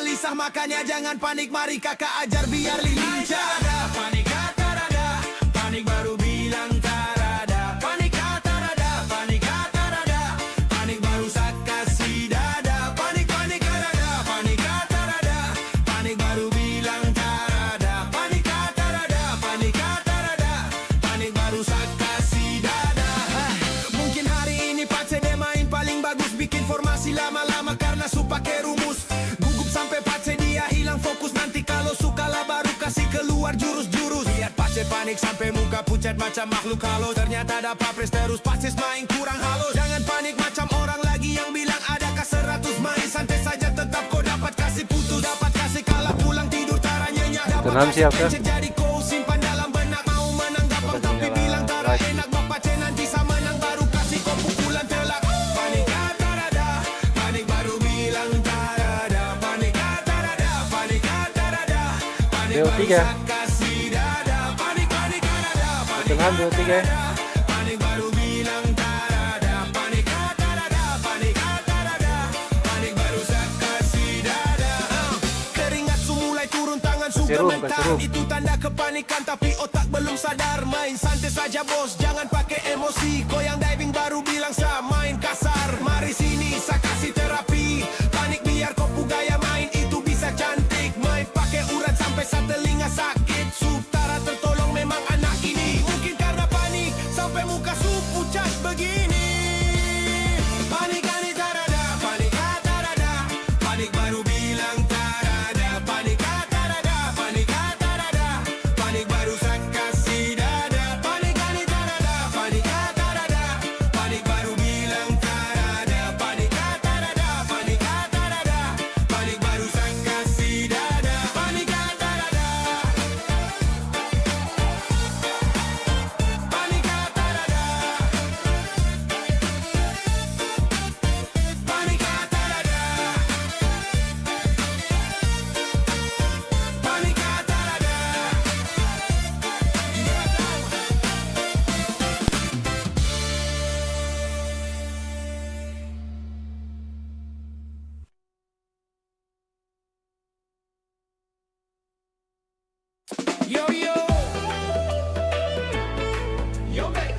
gelisah, makanya jangan panik. Mari kakak ajar biar lincah. Panik kata rada, panik baru bilang tarada. Panik kata rada, panik kata rada, panik baru sak kasih dada. Panik panik rada, panik kata rada, panik baru bilang tarada. Panik kata rada, panik kata rada, panik baru sak kasih dada. Mungkin hari ini Pace dia main paling bagus, bikin formasi lama-lama karena su pakai rumus. Gugup sampai Pace dia hilang fokus, nanti kalau suka lah baru kasih keluar jurus-jurus. Lihat Pace panik sampai muka pucat macam makhluk halus. Ternyata ada papres terus Pace main kurang halus. Jangan panik macam orang lagi yang bilang adakah 100 main. Santai saja tetap kau dapat kasih putus, dapat kasih kalah pulang tidur taranya. Dapat kasih pencet jadi kau simpan dalam benak. Mau menang gampang tapi bilang tara enak. Pace nanti sama menang baru kasih kau pukulan telak. Panik kata rada, panik baru bilang tarada. Panik kata rada, panik kata rada, panik baru sak kasih dada. Panik panik rada, panik kata rada, panik baru bilang tarada. Panik kata rada, panik kata rada, panik baru sak kasih dada. Keringat su mulai turun, tangan su gemetar. Itu tanda kepanikan tapi otak belum sadar. Main santai saja bos, jangan pakai emosi. Goyang diving baru bilang sa main kasar. Mari sini sa kasih terapi. Panik biar kopu gaya main itu bisa cantik. Main pakai urat sampai sa telinga sakit. Sutara tertolong memang anak ini. Mungkin karena panik sampai muka su pucat begini. Panik panik tarada, panik kata rada, panik baru bilang tarada. Panik kata rada, panik kata rada, panik baru sak kasih dada. Panik panik tarada, panik kata rada, panik baru bilang tarada. Panik kata rada, panik kata rada, panik baru sak kasih dada. Panik kata rada, panik kata rada, panik kata rada, panik kata rada. Yo yo, Yombex,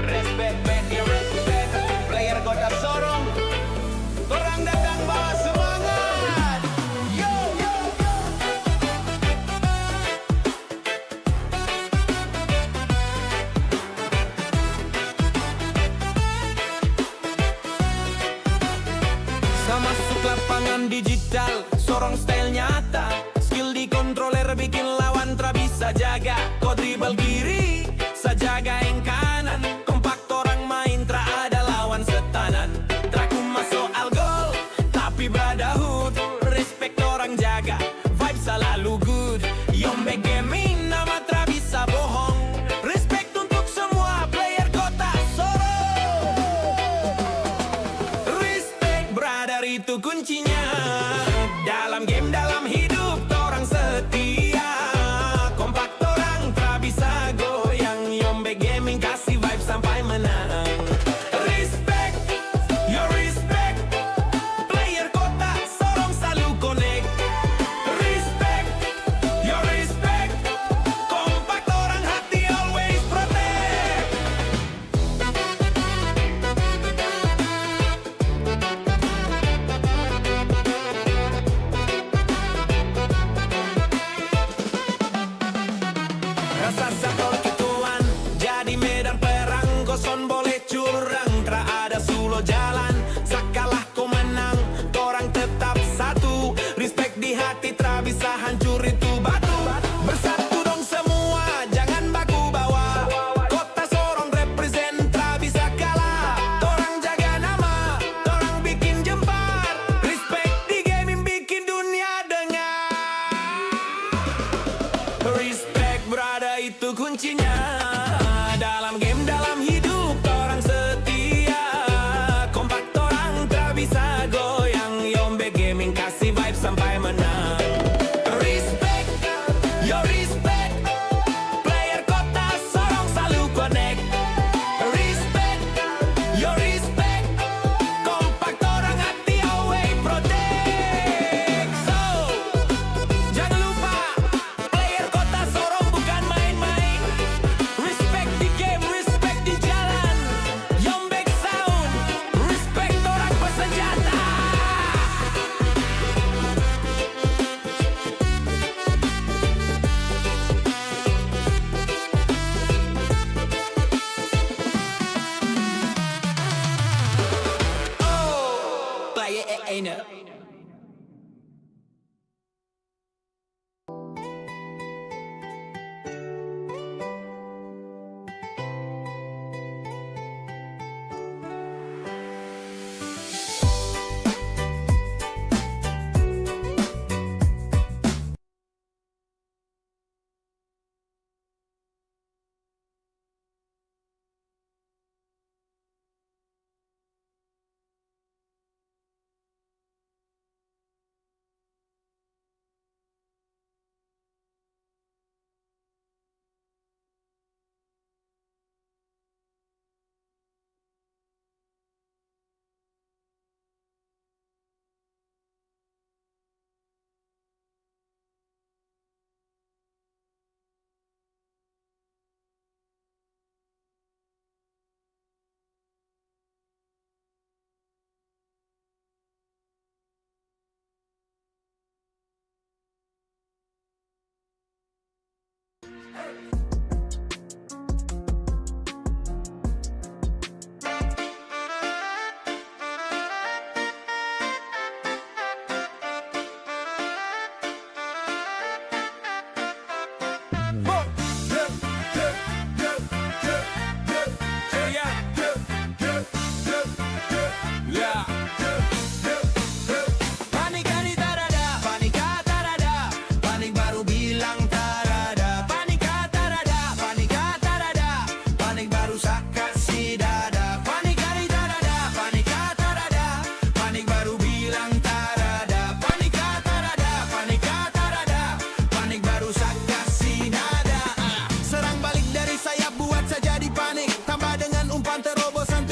respect back your respect. Player kota sorong, orang datang bawa semangat. Yo yo yo. Sama masuk lapangan digital, sorong style nyata. Skill di controller bikin lawan tra bisa jaga. Kau dribble kiri, sajaga yang kanan. Kompak orang main tra ada lawan setanan. Traku masuk al gol, tapi brotherhood. Respect orang jaga, vibe selalu good. Yombex gaming nama tra bisa bohong. Respect untuk semua player kota Sorong. Respect brother itu kuncinya. Dalam game dalam hidup orang setia. Kompak orang tak bisa goyang. Yombex gaming kasih vibe sampai menang. Respect, your respect. Player kota Sorong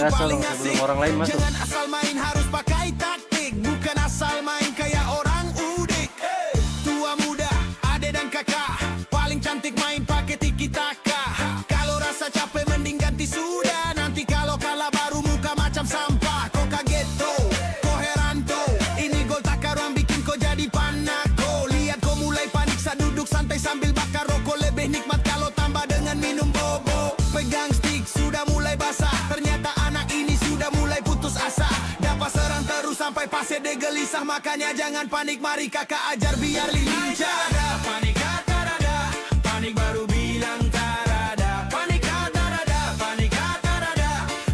Paling asik, orang lain masuk. Jangan asal main, harus pakai taktik. Bukan asal main kayak orang udik. Tua muda, ade dan kakak, paling cantik main pakai tiki taka. Kalau rasa capek mending ganti sudah. Nanti kalau kalah baru muka macam sampah. Kok kaget tuh, kok heran tuh. Ini gol takaran bikin kau jadi panako. Lihat kau mulai panik saat duduk santai sambil bakar rokok. Lebih nikmat kalau tambah dengan minum bobo. Pegang stick sudah mulai basah. Ternyata anak ini sudah mulai putus asa. Dapat serang terus sampai pasir dia gelisah. Makanya jangan panik, mari kakak ajar biar lincah. Panik kata rada, panik baru bilang tarada. Panik kata rada, panik kata rada,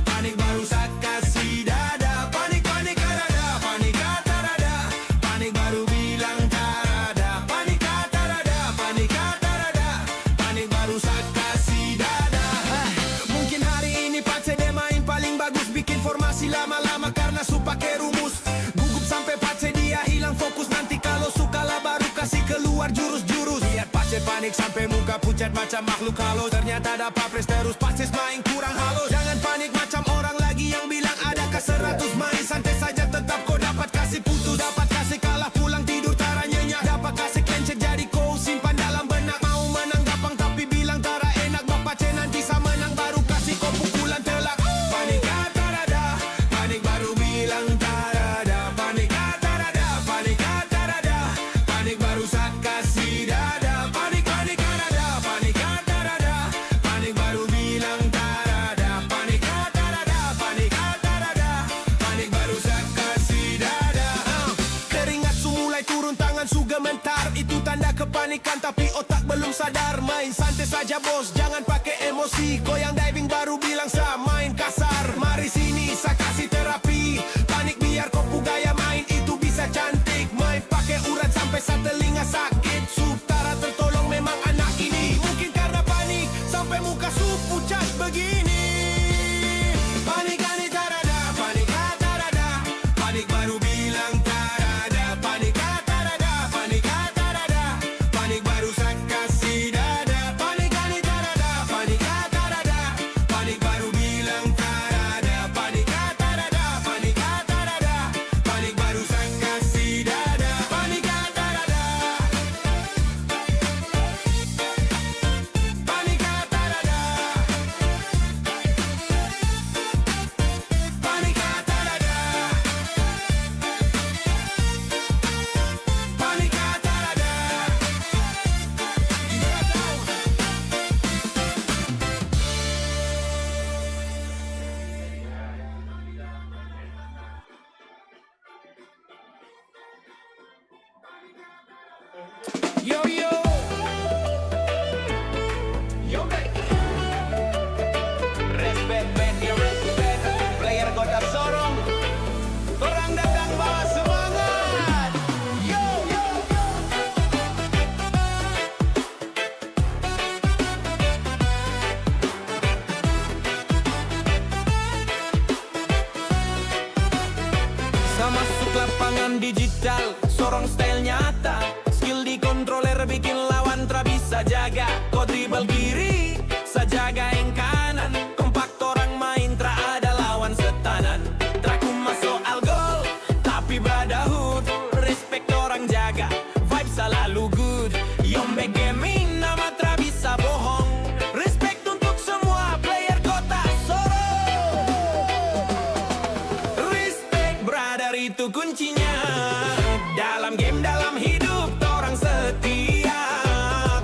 panik baru saat kasih dada. Panik panik rada, panik kata rada, panik baru bilang tarada. Panik kata rada, panik kata rada, panik baru saat kasih dada. Mungkin hari ini pace dia main paling bagus, bikin formasi lama-lama karena su pakai rumus. Gugup sampai pace dia hilang fokus. Nanti kalau suka lah baru kasih keluar jurus-jurus. Lihat pace panik sampai muka pucat macam makhluk halus. Ternyata ada papres terus pace main kurang halus. Jangan panik macam orang lagi yang bilang ada ke 100. Main santai saja tetap kau dapat kasih putus. Dapat kasih kalah pulang tidur tara nyenyak. Dapat kasih clencet jadi kau simpan dalam benak. Mau menang gampang tapi bilang tara enak. Bapak C nanti sama menang baru kasih kau pukulan telak. Panik kata rada, panik baru bilang tarada. Panik kata rada, panik kata rada, panik baru saat kasih dada. Panik panik rada, panik kata rada, panik baru bilang tarada. Panik kata rada, panik kata rada, panik baru saat kasih dada. Keringat su mulai turun, tangan su gemetar. Itu tanda kepanikan tapi otak belum sadar. Main santai saja bos, jangan pakai emosi. Goyang diving baru bilang sa main kasar. Mari sini sa kasih terapi. Panik biar kopu gaya main itu bisa cantik. Main pakai urat sampai sa telinga sakit. Sutara tertolong memang anak ini. Mungkin karena panik sampai muka su pucat begini. Panik panik tarada, panik kata rada, panik baru bilang tarada. Panik kata rada, panik kata rada, panik baru sa kasih dada. Panik panik tarada, panik kata rada, panik baru bilang tarada. Panik kata rada, panik kata rada, panik baru sa kasih dada. Panik kata rada, panik kata rada, panik kata rada, panik kata rada. Yo yo, Yombex, respect man, yo respect. Player kota sorong, orang datang bawa semangat. Yo yo yo. Sama masuk lapangan digital, sorong style nyata. Skill di controller bikin lawan tra bisa jaga. Kau dribble kiri, sajaga yang kanan. Kompak orang main tra ada lawan setanan. Traku masuk al gol, tapi brotherhood. Respect orang jaga, vibe selalu good. Yombex gaming nama tra bisa bohong. Respect untuk semua player kota Sorong. Respect brother itu kuncinya. Dalam game dalam hidup orang setia.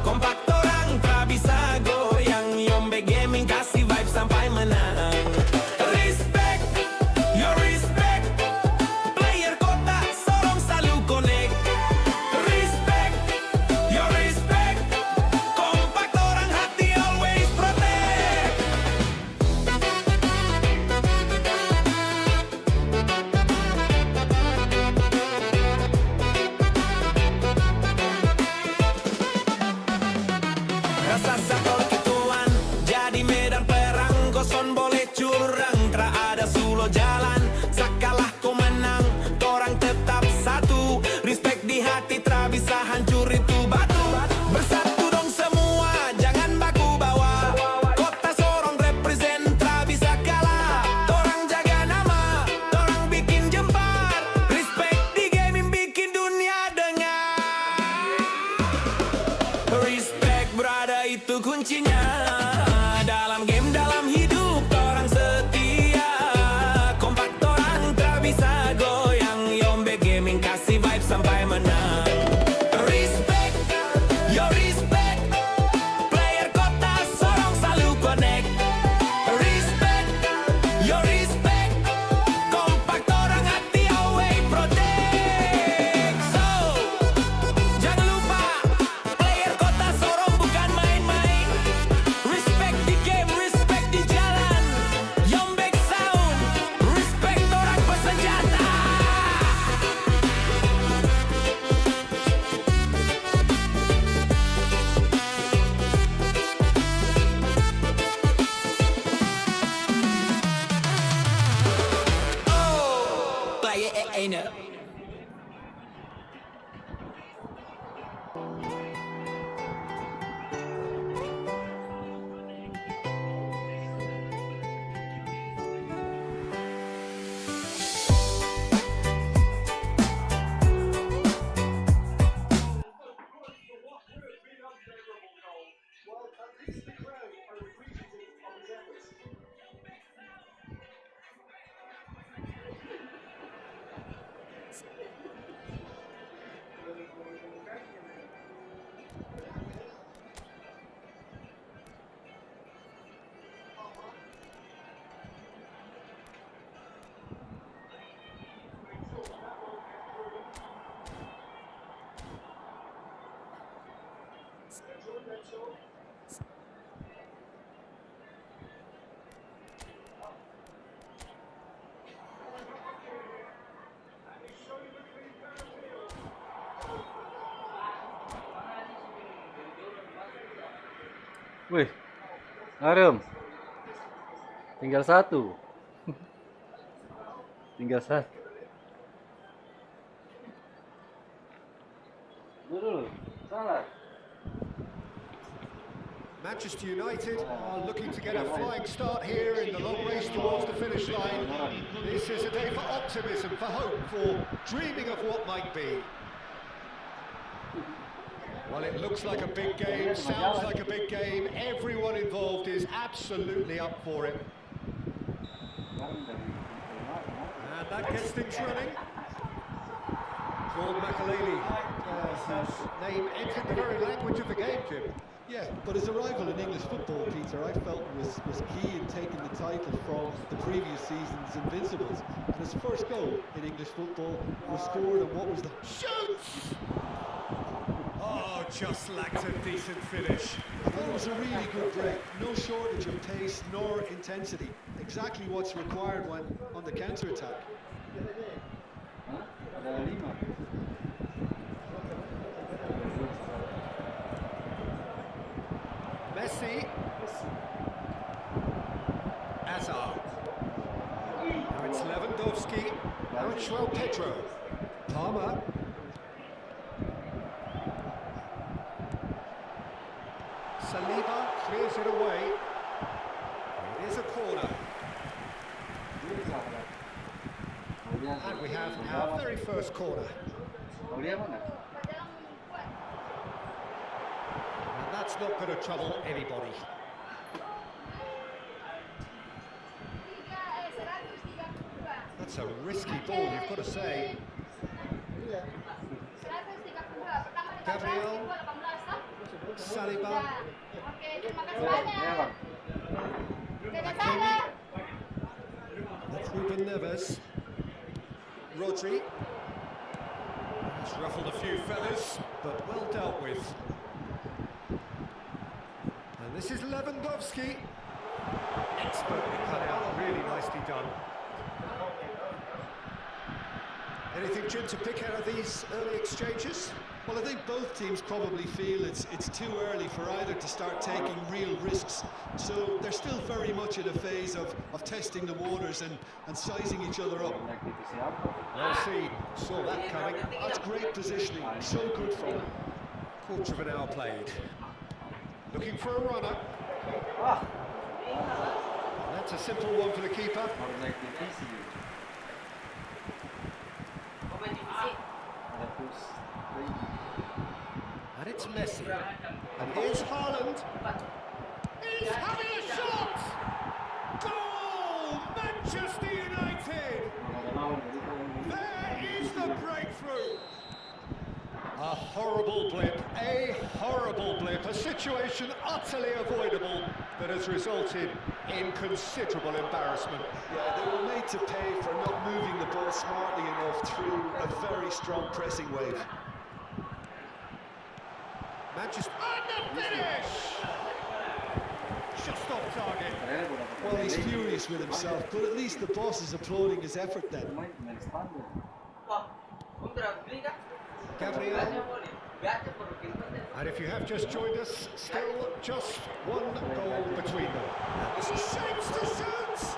Kompak orang tak bisa kuncinya. Dalam game, dalam hidup, orang setia. Kompak orang tak bisa goyang. Yombex gaming kasih vibe sampai menang. Respect, yo respect. Player kota sorong selalu connect. Respect, yo respect. Kompak orang hati away protect. So, jangan lupa player kota sorong bukan main-main. Respect di game, respect di jalan. Yombex sound, respect orang bersenjata. Oh, player ain't up. Wih, Arem. Tinggal satu. Tinggal satu. Dulu, salah. Manchester United are looking to get a flying start here in the long race towards the finish line. This is a day for optimism, for hope, for dreaming of what might be. Well, it looks like a big game, sounds like a big game. Everyone involved is absolutely up for it. And that gets things running. Claude Makaleli, whose name entered the very language of the game, Jim. Yeah, but his arrival in English football, Peter, I felt was key in taking the title from the previous season's Invincibles. And his first goal in English football was scored on what was the... Shoots! Oh, just lacked a decent finish. I thought it was a really good break. No shortage of pace nor intensity. Exactly what's required when on the counter-attack. Messi. Asal. Now it's Lewandowski. Now it's João Pedro. Palmer. Saliba clears it away. It is a corner. And we have our very first corner. And that's not going to trouble anybody. That's a risky ball, you've got to say. Gabriel. Saliba. That's Ruben Neves. Rodri. He's ruffled a few feathers, but well dealt with. And this is Lewandowski. Expertly cut out, really nicely done. Anything, Jim, to pick out of these early exchanges? Well, I think both teams probably feel it's too early for either to start taking real risks. So they're still very much in a phase of testing the waters and sizing each other up. Well, see, saw that coming. That's great positioning, so good from him. Quarter of an hour played. Looking for a runner. That's a simple one for the keeper. And it's Messi. And here's Haaland. He's having a shot! Goal! Manchester United! There is the breakthrough! A horrible blip, a situation utterly avoidable that has resulted in considerable embarrassment. Yeah, they were made to pay for not moving the ball smartly enough through a very strong pressing wave. Manchester... And the finish! Just off target. Well, he's furious with himself, but at least the boss is applauding his effort then. Gabriel. And if you have just joined us, still just one goal between them. This is shapes to shoot!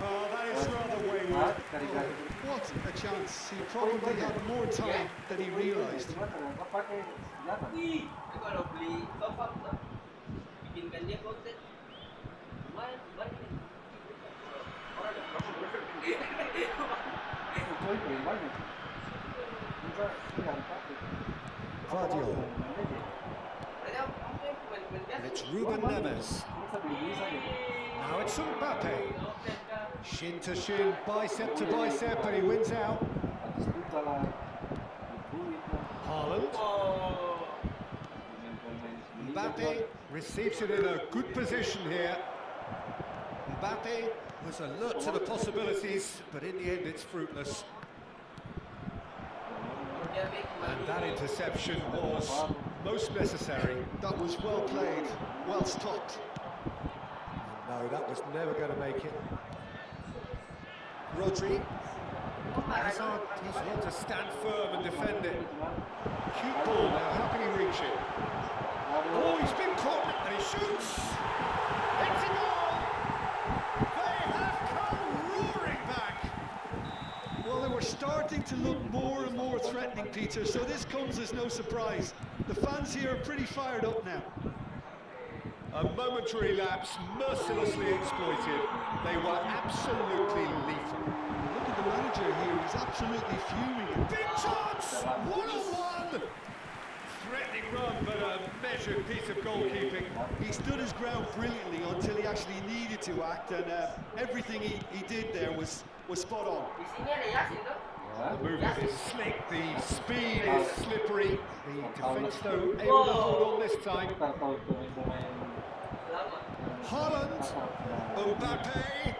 Oh, that is rather wayward. What a chance. He probably had more time than he realised. Vardio. And it's Ruben Neves. Now it's Mbappe. Shin to shin, bicep to bicep, and he wins out. Haaland. Mbappe receives it in a good position here. Mbappe was alert to the possibilities, but in the end it's fruitless. And that interception was most necessary. That was well played, well stopped. No, that was never going to make it. Rodri. Hazard does want to stand firm and defend it. Cute ball now, how can he reach it? Oh, he's been caught and he shoots! It's a goal! They have come roaring back! Well, they were starting to look more and more threatening, Peter, so this comes as no surprise. The fans here are pretty fired up now. A momentary lapse, mercilessly exploited. They were absolutely lethal. Look at the manager here, he's absolutely fuming. Big chance! 1-on-1! Threatening run, but a measured piece of goalkeeping. He stood his ground brilliantly until he actually needed to act, and everything he did there was spot on. The movement is slick, the speed is slippery. The defence, though, able to hold on this time. Haaland, Mbappe.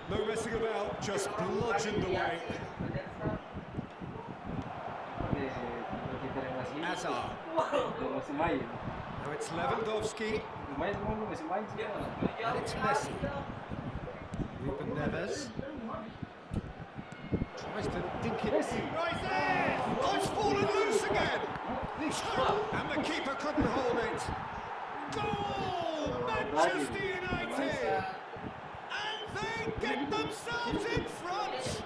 No messing about, just bludgeoned away. Asal. Now it's Lewandowski. And it's Messi. Ruben Neves. Tries to dink it. Right there! Oh, it's fallen loose again! And the keeper couldn't hold it. Goal! Manchester United! And they get themselves in front!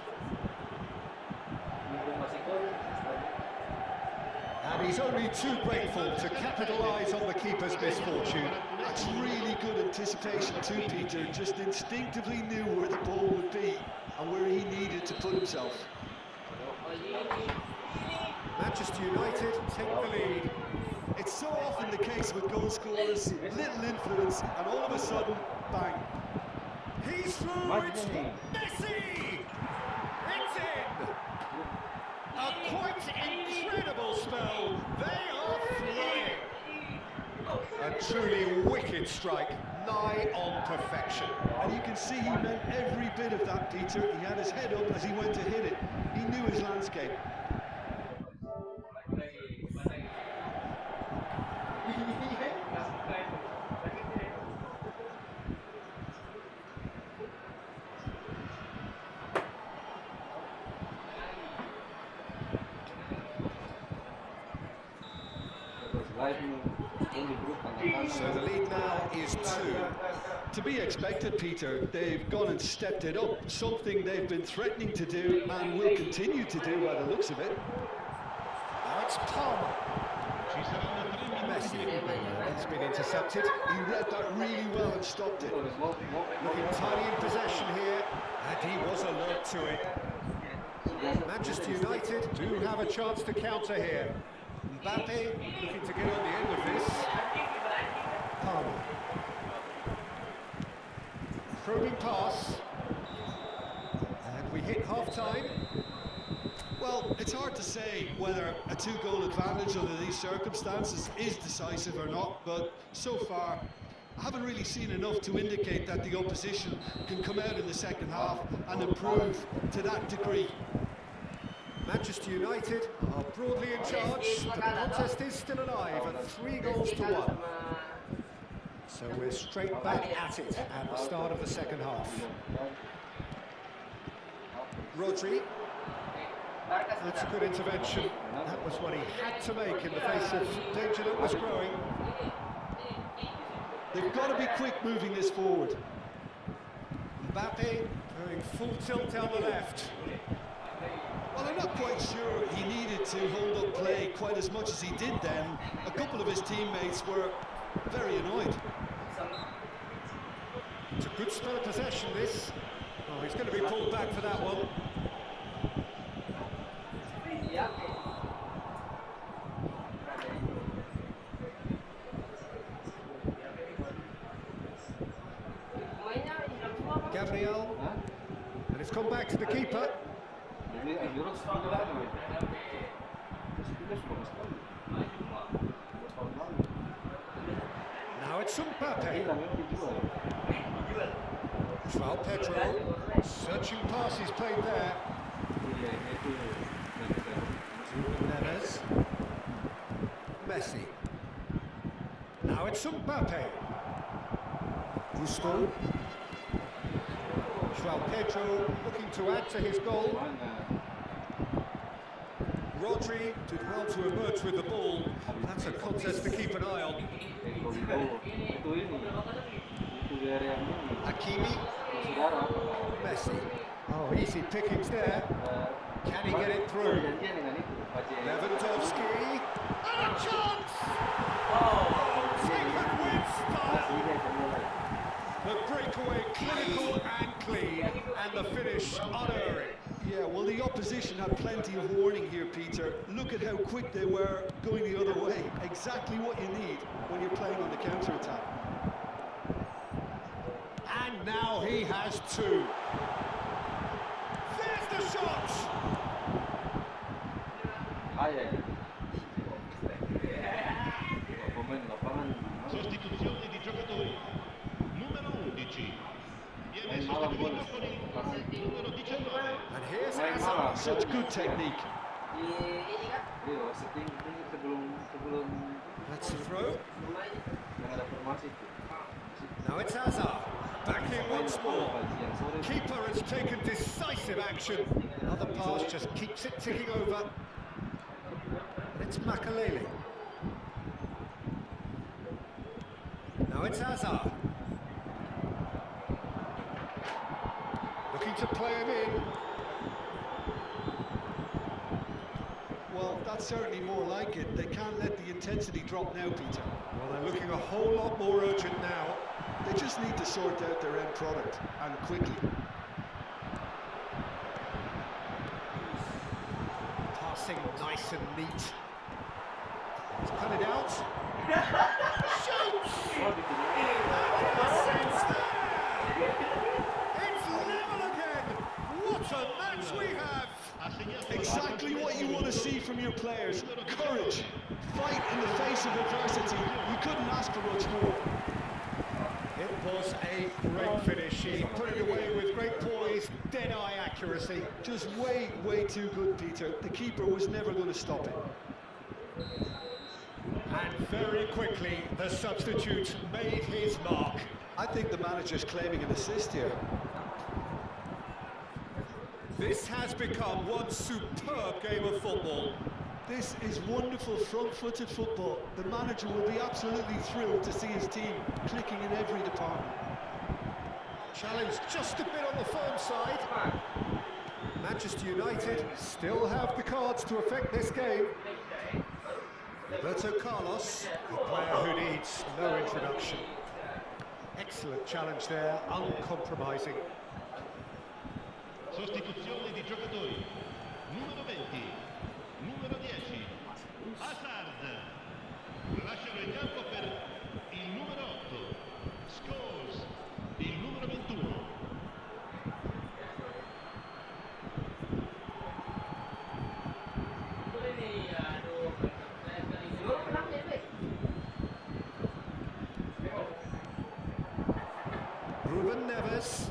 And he's only too grateful to capitalise on the keeper's misfortune. That's really good anticipation too, Peter. Just instinctively knew where the ball would be and where he needed to put himself. Manchester United take the lead. It's so often the case with goal scorers, little influence, and all of a sudden, bang. He's through, it's Messi! It's in! A quite incredible spell. They are flying. A truly wicked strike, nigh on perfection. And you can see he meant every bit of that, Peter. He had his head up as he went to hit it. He knew his landscape. So the lead now is 2. To be expected, Peter. They've gone and stepped it up, something they've been threatening to do and will continue to do by the looks of it. Now it's Palmer. Messi. It's been intercepted. He read that really well and stopped it. Looking tiny in possession here, and he was alert to it. Manchester United do have a chance to counter here. Mbappe looking to get on the end of this. Kamu. Probing pass. And we hit half-time. Well, it's hard to say whether a 2-goal advantage under these circumstances is decisive or not, but so far I haven't really seen enough to indicate that the opposition can come out in the second half and improve to that degree. Manchester United are broadly in charge, but the contest is still alive at 3-1. So we're straight back at it at the start of the second half. Rodri. That's a good intervention. That was what he had to make in the face of danger that was growing. They've got to be quick moving this forward. Mbappe going full tilt down the left. Well, I'm not quite sure he needed to hold up play quite as much as he did then. A couple of his teammates were very annoyed. It's a good spell of possession, this. Oh, he's going to be pulled back for that one. Gabriel, and it's come back to the keeper. Now it's Mbappe. João Pedro, searching passes played there. Neves. Messi. Now it's Mbappe. Gusto. João Pedro looking to add to his goal. Rodri did well to emerge with the ball. That's a contest to keep an eye on. Hakimi. Messi. Oh, easy pickings there. Can he get it through? Lewandowski. And a chance! Taken with style. The breakaway clinical and clean, and the finish unerring. Yeah, well, the opposition had plenty of warning here, Peter. Look at how quick they were going the other way. Exactly what you need when you're playing on the counter-attack. And now he has two. There's the shot! Sostituzione di giocatori. Numero 11. Viene sostituito con il numero 19. And here's Asal. Such good technique. That's a throw. Now it's Hazard. Back in once more. Keeper has taken decisive action. Another pass just keeps it ticking over. And it's Makalele. Now it's Hazard. Looking to play him in. Well, that's certainly more like it. They can't let the intensity drop now, Peter. Well, they're looking a whole lot more urgent now. They just need to sort out their end product, and quickly. Passing nice and neat. He's cut it out. Shoots! It's level again! What a match we have! Exactly what you want to see from your players. Courage. Fight in the face of adversity. You couldn't ask for much more. It was a great finish. He put it away with great poise, dead-eye accuracy. Just way, way too good, Peter. The keeper was never going to stop it. And very quickly, the substitute made his mark. I think the manager's claiming an assist here. This has become one superb game of football. This is wonderful front-footed football. The manager will be absolutely thrilled to see his team clicking in every department. Challenge just a bit on the firm side. Manchester United still have the cards to affect this game. Roberto Carlos, a player who needs no introduction. Excellent challenge there, uncompromising. Sostituzione di giocatori. Numero 20. Numero 10. Hazard. Lasciano il campo per il numero 8. Navas.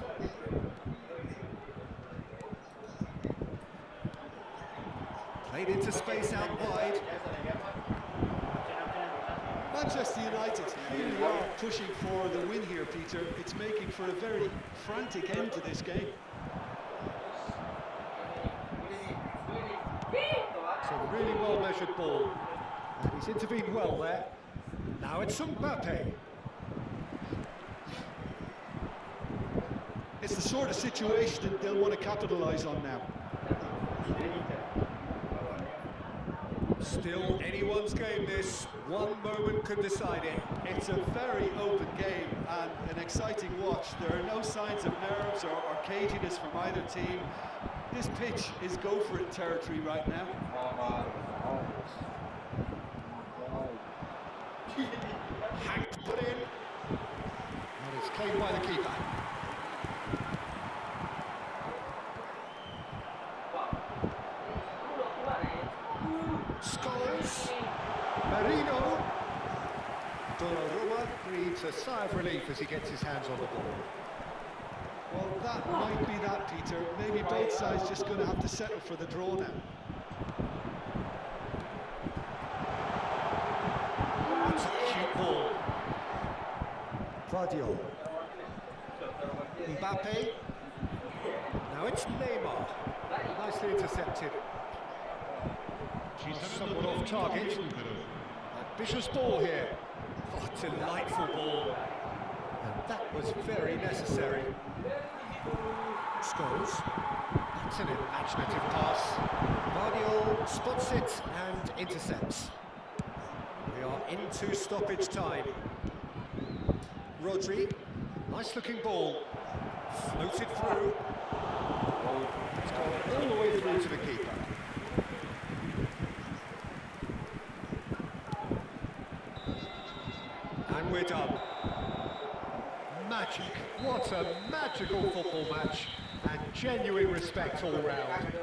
Played into space out wide. Manchester United really are pushing for the win here, Peter. It's making for a very frantic end to this game. It's a really well measured ball. And he's intervened well there. Now it's Mbappe. It's the sort of situation that they'll want to capitalise on now. Still anyone's game this. One moment could decide it. It's a very open game and an exciting watch. There are no signs of nerves or caginess from either team. This pitch is go-for-it territory right now. Hanked put in. And it's claimed by the keeper. Scholes. Marino. Donnarumma breathes a sigh of relief as he gets his hands on the ball. Well, that might be that, Peter. Maybe both sides just going to have to settle for the draw now. That's a cute ball. Vardiol. Mbappe. Now it's Neymar. Nicely intercepted. Somewhat off target. Ambitious ball here. Oh, delightful ball. And that was very necessary. Scholes. That's an imaginative pass. Vardiol spots it and intercepts. We are into stoppage time. Rodri. Nice looking ball. Floated through. It's gone all the way through to the keeper. And we're done. Magic. What a magical football match. And genuine respect all round.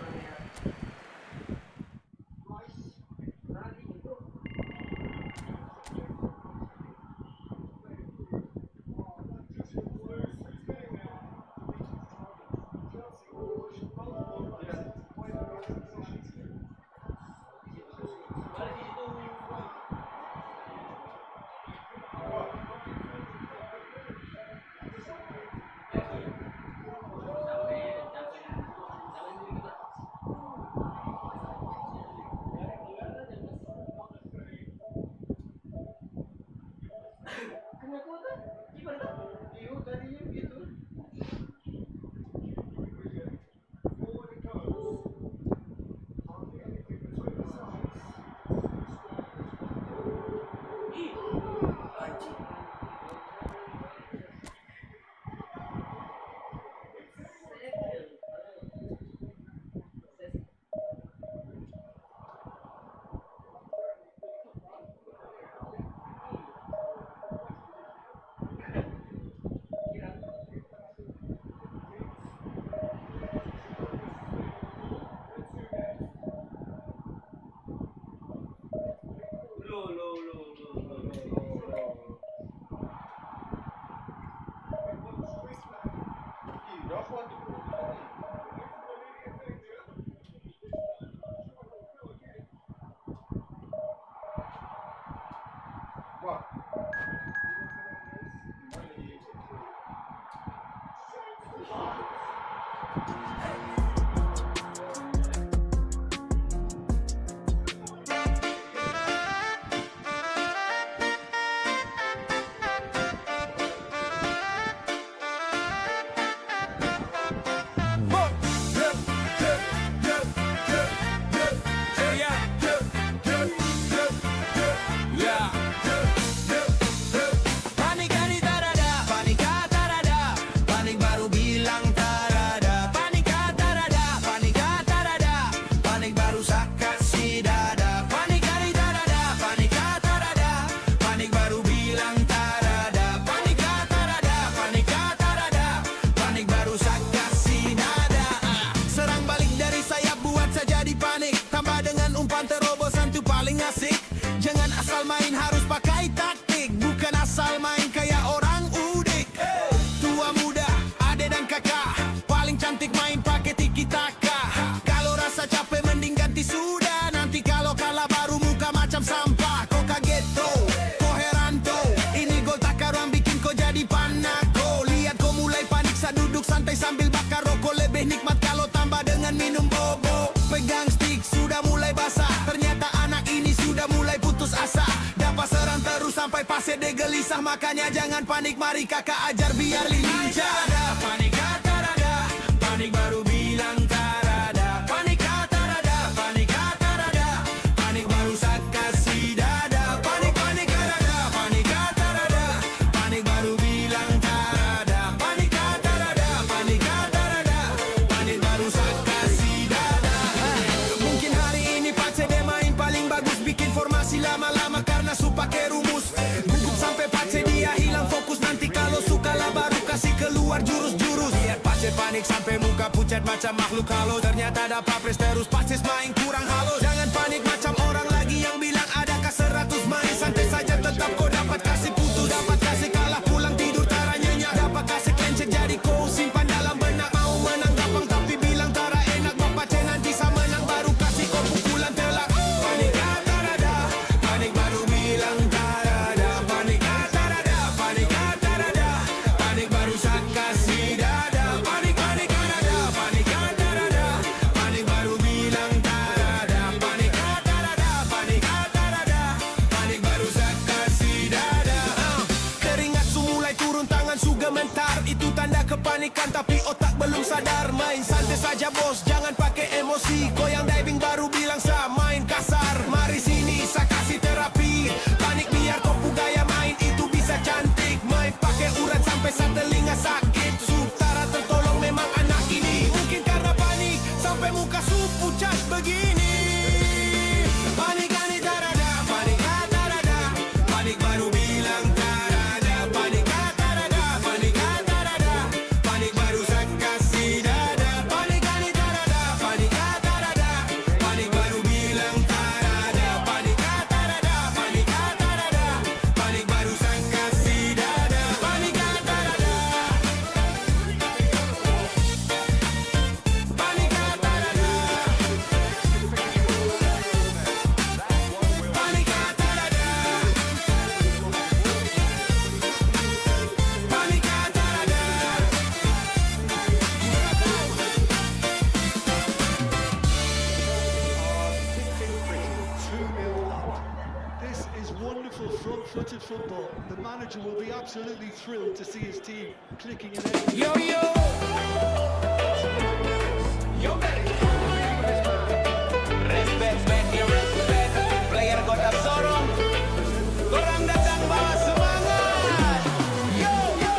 sampai pase de gelisah. Makanya jangan panik, mari kakak ajar biar lincah. Panik kata rada, panik baru bilang tarada. Panik kata rada, panik kata rada, panik baru saat kasih dada. Panik panik rada, panik kata rada, panik baru bilang tarada. Panik kata rada, panik kata rada, panik baru saat kasih dada. Mungkin hari ini pace de main paling bagus, bikin formasi lama-lama karena su pake rumus. Gugup sampai pace dia hilang fokus, nanti kalau suka lah baru kasih keluar jurus-jurus. Lihat pace panik sampai muka pucat macam makhluk halus. Ternyata ada papres terus pace main kurang halus. Jangan panik macam orang lagi yang bilang adakah 100 main. Santai saja tetap kau dapat kasih putus, dapat kasih kalah pulang tidur tara nyenyak, dapat kasih clencet jadi kau simpan dalam benak. Mau menang gampang tapi bilang tara enak. Bapak C nanti sama menang baru kasih kau pukulan telak. Panik kata rada, panik baru bilang tarada. Panik kata rada, panik kata rada, panik baru saat kasih dada. Panik panik rada, panik kata rada, panik baru bilang tarada. Panik kata rada, panik kata rada, panik baru saat kasih dada. Keringat su mulai turun, tangan su gemetar, itu tanda kepanikan tapi otak belum sadar. Main santai saja bos, jangan pakai emosi. Goyang diving baru bilang sa main kasar. Mari sini sa kasih terapi. Panik biar kau gaya main itu bisa cantik. Main pakai urat sampai sa telinga sakit. Sutara tertolong memang anak ini. Mungkin karena panik sampai muka su pucat begini. Panik panik tarada, panik kata rada, panik baru bilang tarada. Panik kata rada, panik kata rada, panik baru sa kasih dada. Panik panik tarada, panik kata rada, panik baru bilang tarada. Panik kata rada, panik kata rada, panik baru sa kasih dada. Panik kata rada, panik kata rada, panik kata rada, panik kata rada. This is wonderful front-footed football. The manager will be absolutely thrilled to see his team clicking in. Yo yo, Yombex, respect, respect. Player kota sorong, orang datang bawa semangat. Yo yo.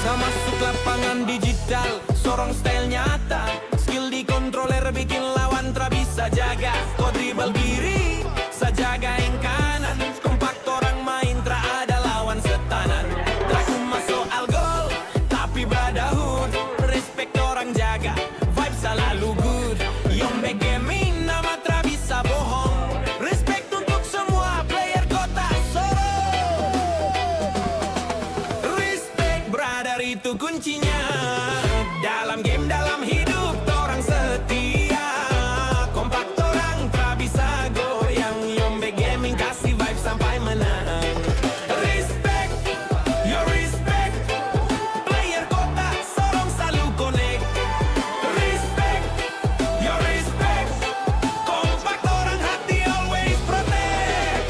Sama masuk lapangan digital, sorong style nyata. Skill di controller bikin lawan tra bisa jaga. Kau dribble kiri, sajaga yang kanan. Kompak orang main tra ada lawan setanan. Tra cuma soal gol, tapi brotherhood. Respect orang jaga, vibe selalu good. Yombex gaming nama tra bisa bohong. Respect untuk semua player kota Sorong. Respect brother itu kuncinya. Dalam game, dalam hidup, orang setia. Kompak orang tak bisa goyang. Yombex gaming kasih vibe sampai menang. Respect, your respect. Player kota Sorong selalu connect. Respect, your respect. Kompak orang hati always protect.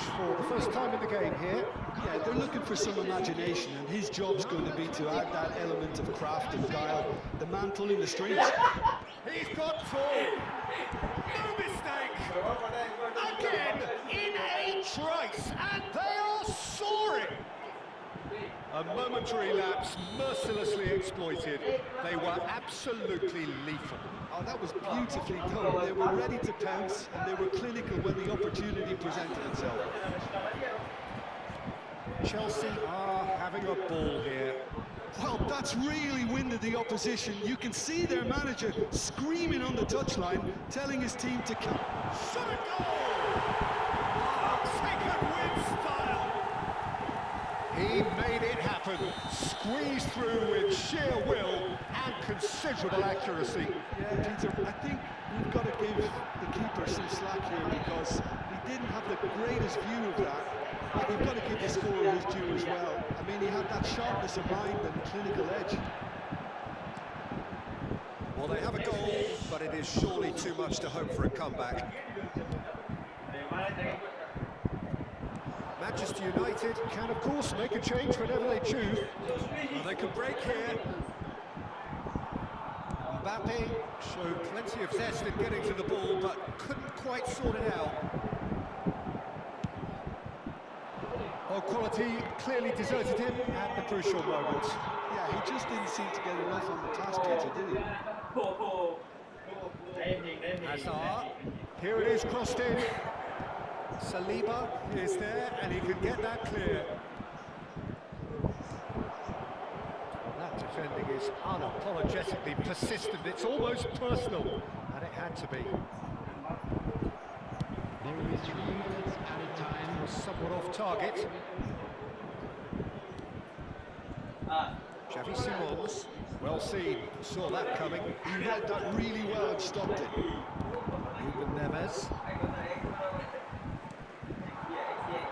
for the first time in the game here. Yeah, they're looking for some imagination, and his job's going to be to add that element of craft and guile. The man pulling the strings. He's got full. No mistake. Again, in a trice, and they are soaring. A momentary lapse mercilessly exploited. They were absolutely lethal. Oh, that was beautifully done. They were ready to pounce, and they were clinical when the opportunity presented itself. Chelsea are having a ball here. Well, that's really winded the opposition. You can see their manager screaming on the touchline, telling his team to come. Shot a goal! Taken with style. He made it happen. Squeezed through with sheer will and considerable accuracy. Yeah, Peter, I think we've got to give the keeper some slack here because he didn't have the greatest view of that. But we've got to give the scorer his due as well. I mean, he had that sharpness of mind and clinical edge. Well, they have a goal, but it is surely too much to hope for a comeback. Manchester United can, of course, make a change whenever they choose. Well, they can break here. Mbappe showed plenty of zest in getting to the ball, but couldn't quite sort it out. Well, quality clearly deserted him at the crucial moment. Yeah, he just didn't seem to get enough on the task, Peter, did he? Asal, here it is crossed in. Saliba is there and he can get that clear. That defending is unapologetically persistent. It's almost personal, and it had to be. There is 3 minutes added time. Was somewhat off target. Xavi Simons, well seen, saw that coming. He read that really well and stopped it. Ruben Neves.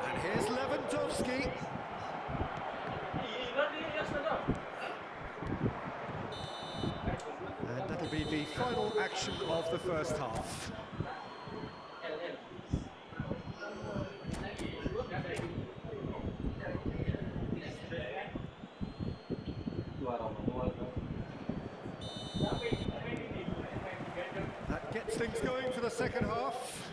And here's Lewandowski. And that'll be the final action of the first half. That gets things going for the second half.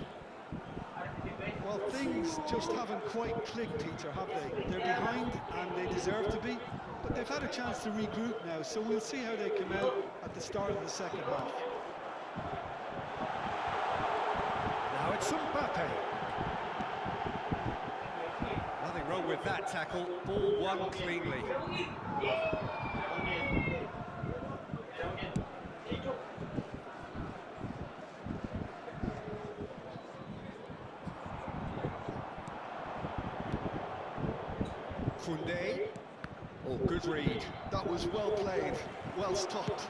Well, things just haven't quite clicked, Peter, have they? They're behind, and they deserve to be, but they've had a chance to regroup now, so we'll see how they come out at the start of the second half. Now it's Mbappe. Nothing wrong with that tackle. Ball won cleanly. Koundé. Oh, good read. That was well played, well stopped.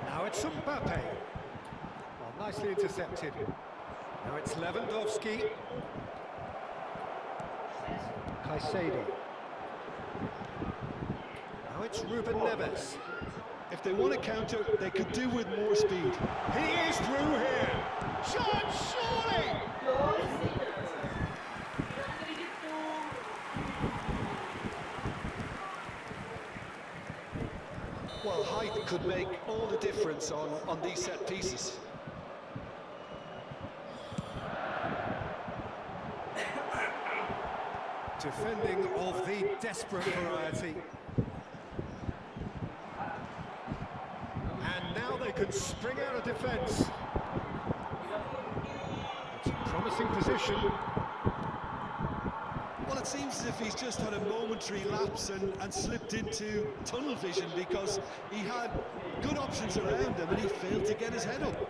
Now it's Mbappe. Well, nicely intercepted. Now it's Lewandowski. Caicedo. Now it's Ruben Neves. If they want to counter, they could do with more speed. He is through here. Shot, surely! Well, height could make all the difference on these set pieces. Defending of the desperate variety. And now they can spring out of defence. It's a promising position. Well, it seems as if he's just had a momentary lapse and slipped into tunnel vision because he had good options around him and he failed to get his head up.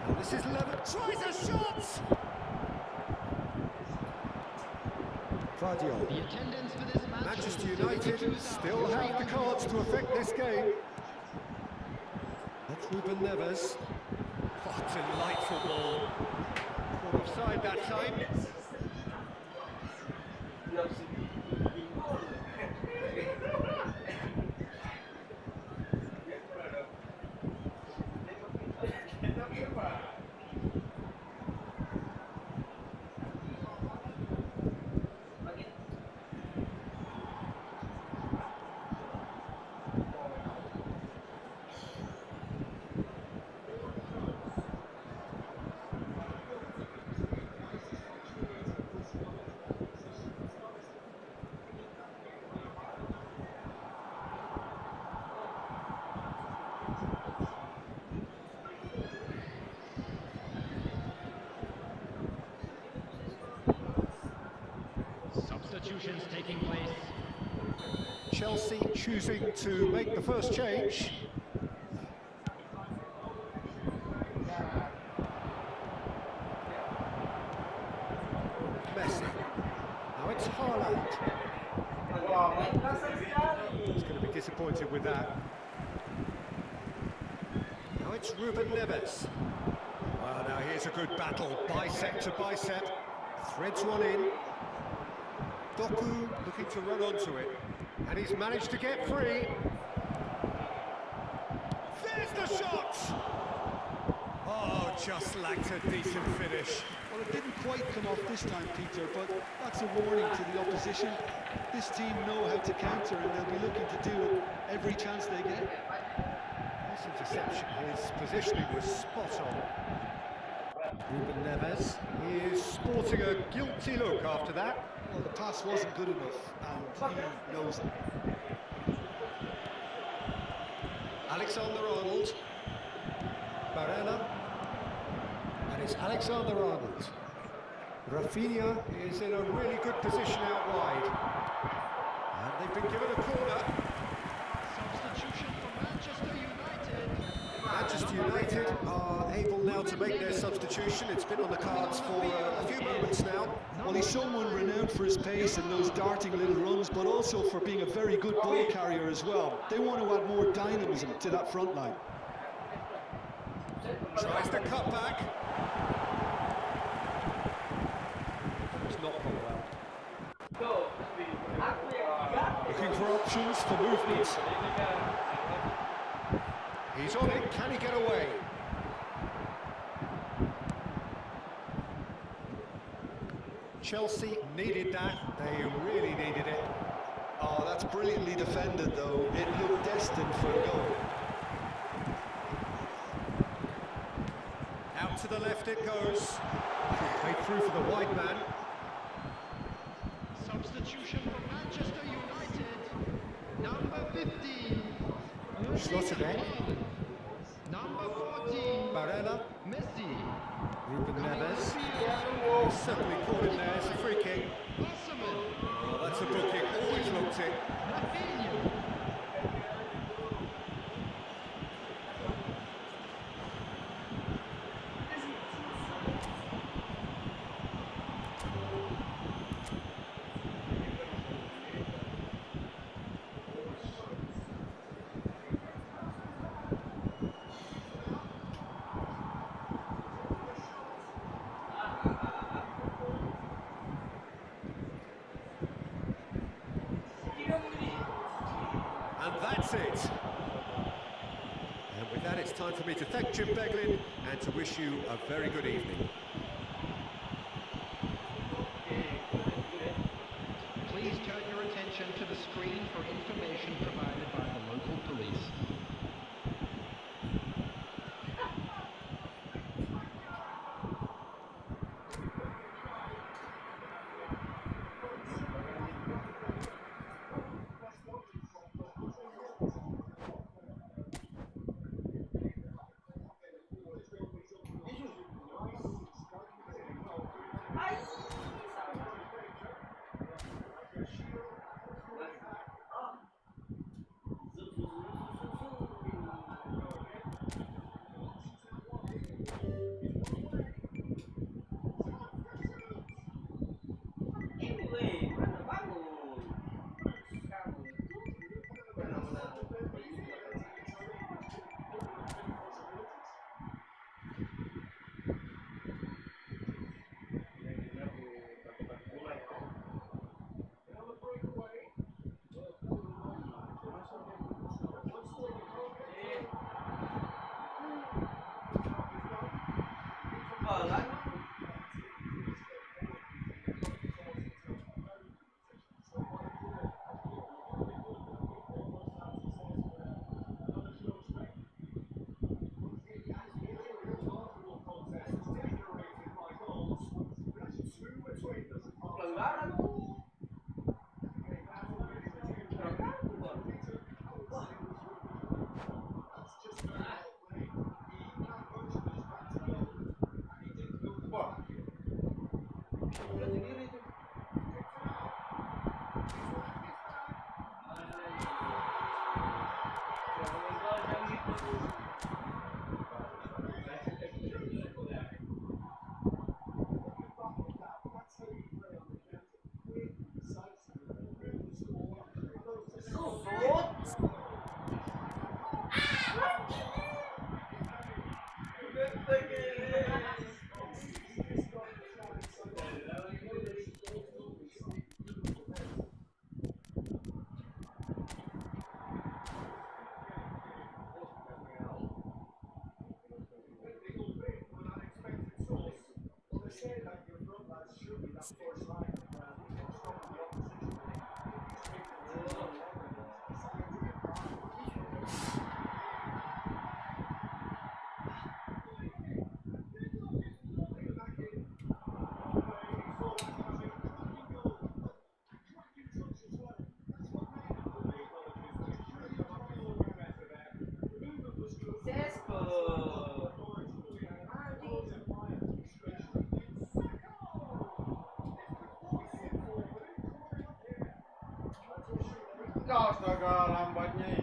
And this is Levin. Tries a shot! Guardiola. The attendance for this match. Manchester United still have the cards to affect this game. That's Ruben Neves. What a delightful ball. Caught offside that time. substitutions taking place. Chelsea choosing to make the first change. Messi. Now it's Haaland. He's going to be disappointed with that. Now it's Ruben Neves. Well, now here's a good battle, bicep to bicep. Threads one in. Doku looking to run onto it. And he's managed to get free. There's the shot! Oh, just lacked a decent finish. Well, it didn't quite come off this time, Peter, but that's a warning to the opposition. This team know how to counter, and they'll be looking to do it every chance they get. This interception, his positioning was spot on. Ruben Neves, he is sporting a guilty look after that. Well, the pass wasn't good enough, and he knows it. Alexander-Arnold. Barella. And it's Alexander-Arnold. Rafinha is in a really good position out wide. And they've been given a corner. Substitution for Manchester United. Manchester United are able now to make their substitution. It's been on the cards for a few moments now. Well, he's someone renowned for his pace and those darting little runs, but also for being a very good ball carrier as well. They want to add more dynamism to that front line. Tries the cut back. It's not gone well. Looking for options for movement. He's on it. Can he get away? Chelsea needed that. They really needed it. Oh, that's brilliantly defended, though. It looked destined for a goal. Out to the left it goes. Played through for the wide man. Substitution for Manchester United. Number 15. Schlotterbeck. Number 14. Barella. Messi. Ruben Neves. He's certainly caught him there. It's a free kick. Osman. Oh, that's a booking. Always looked it. Rafinha. And that's it. And with that, it's time for me to thank Jim Beglin and to wish you a very good evening. Please turn your attention to the screen for information provided by the local police. Astaga, lambatnya.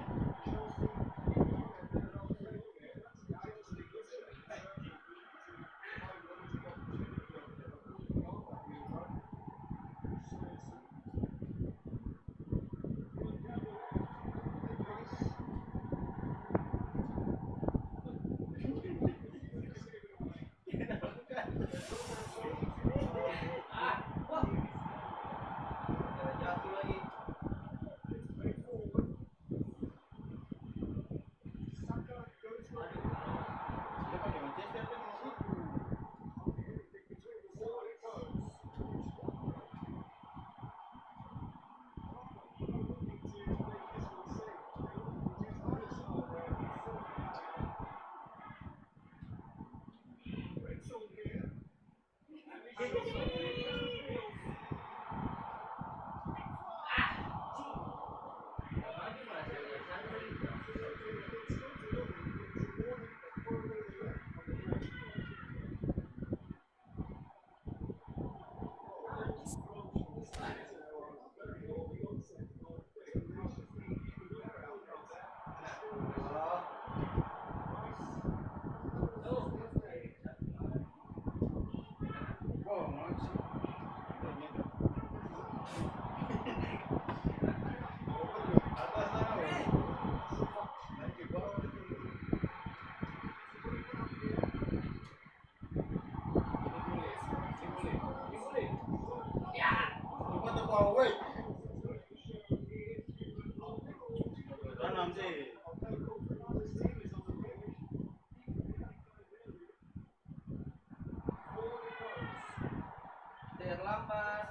Terlambat.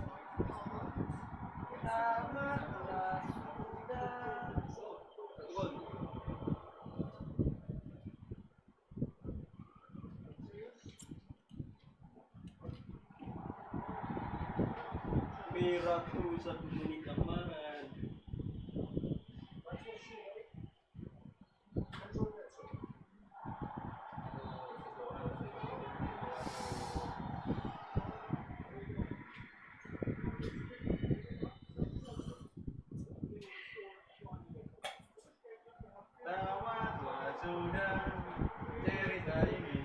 Selamat, sudah. Miraku 1 menit aman. Tamatlah sudah cerita ini.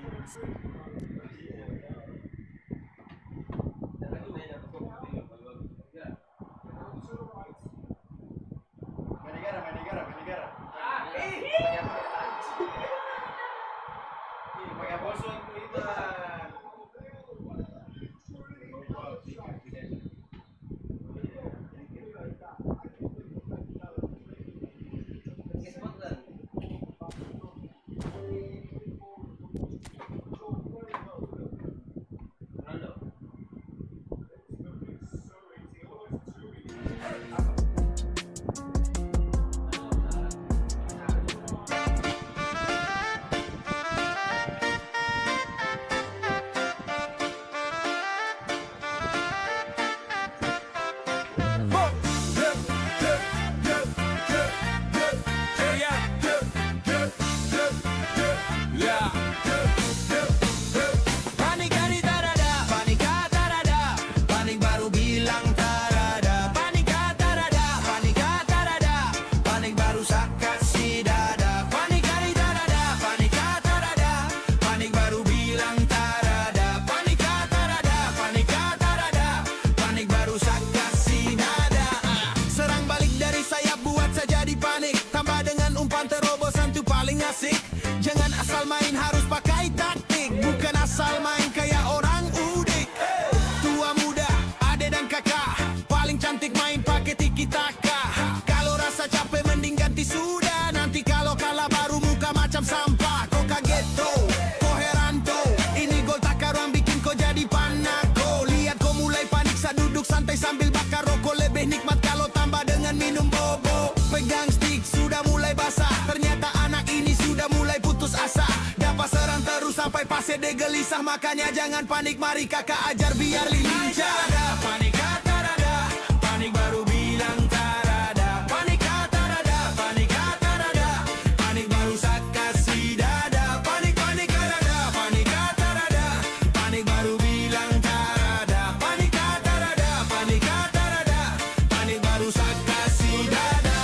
gelisah, makanya jangan panik. Mari kakak ajar biar lincah. Ada panik kata rada, panik baru bilang tarada. Panik kata rada, panik kata rada, panik baru saat kasih dada. Panik panik rada, panik kata rada, panik baru bilang tarada. Panik kata rada, panik kata rada, panik baru saat kasih dada.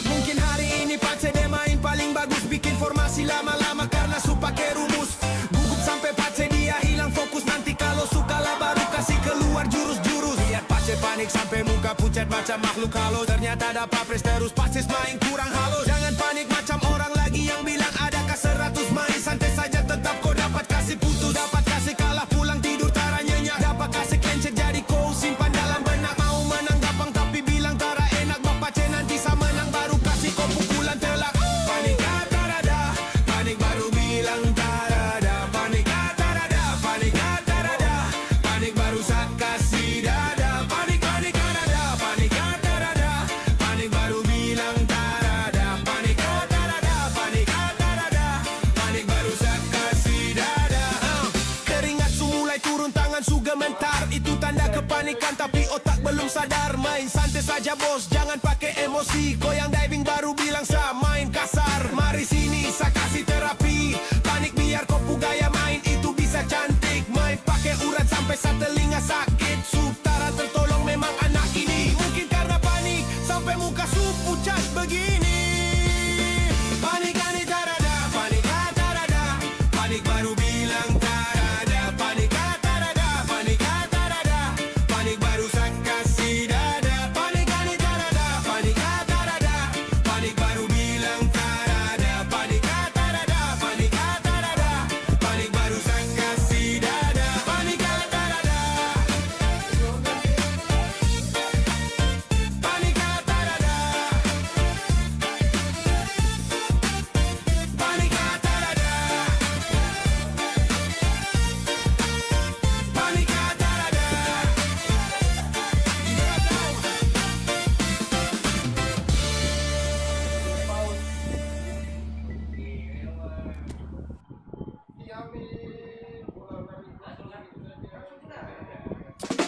Mungkin hari ini Pace dia main paling bagus, bikin formasi lama-lama karena su pakai rumus. Gugup sampai Pace dia hilang fokus, nanti kalau suka lah baru kasih keluar jurus-jurus. Lihat Pace panik sampai muka pucat macam makhluk halus. Ternyata ada papres terus Pace main kurang halus. Jangan panik macam orang lagi yang bilang adakah 100 main. Santai saja tetap kau dapat kasih putus, dapat kasih kalah pulang tidur tara nyenyak, dapat kasih clencet jadi kau simpan dalam benak. Mau menang gampang tapi bilang tara enak. Bapak Pace nanti sama menang baru kasih kau pukulan telak. Panik kata rada, panik baru bilang tarada. Panik kata rada, panik kata rada, panik baru saat kasih dada. Panik panik rada, panik kata rada, panik baru bilang tarada. Panik kata rada, panik kata rada, panik baru saat kasih dada. Keringat su mulai turun, tangan su gemetar, itu tanda kepanikan tapi otak belum sadar. Main santai saja bos, jangan pakai emosi. Goyang diving baru bilang sa main kasar. Mari sini sa kasih terapi, panik biar kopu gaya main itu bisa cantik. Main pakai urat sampai sa telinga sakit. Sutara tertolong memang anak ini. Mungkin karena panik sampai muka su pucat begini. Panik panik tarada, panik kata rada, panik baru bilang tarada. Panik kata rada, panik kata rada, panik baru sak kasih dada. Panik panik tarada, panik kata rada, panik baru bilang tarada. Panik kata rada, panik kata rada, panik baru sak kasih dada. Panik kata rada, panik kata rada, panik kata rada, panik kata rada.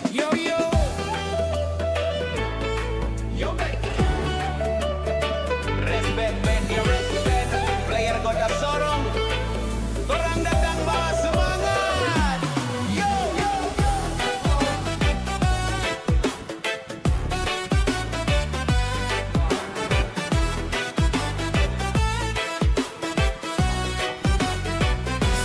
Yo yo, Yombex, respect man, yo respect. Player kota sorong, orang datang bawa semangat. Yo yo.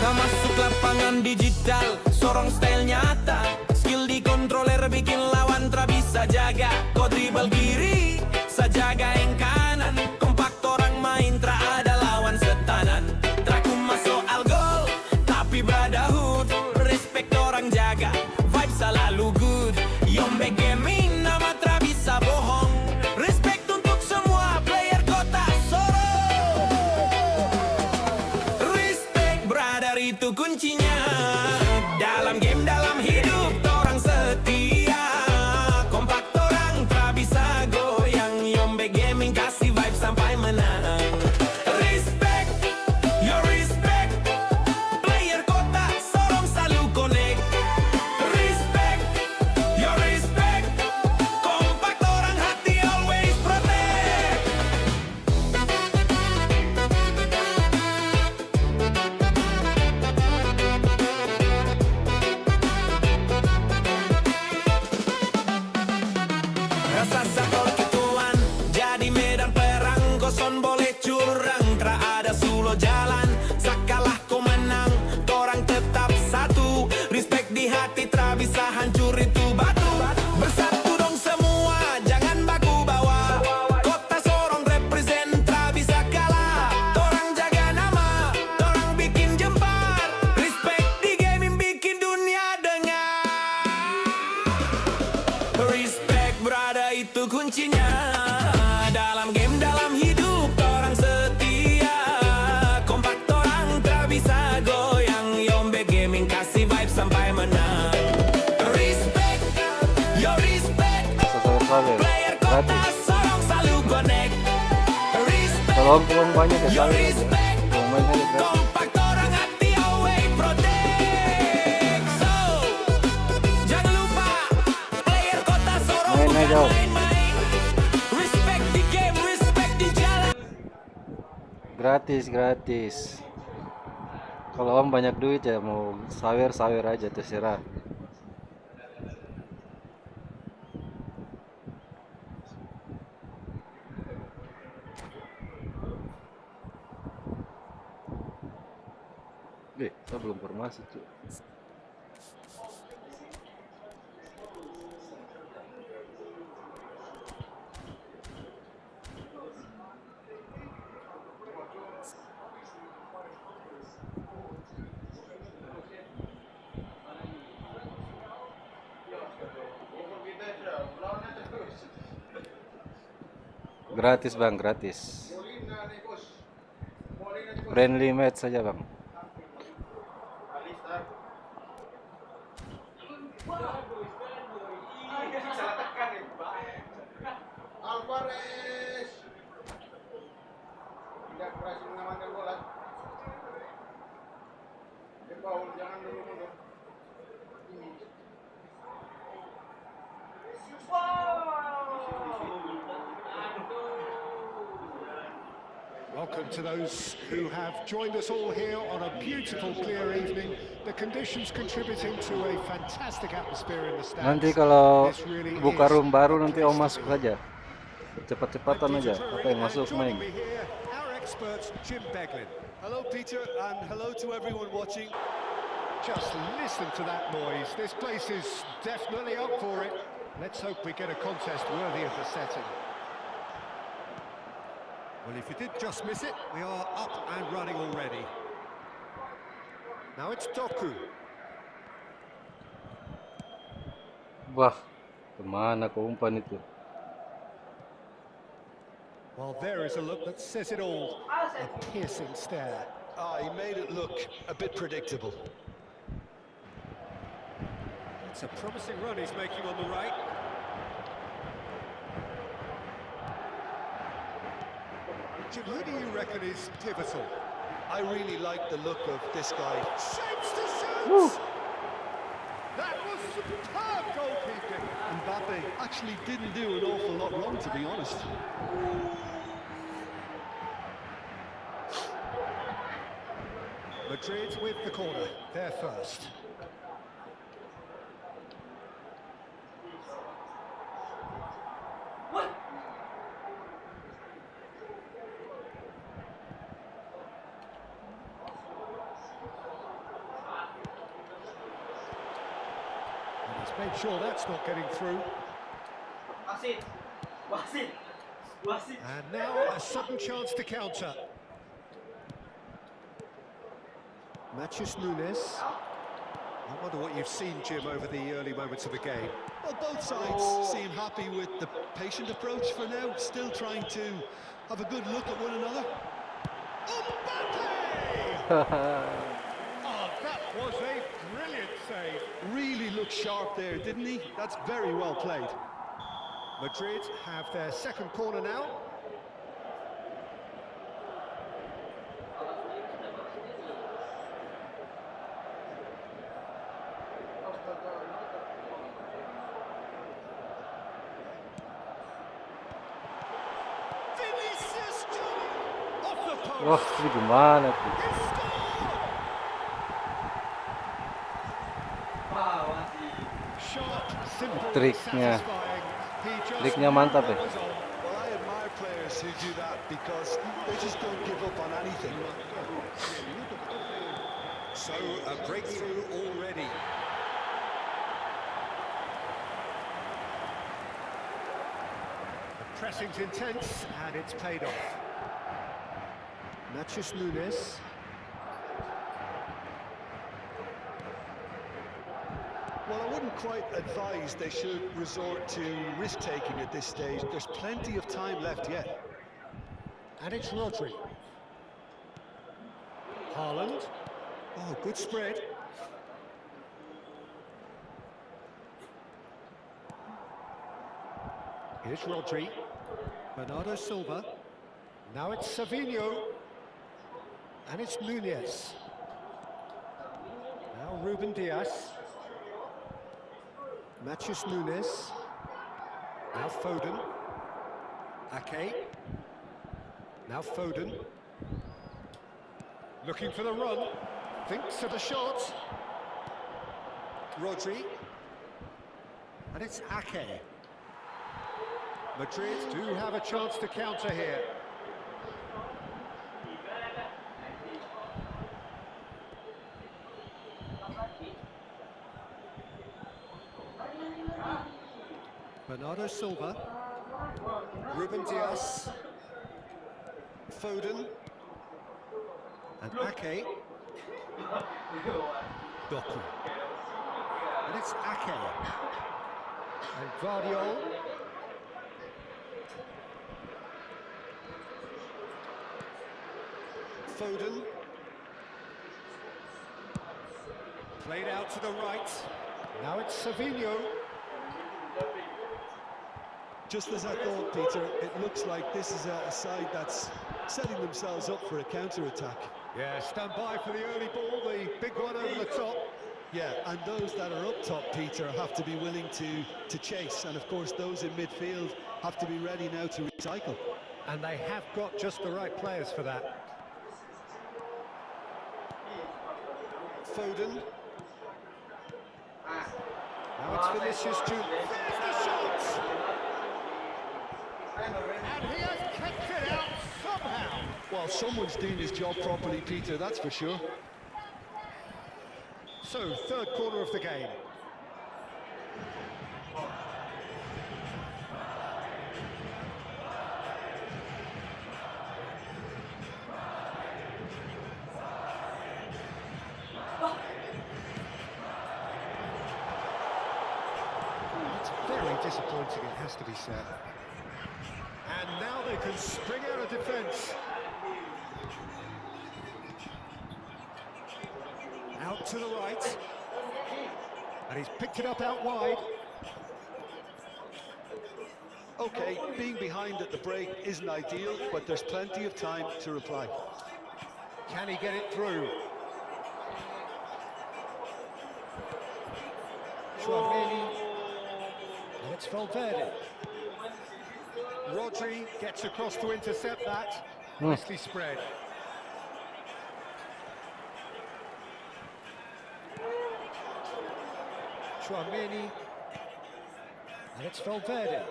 Sama masuk lapangan digital, sorong style nyata. Skill di controller bikin lawan tra bisa jaga. Kau dribble kiri, sajaga yang kanan. Kompak orang main tra ada lawan setanan. Traku masuk al gol, tapi brotherhood. Respect orang jaga, vibe selalu good. Yombex gaming nama tra bisa bohong. Respect untuk semua player kota Sorong. Respect brother itu kuncinya. Dalam game dalam hidup orang setia. Kompak orang tak bisa goyang. Yombex gaming kasih vibe sampai menang. Respect, your respect. Player kota Sorong selalu connect. Respect, your respect. Kompak orang hati always protect. Rasa sakor kituan jadi medan perang. Koson boleh curang, tra ada sulo jalan. Sakalah kau menang, torang tetap satu. Respect di hati, tra bisa hancur itu batu. Bersatu dong semua, jangan baku bawa. Kota Sorong represent, tra bisa kalah. Torang jaga nama, torang bikin jempar. Respect di gaming bikin dunia dengar. Respect brother itu kuncinya. Dalam game dalam hidup orang setia. Kompak orang tak bisa goyang. Yombex gaming kasih vibe sampai menang. Respect, your respect. Player kota Sorong selalu connect. Respect, Kalau banyak ya your salah. respect. Kalau main saja gratis. Kompak orang hati always protect. Mainnya jauh. Respect the game, respect the jalan. Gratis. Kalau Om banyak duit ya mau sawer aja terserah. Saya belum formasi tuh. Gratis bang, gratis. Friendly match saja bang. Alvarez tidak berhasil mengamankan bola. Foul, jangan dulu mundur. Welcome to those who have joined us all here on a beautiful, clear evening. The conditions contributing to a fantastic atmosphere in the stands. Nanti kalau This really buka is room baru a nanti place Om to masuk be. aja. Cepat-cepatan aja. Apa yang masuk main. Our experts, Jim Beglin. Hello, Peter, and hello to everyone watching. Just listen to that noise. This place is definitely up for it. Let's hope we get a contest worthy of the setting. Well, if you did just miss it, we are up and running already. Now it's Doku. Wah, kemana ke umpan itu? Well, there is a look that says it all. A piercing stare. He made it look a bit predictable. It's a promising run he's making on the right. Jim, who do you reckon is pivotal? I really like the look of this guy. Shapes to shoot! That was superb goalkeeping. Mbappe actually didn't do an awful lot wrong, to be honest. Madrid with the corner, they're first. And he's made sure that's not getting through. And now a sudden chance to counter. Matthews Nunes. I wonder what you've seen, Jim, over the early moments of the game. Well, both sides seem happy with the patient approach for now, still trying to have a good look at one another. Mbappe! Oh, that was a brilliant save. Really looked sharp there, didn't he? That's very well played. Madrid have their second corner now. Vinicius Junior off the post. Wah, ini gimana tuh? He scored! Sharp, simple, Triknya. satisfying. He just Triknya mantap ya. was on. Well, I admire players who do that because they just don't give up on anything. So a breakthrough already. The pressing's intense and it's paid off. Matthews Nunes. Well, I wouldn't quite advise they should resort to risk-taking at this stage. There's plenty of time left yet. And it's Rodri. Haaland. Oh, good spread. Here's Rodri. Bernardo Silva. Now it's Savinho. And it's Nunez. Now Ruben Diaz. Matthews Nunes. Now Foden. Ake. Now Foden. Looking for the run. Thinks of the shot. Rodri. And it's Ake. Madrid do have a chance to counter here. Bernardo Silva. Ruben Dias. Foden. And Ake. Doku. And it's Ake. And Guardiola. Foden. Played out to the right. Now it's Savinho. Just as I thought, Peter, it looks like this is a side that's setting themselves up for a counter-attack. Yeah, stand by for the early ball, the big one over the top. Yeah, and those that are up top, Peter, have to be willing to chase. And of course, those in midfield have to be ready now to recycle. And they have got just the right players for that. Foden. Now it's Vinicius Junior. There's the shot! And he has kicked it out somehow. Well, someone's doing his job properly, Peter, that's for sure. So, third quarter of the game. It's very disappointing, it has to be said. And now they can spring out of defence. Out to the right. And he's picked it up out wide. Okay, being behind at the break isn't ideal, but there's plenty of time to reply. Can he get it through? Tchouameni. And it's Valverde. Rodri gets across to intercept that. Nicely spread. Tchouameni. And it's Valverde.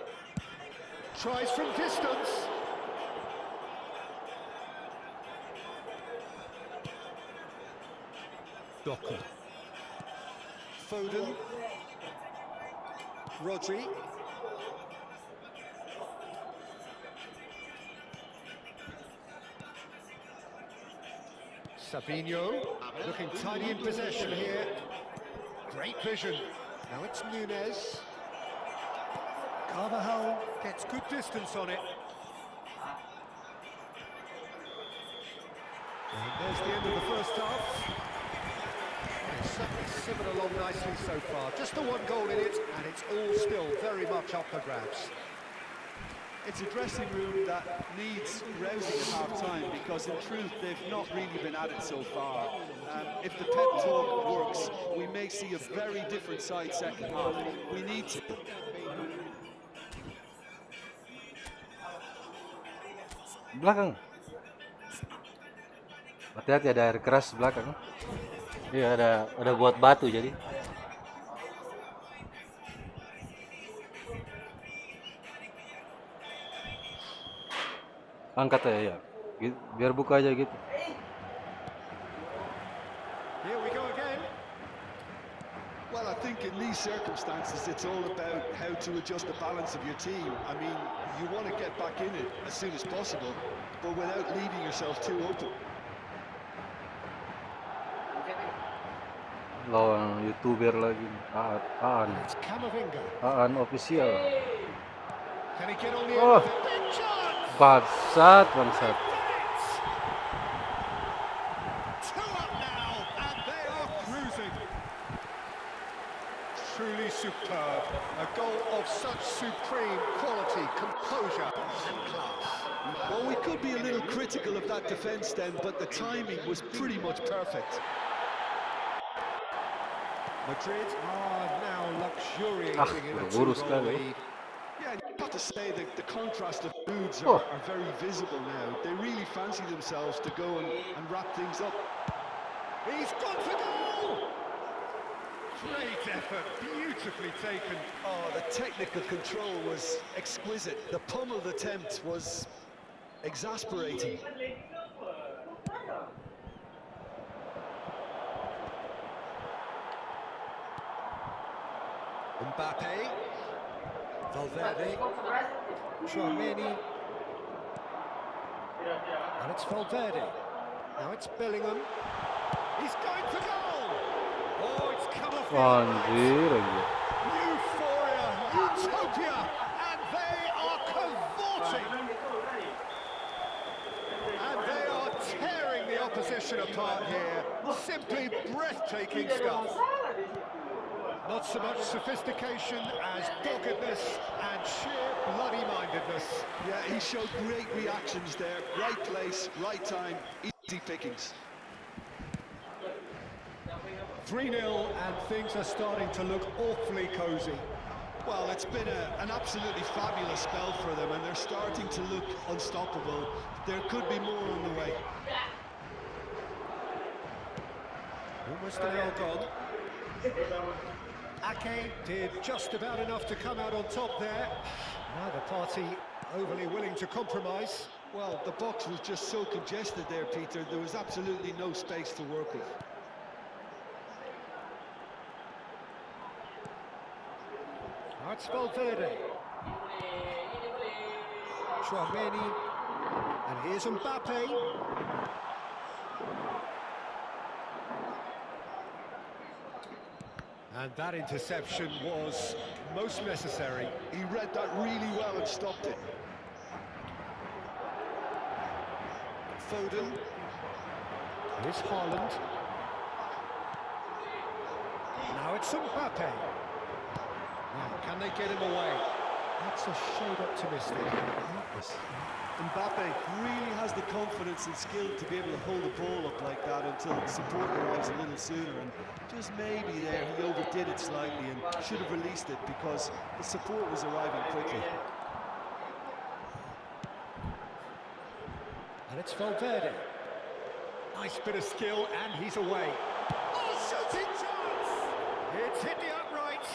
Tries from distance. Doku. Foden. Rodri. Savinho, looking tidy in possession here. Great vision. Now it's Nunez. Carvajal gets good distance on it. And there's the end of the first half. It's certainly simmered along nicely so far. Just the one goal in it, and it's all still very much up for grabs. It's a dressing room that needs rousing at half-time because, in truth, they've not really been at it so far. If the pep talk works, we may see a very different side second half. We need to. Belakang. Hati-hati, ada air keras belakang. Iya, ada buat batu jadi. Angkat ya. Biar buka aja gitu. Here we go again. Well, I think in these circumstances, it's all about how to adjust the balance of your team. I mean, you want to get back in it as soon as possible, but without leaving yourself too open. Lawan YouTuber lagi. Aan. It's Camavinga. Aan official. Can he get on the Oh. end of it? Big chance! Bangsat. Two up now, and they are cruising. Truly superb. A goal of such supreme quality, composure, and class. Well, we could be a little critical of that defence then, but the timing was pretty much perfect. Madrid are now luxuriating in a buru-buru two-goal sekali. lead. Yeah, to say that the contrast of moods are very visible now. They really fancy themselves to go and wrap things up. He's gone for goal! Great effort, beautifully taken. Oh, the technical control was exquisite. The pummeled attempt was exasperating. Mbappe, Valverde, Tchouaméni, and it's Valverde. Now it's Bellingham. He's going for goal! Oh, it's come off the Anjir anjir. Euphoria, utopia, and they are cavorting. And they are tearing the opposition apart here. Simply breathtaking stuff. Not so much sophistication as doggedness and sheer bloody-mindedness. Yeah, he showed great reactions there. Right place, right time, easy pickings. 3-0 and things are starting to look awfully cosy. Well, it's been an absolutely fabulous spell for them, and they're starting to look unstoppable. There could be more on the way. Almost an hour gone. Ake did just about enough to come out on top there. Neither party overly willing to compromise. Well, the box was just so congested there, Peter. There was absolutely no space to work with. Now it's Valverde. Tchouaméni. And here's Mbappe. And that interception was most necessary. He read that really well and stopped it. Foden. Here's Haaland. Now it's Mbappe. Now, can they get him away? That's a shade optimistic. Mbappe really has the confidence and skill to be able to hold the ball up like that until support arrives a little sooner, and just maybe there he overdid it slightly and should have released it because the support was arriving quickly. And it's Valverde. Nice bit of skill, and he's away. Oh, shooting chance! It's hit the upright.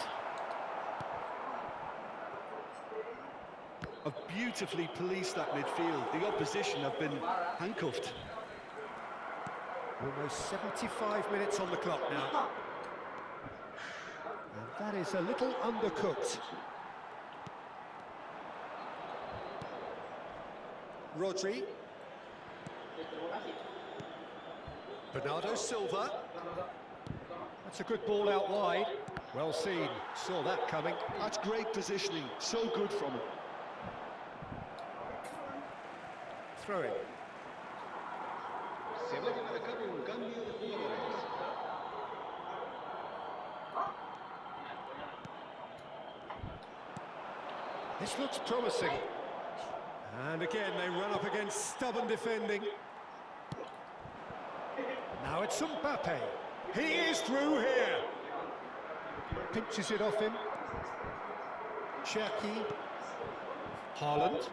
Have beautifully policed that midfield. The opposition have been handcuffed. Almost 75 minutes on the clock now. And that is a little undercooked. Rodri. Bernardo Silva. That's a good ball out wide. Well seen. Saw that coming. That's great positioning. So good from him. Throw in. Se va a llevar a cabo un cambio de jugadores. This looks promising. And again, they run up against stubborn defending. Now it's Mbappe. He is through here. Pinches it off him. Cherki. Haaland.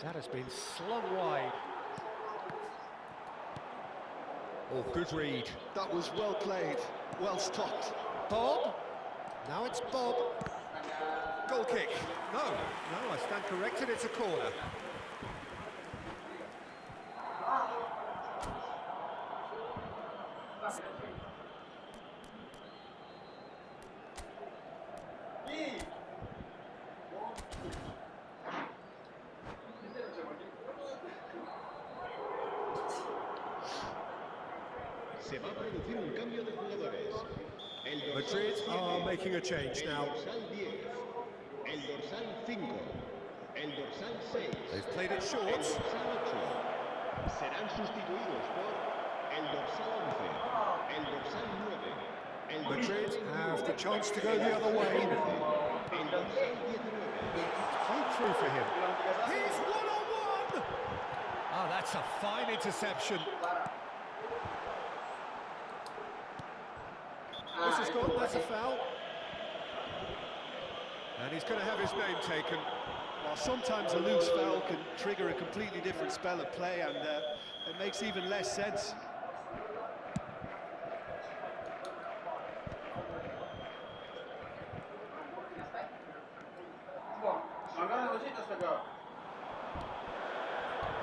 That has been slung wide. Oh, good read. That was well played, well stopped. Bob. Now it's Bob. Goal kick. No, I stand corrected. It's a corner. Se va a producir un cambio de jugadores. Madrid are making a change now. El dorsal 10, el dorsal 5, el dorsal 6, They've played it el short. dorsal 8. Serán sustituidos por el dorsal 11, el dorsal 9, el Madrid dorsal have the chance to go the other way. el dorsal 19. Played through for him. He's one-on-one! Oh, that's a fine interception. This is gone, that's a foul. And he's going to have his name taken. Well, sometimes a loose foul can trigger a completely different spell of play, and it makes even less sense.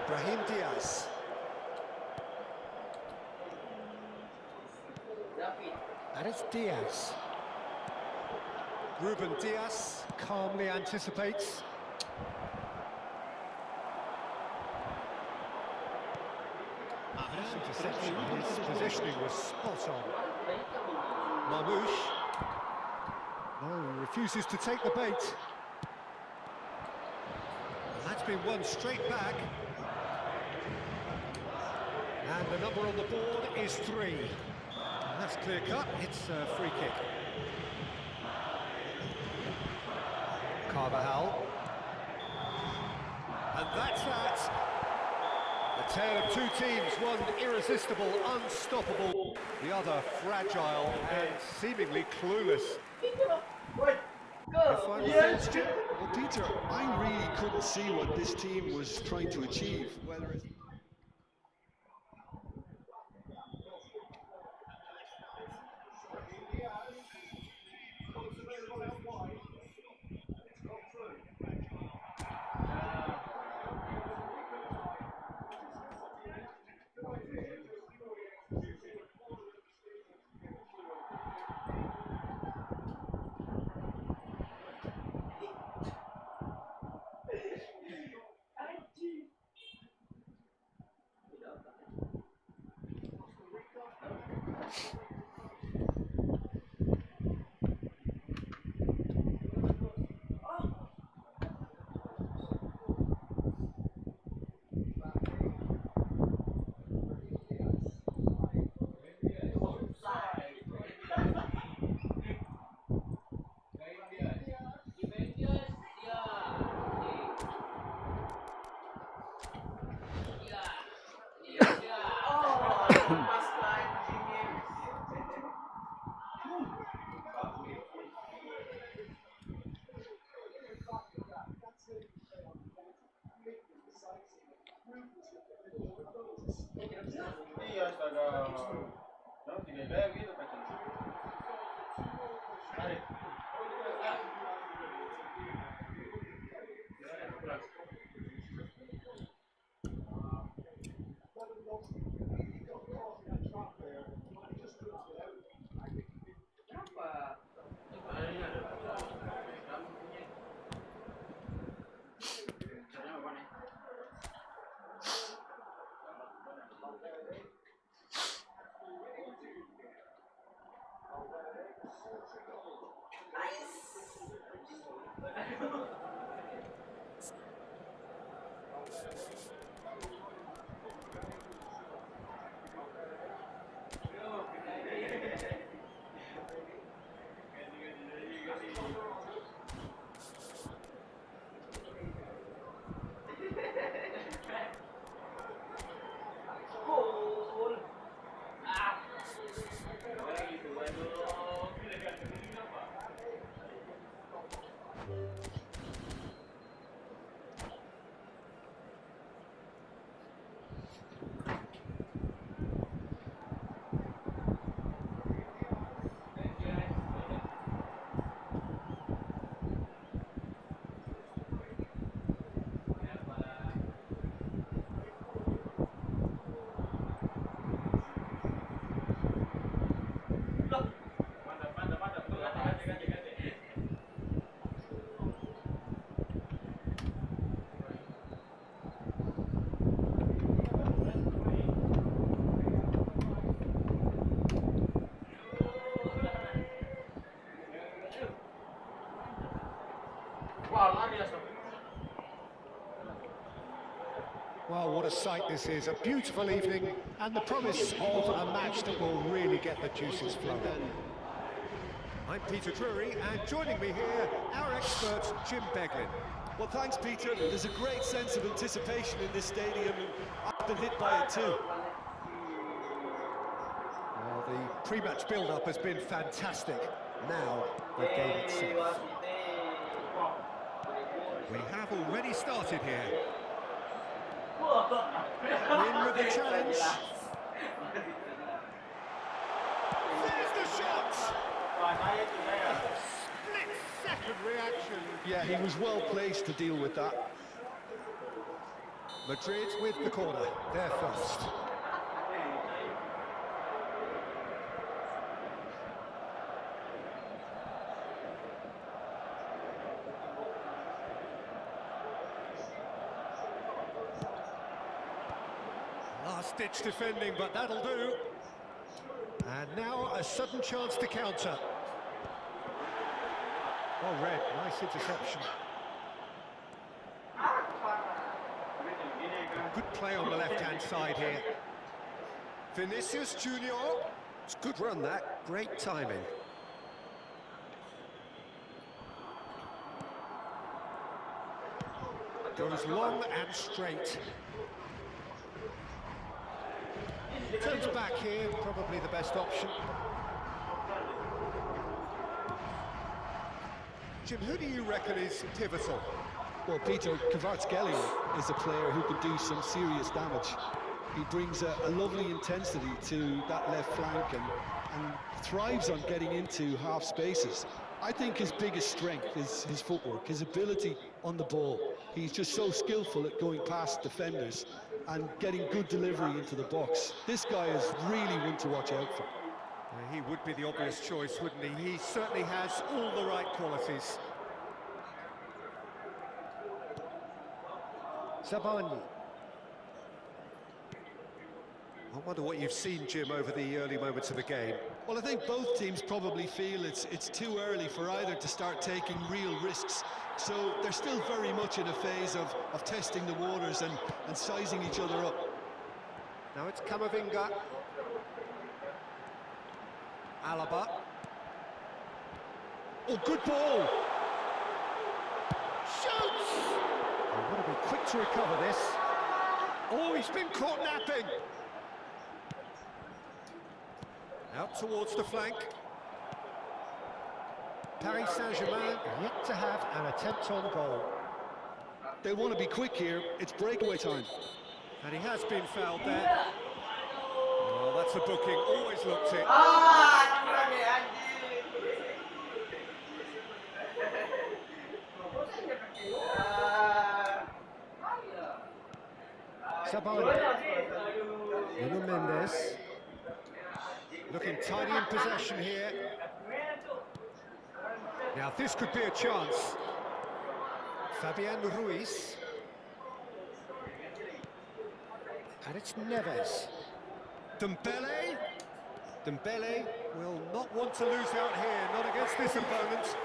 Brahim Diaz. And it's Diaz. Ruben Diaz calmly anticipates. Interception. His positioning was spot on. Marmouche. No, he refuses to take the bait. And that's been won straight back. And the number on the board is 3. And that's clear cut. It's a free kick. Carvajal. And that's that. The tale of two teams, one irresistible, unstoppable, the other fragile and seemingly clueless. Your final thoughts, Jim? Well, Peter, I really couldn't see what this team was trying to achieve, whether it's... Iya, astaga. Jangan tiga gaya gitu kacang. Tarik. Well, what a sight this is. A beautiful evening and the promise of a match that will really get the juices flowing. I'm Peter Drury, and joining me here, our expert, Jim Beglin. Well, thanks, Peter. There's a great sense of anticipation in this stadium, and I've been hit by it too. Well, the pre-match build-up has been fantastic. Now, the game itself. We have already started here. In with the challenge. There's the shot! Split-second reaction. Yeah, he was well placed to deal with that. Madrid with the corner. They're first. Last-ditch defending, but that'll do. And now a sudden chance to counter. Oh, red, nice interception. Good play on the left-hand side here. Vinicius Junior. It's a good run, that. Great timing. Goes long and straight. Turns back here, probably the best option. Jim, who do you reckon is pivotal? Well, Peter, Kvaratskhelia is a player who can do some serious damage. He brings a lovely intensity to that left flank and thrives on getting into half spaces. I think his biggest strength is his footwork, his ability on the ball. He's just so skillful at going past defenders and getting good delivery into the box. This guy is really one to watch out for. He would be the obvious choice, wouldn't he? He certainly has all the right qualities. Zabani. I wonder what you've seen, Jim, over the early moments of the game. Well, I think both teams probably feel it's too early for either to start taking real risks. So they're still very much in a phase of testing the waters and sizing each other up. Now it's Camavinga. Alaba. Oh, good ball! Shoots! Oh, want to be quick to recover this. Oh, he's been caught napping! Out towards the flank. Paris Saint-Germain yet to have an attempt on goal. They want to be quick here. It's breakaway time. And he has been fouled there. Oh, that's a booking. Always looked it. Sabani. Nuno Mendes. Looking tidy in possession here. Now this could be a chance. Fabian Ruiz. And it's Neves. Dembele. Dembele will not want to lose out here, not against this opponent.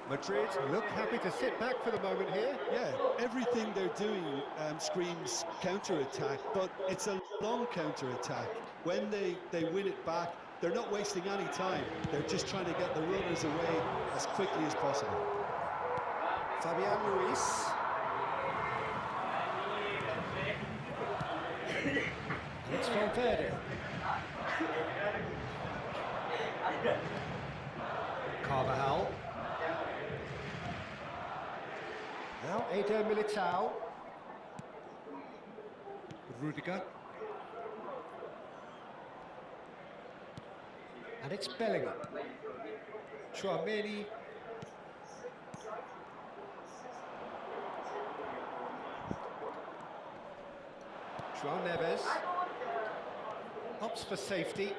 Madrid look happy to sit back for the moment here. Yeah, everything they're doing screams counter-attack, but it's a long counter-attack. When they win it back, they're not wasting any time. They're just trying to get the runners away as quickly as possible. Fabian Ruiz. It's Valverde. Carvajal. Now Eder Militao. Rudiger. And it's Bellingham. Chouameni. João Neves. Opts for safety.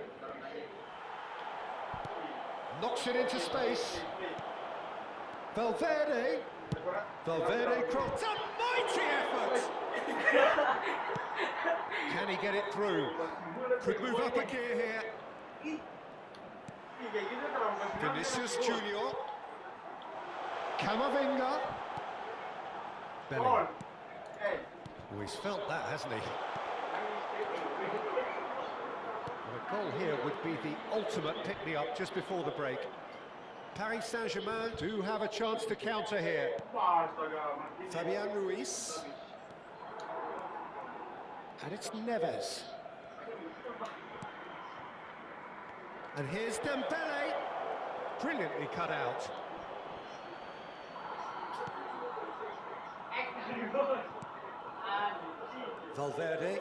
Knocks it into space. Valverde. Valverde cross. A mighty effort! Can he get it through? Could move up a gear here. Vinicius Junior. Camavinga. Bellingham. Oh, he's felt that, hasn't he? Well, a goal here would be the ultimate pick-me-up just before the break. Paris Saint-Germain do have a chance to counter here. Fabian Ruiz. And it's Neves. And here's Dembele. brilliantly cut out. Valverde.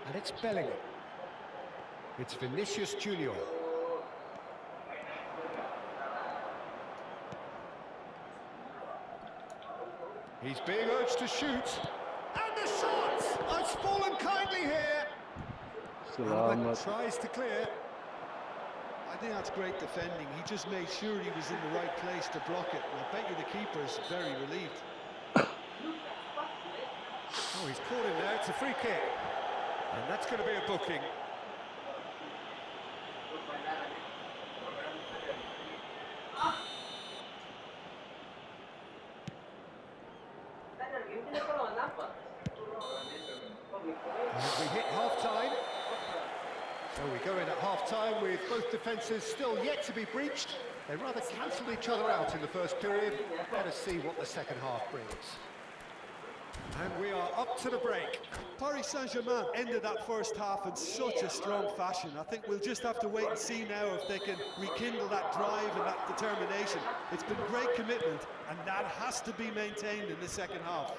And it's Bellingham. It's Vinicius Junior. He's being urged to shoot. And the shot! It's fallen kindly here. Selamat. Tries to clear. I think that's great defending. He just made sure he was in the right place to block it. And I bet you the keeper's very relieved. Oh, he's caught him there. It's a free kick. And that's going to be a booking. We hit half-time. So we go in at half-time with both defences still yet to be breached. They rather cancelled each other out in the first period. Let us see what the second half brings. And we are up to the break. Paris Saint-Germain ended that first half in such a strong fashion. I think we'll just have to wait and see now if they can rekindle that drive and that determination. It's been great commitment, and that has to be maintained in the second half.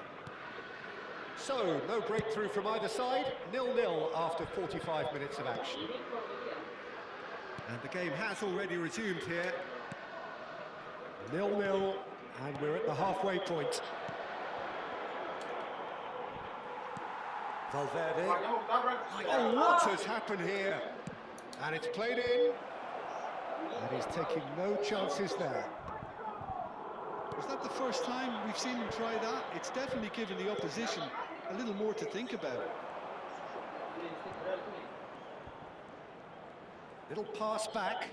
So, no breakthrough from either side, 0-0 after 45 minutes of action. And the game has already resumed here. 0-0, and we're at the halfway point. Valverde. Oh, what has happened here? And it's played in. And he's taking no chances there. Is that the first time we've seen him try that? It's definitely given the opposition a little more to think about. Little pass back.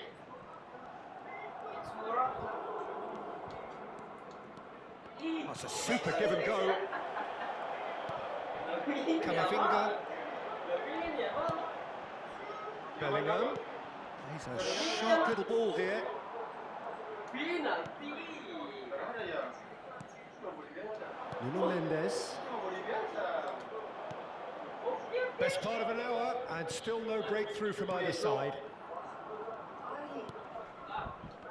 That's a super give and go. Camavinga. Bellingham. He's a sharp little ball here. Nuno Mendes. Best part of an hour, and still no breakthrough from either side.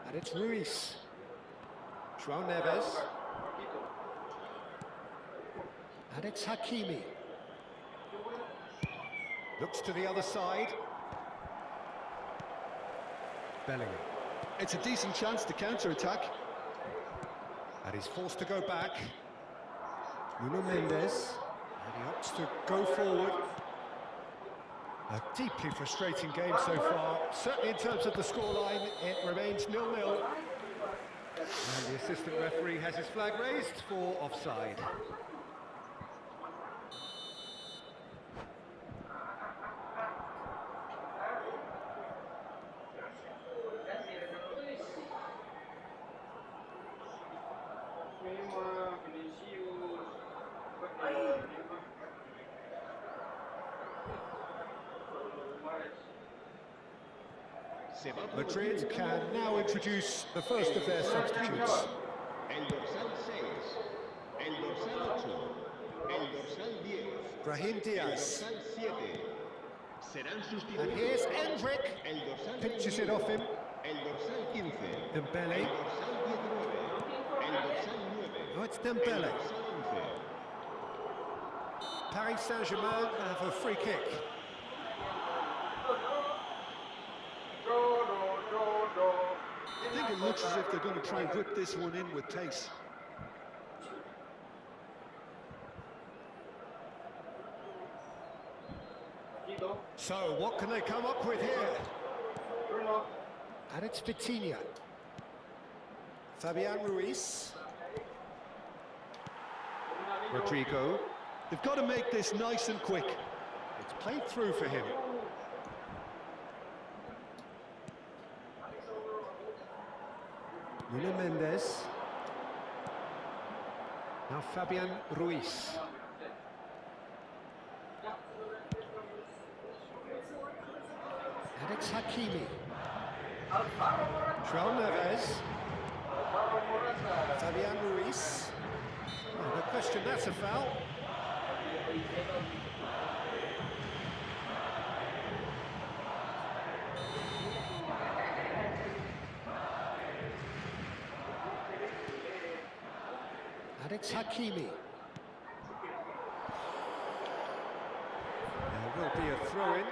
And it's Ruiz. João Neves. And it's Hakimi. Looks to the other side. Bellingham. It's a decent chance to counter-attack. And he's forced to go back. Nuno Mendes. And he opts to go forward. A deeply frustrating game so far. Certainly in terms of the scoreline, it remains 0-0. And the assistant referee has his flag raised for offside. Madrid can now introduce the first of their substitutes. El dorsal 6, el dorsal 8, el dorsal 10, Brahim el Diaz. dorsal 7. Serán sustituidos. And here's Endrick. El dorsal Pinches it off him. El dorsal 15. Dembele. El dorsal 19. El dorsal 9. Oh, it's El Dembele. dorsal 11. Paris Saint-Germain have a free kick. I think it looks as if they're going to try and whip this one in with pace. So, what can they come up with here? And it's Vitinha. Fabian Ruiz. Rodrigo. They've got to make this nice and quick. It's played through for him. Nuno Mendes. Now Fabian Ruiz. And it's Hakimi. João Neves. Fabian Ruiz. Oh, no question, that's a foul. It's Hakimi. There will be a throw-in.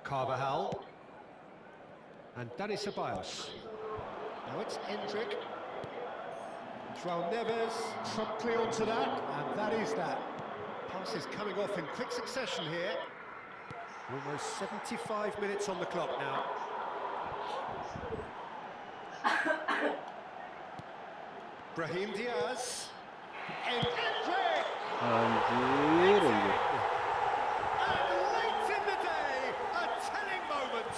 Carvajal. And Dani Ceballos. Now it's Endrick. João Neves promptly onto that, and that is that. Passes coming off in quick succession here. Almost 75 minutes on the clock now. Brahim Diaz. And Endrick! Anjir. And late in the day, a telling moment.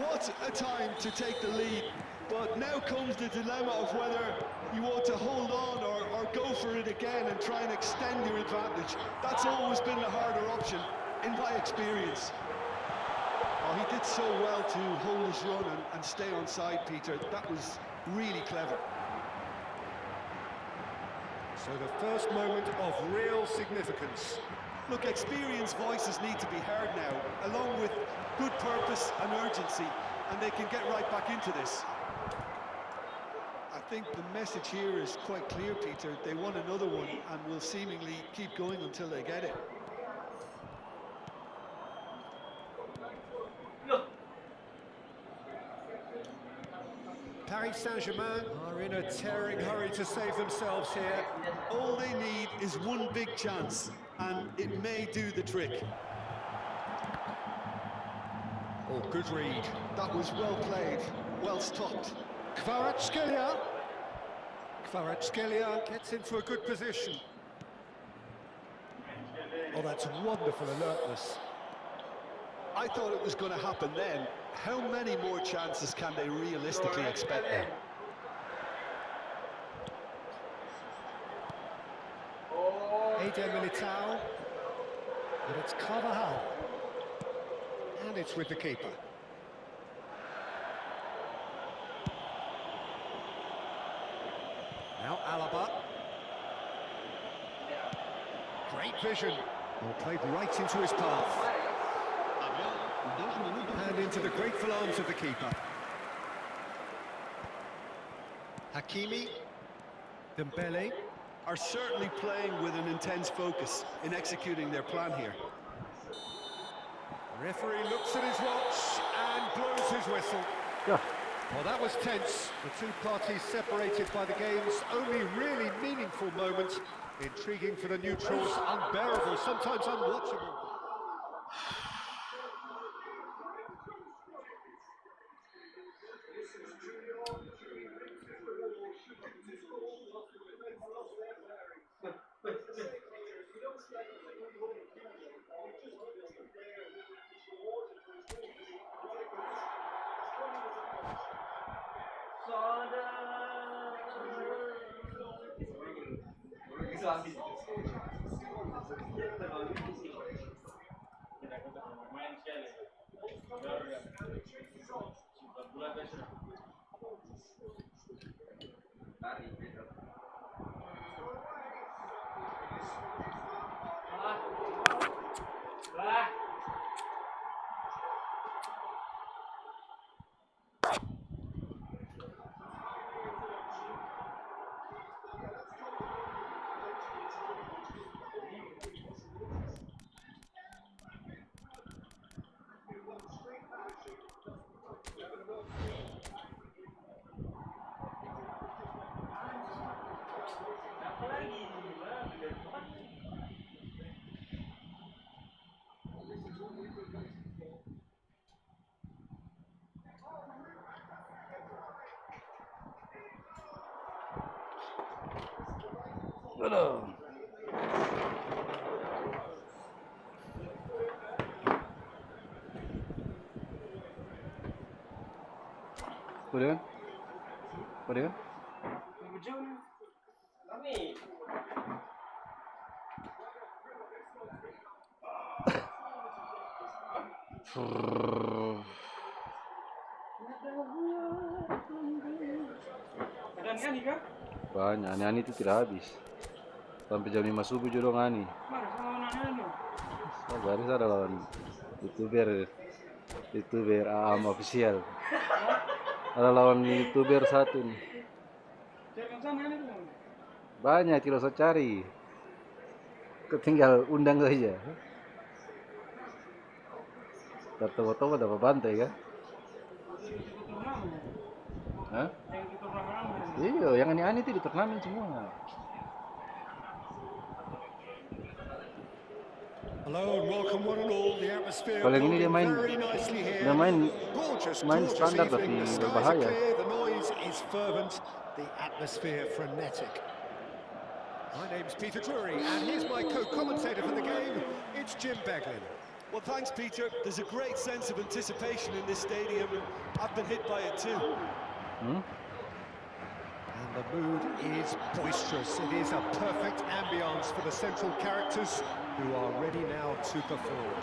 What a time to take the lead. But now comes the dilemma of whether you want to hold on or go for it again and try and extend your advantage. That's always been the harder option, in my experience. Oh, he did so well to hold his run and stay on side, Peter. That was really clever. So the first moment of real significance. Look, experienced voices need to be heard now, along with good purpose and urgency, and they can get right back into this. I think the message here is quite clear, Peter. They want another one and will seemingly keep going until they get it. Paris Saint-Germain are in a tearing hurry to save themselves here. All they need is one big chance, and it may do the trick. Oh, good read. That was well played, well stopped. Kvaratskhelia gets into a good position. Oh, that's wonderful alertness. I thought it was going to happen then. How many more chances can they realistically expect now? Eder Militao. And it's Carvajal. And it's with the keeper. Now Alaba. Great vision. Well, played right into his path. And into the grateful arms of the keeper. Hakimi. Dembele. Are certainly playing with an intense focus in executing their plan here. Referee looks at his watch and blows his whistle. Yeah. Well, that was tense. The two parties separated by the game's only really meaningful moment. Intriguing for the neutrals, unbearable, sometimes unwatchable. Aduh. Udah kan? Udah kan? Banyak, ani-ani itu tidak habis. Sampai jam 5 subuh juga ngani. Oh, baris ada lawan youtuber Aam official. Ada lawan youtuber satu nih. Banyak tidak usah cari. Tinggal undang saja. Tahu-tahu dapat bantai kan? Hah? Iya, yang aneh-aneh itu di turnamen semua. Hello and welcome one and all. The atmosphere Kalau yang ini dia main, very nicely here. Gorgeous, main gorgeous standar evening. tapi The skies are berbahaya. clear, the noise is fervent, the atmosphere frenetic. My name's Peter Drury, and here's my co-commentator for the game. It's Jim Beglin. Well, thanks, Peter. There's a great sense of anticipation in this stadium, and I've been hit by it too. And the mood is boisterous. It is a perfect ambience for the central characters who are ready now to perform.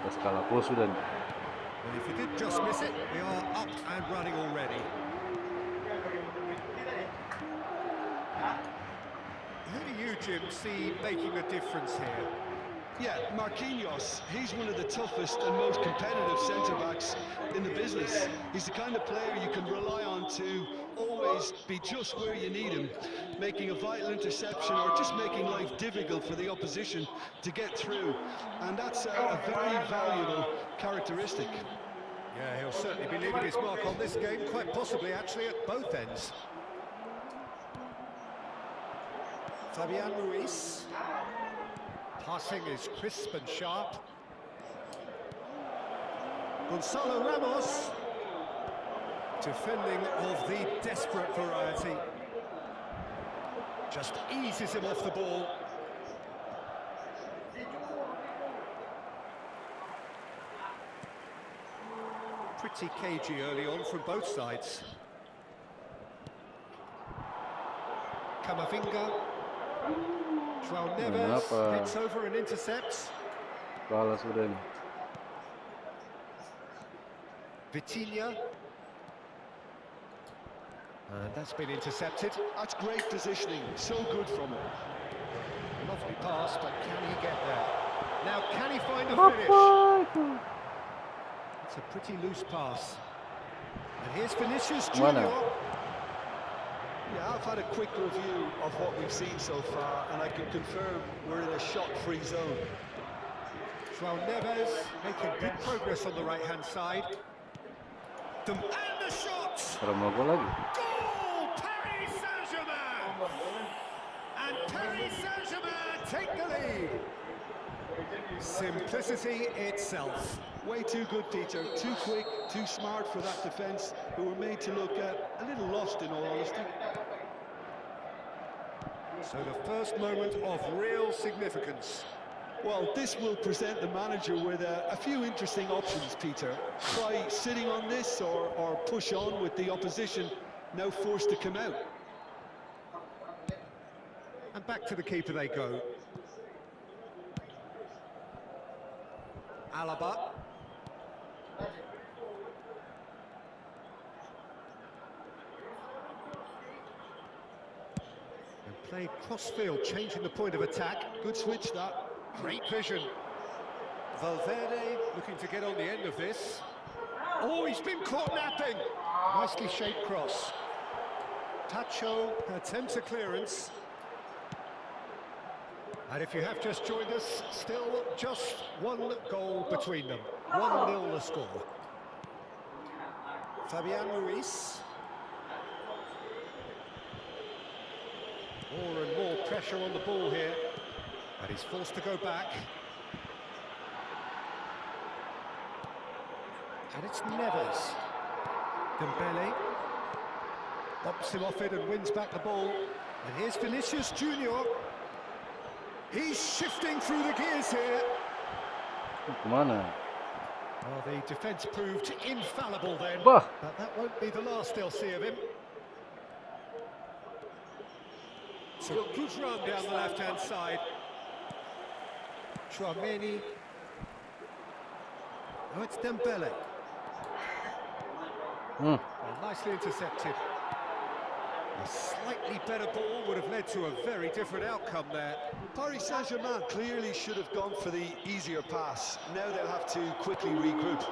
Kita skala pos sudah. And if you did just miss it, we are up and running already. Who do you, Jim, see making a difference here? Yeah, Marquinhos, he's one of the toughest and most competitive centre-backs in the business. He's the kind of player you can rely on to always be just where you need him, making a vital interception or just making life difficult for the opposition to get through. And that's a very valuable characteristic. Yeah, he'll certainly be leaving his mark on this game, quite possibly actually at both ends. Fabian Ruiz. Passing is crisp and sharp. Gonzalo Ramos. Defending of the desperate variety. Just eases him off the ball. Pretty cagey early on from both sides. Camavinga. João Neves hits over and intercepts. Kalah sudah nih. Vitinha. And that's been intercepted. That's great positioning, so good from him. Lovely pass, but can he get there? Now, can he find a finish? It's a pretty loose pass. And here's Vinicius Junior. Yeah, I've had a quick review of what we've seen so far, and I can confirm we're in a shot-free zone. João Neves making good progress on the right-hand side. And the shot! Semoga lagi. Goal! Paris Saint-Germain! And Paris Saint-Germain take the lead. Simplicity itself. Way too good, Peter. Too quick, too smart for that defence, who were made to look a little lost, in all honesty. So the first moment of real significance. Well, this will present the manager with a few interesting options, Peter. Try sitting on this or push on with the opposition now forced to come out. And back to the keeper they go. Alaba. And played cross-field, changing the point of attack. Good switch, that. Great vision. Valverde looking to get on the end of this. Oh, he's been caught napping. Nicely shaped cross. Tacho attempts a clearance. And if you have just joined us, still just one goal between them. 1-0 the score. Fabian Ruiz. More and more pressure on the ball here. And he's forced to go back. And it's Neves. Dembele. Bops him off it and wins back the ball. And here's Vinicius Junior. He's shifting through the gears here. Kemana? Well, the defence proved infallible then. Bah. But that won't be the last they'll see of him. So good run down the left-hand side. Chouameni. Oh, it's Dembele. Well, nicely intercepted. A slightly better ball would have led to a very different outcome there. Paris Saint-Germain clearly should have gone for the easier pass. Now they'll have to quickly regroup.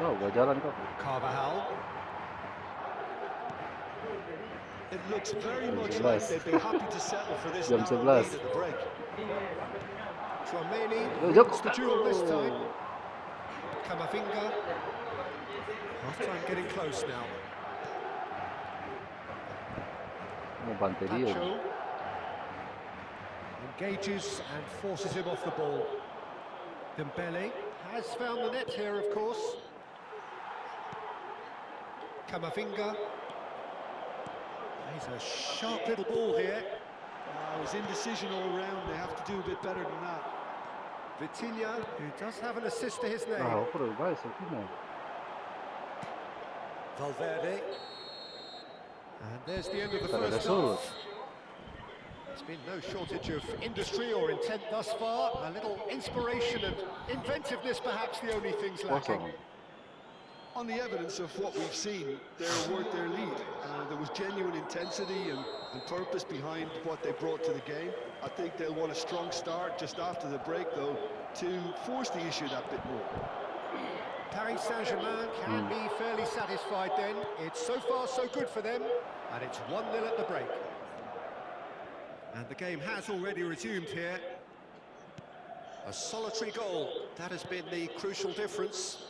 Oh, gak jalan kok. Carvajal. It looks very much like they'd be happy to settle for this Jam narrow 11. lead at the break. Tchouameni Jok. wins the duel this time. Camavinga. Half-time getting close now. Mau bantai dia. Pacho engages and forces him off the ball. Dembele has found the net here, of course. Camavinga. He's a sharp little ball here. It was indecision all round. They have to do a bit better than that. Vitinha, who does have an assist to his name. Ah, aku udah baik sebenarnya. Valverde. And there's the end of the Ada first surut. half. There's been no shortage of industry or intent thus far. A little inspiration and inventiveness, perhaps the only things lacking. Kosong. On the evidence of what we've seen, they're worth their lead. There was genuine intensity and purpose behind what they brought to the game. I think they'll want a strong start just after the break, though, to force the issue that bit more. Paris Saint-Germain can be fairly satisfied then. It's so far so good for them, and it's 1-0 at the break. And the game has already resumed here. A solitary goal, that has been the crucial difference.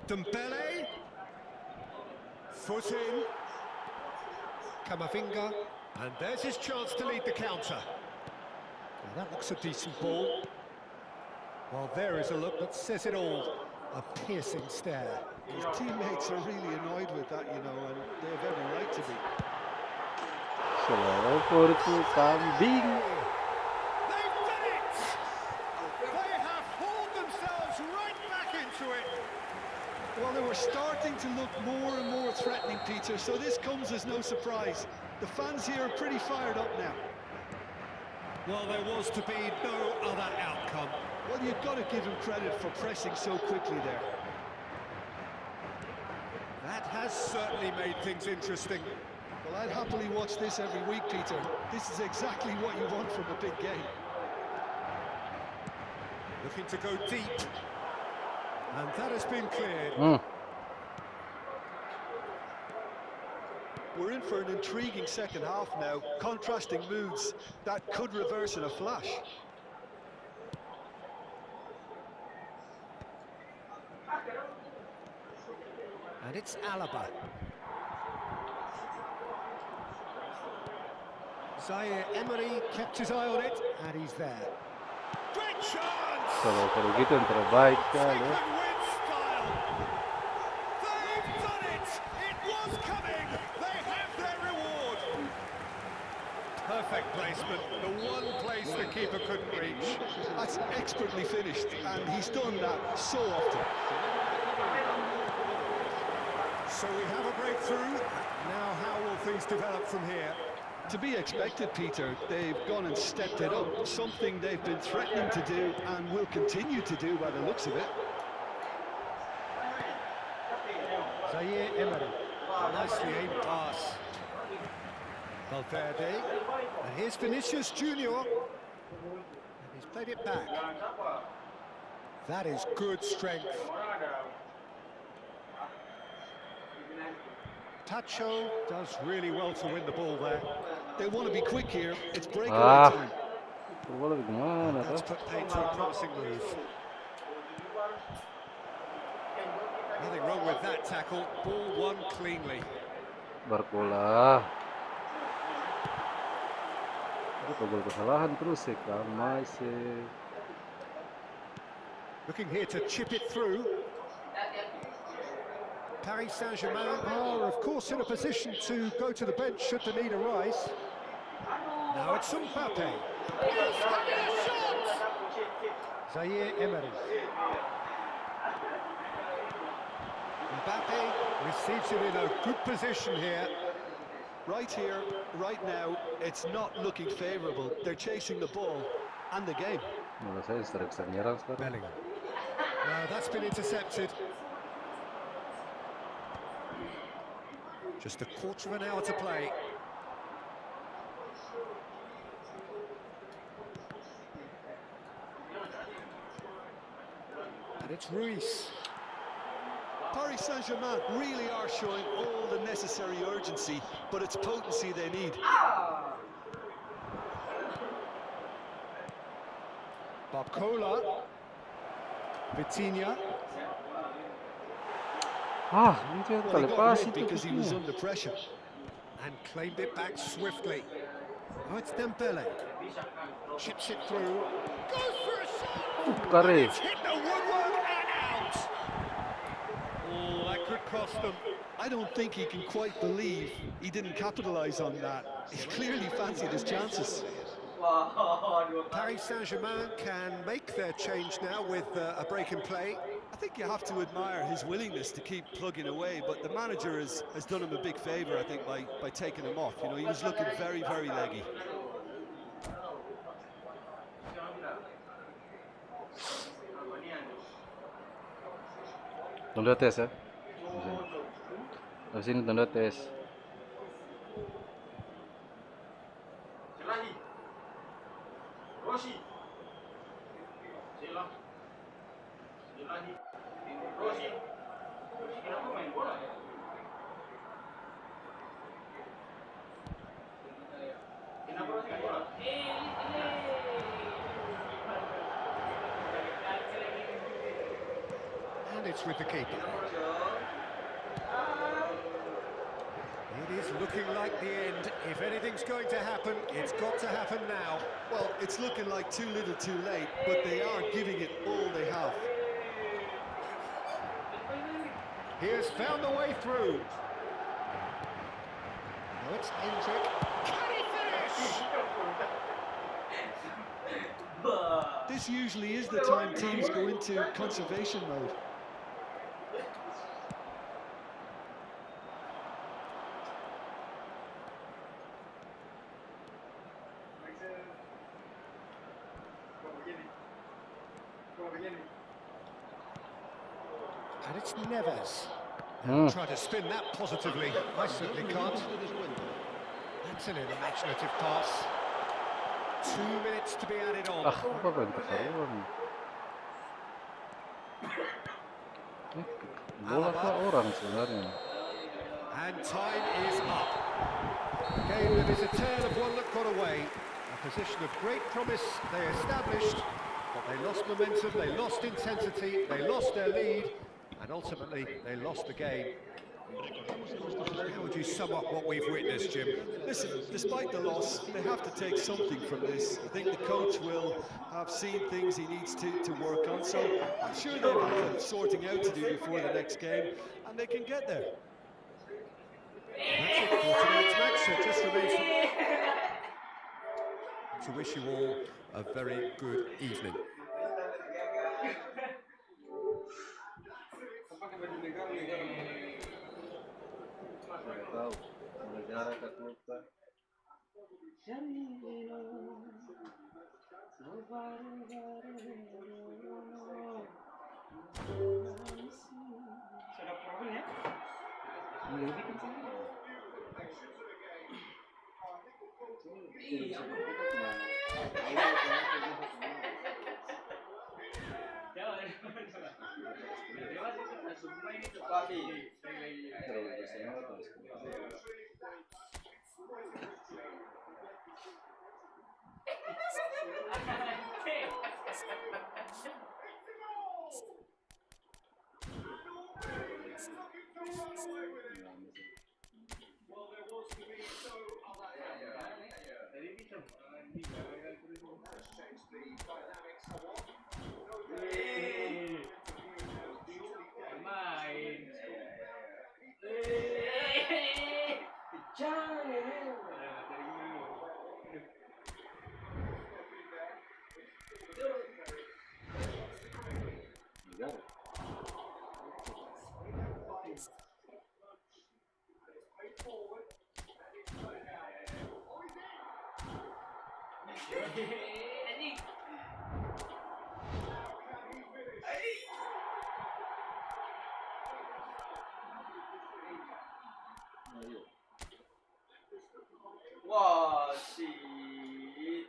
Dembele, foot in, Camavinga, and there's his chance to lead the counter. Well, that looks a decent ball. Well, there is a look that says it all. A piercing stare. His teammates are really annoyed with that, you know, and they have every right to be. Selalu portu kambing. They've done it! They have hauled themselves right back into it. Well, they were starting to look more and more threatening, Peter, so this comes as no surprise. The fans here are pretty fired up now. Well, there was to be no other outcome. Well, you've got to give him credit for pressing so quickly there. That has certainly made things interesting. Well, I'd happily watch this every week, Peter. This is exactly what you want from a big game. Looking to go deep. And that has been cleared. We're in for an intriguing second half now. Contrasting moods that could reverse in a flash. And it's Alaba. Zaire Emery kept his eye on it, and he's there. Great chance! Kalau gitu yang terbaik kan ya. Second win style. They've done it! It was coming! They have their reward! Perfect placement, the one place the keeper couldn't reach. That's expertly finished, and he's done that so often. So we have a breakthrough. Now how will things develop from here? To be expected, Peter. They've gone and stepped it up, something they've been threatening to do and will continue to do by the looks of it. Zaire Emery, nicely aimed pass. Valverde, and here's Vinicius Junior. And he's played it back. That is good strength. Pacho does really well to win the ball there. They want to be quick here. It's breakaway time. Bola gimana That's tuh? put paid to a promising move. Nothing wrong with that tackle. Ball won cleanly. Barcola. Itu gol kesalahan terus sih, Kamai sih. Looking here to chip it through. Paris Saint-Germain are, of course, in a position to go to the bench should the need arise. Now it's Mbappe. He's got a shot! Zaire Emery. Mbappe receives it in a good position here. Right here, right now, it's not looking favourable. They're chasing the ball and the game. Menurut saya sering nyerang sekarang. Bellingham. No, that's been intercepted. Just a quarter of an hour to play. And it's Ruiz. Paris Saint-Germain really are showing all the necessary urgency, but it's potency they need. Barcola. Vitinha. Ah, itu Well, he got terlepas rid itu because he was kucingnya. under pressure and claimed it back swiftly. Oh, it's Dembele. Chips it through. Goes for a shot. Kare. It's hit the woodwork and out. Oh, that could cost them. I don't think he can quite believe he didn't capitalise on that. He clearly fancied his chances. Paris Saint-Germain can make their change now with a break in play. I think you have to admire his willingness to keep plugging away, but the manager has done him a big favour, I think, by taking him off. You know, he was looking very, very leggy. Tunda tes ya. Habis ini tunda tes. Rossi. Sila. Rossi. Rossi kenapa main bola ya? Kenapa Rossi main bola? And it's with the keeper. It is looking like the end. If anything's going to happen, it's got to happen now. Well, it's looking like too little too late, but they are giving it all they have. He has found the way through. Now it's Hendrick. Can he finish? This usually is the time teams go into conservation mode. And it's Neves. Try to spin that positively. I certainly can't. That's an imaginative pass. 2 minutes to be added on. Ah, apa bertaruhan? Bola ke orang sebenarnya. And time is up. A game that is a tale of one that got away. A position of great promise they established, but they lost momentum, they lost intensity, they lost their lead, and ultimately they lost the game. How would you sum up what we've witnessed, Jim? Listen, despite the loss, they have to take something from this. I think the coach will have seen things he needs to work on, so I'm sure they have a lot of sorting out to do before the next game, and they can get there. That's it for tonight's match. So it just remains to wish you all a very good evening. Tahu, negara kata. Sudah problem ya? Wah, shit.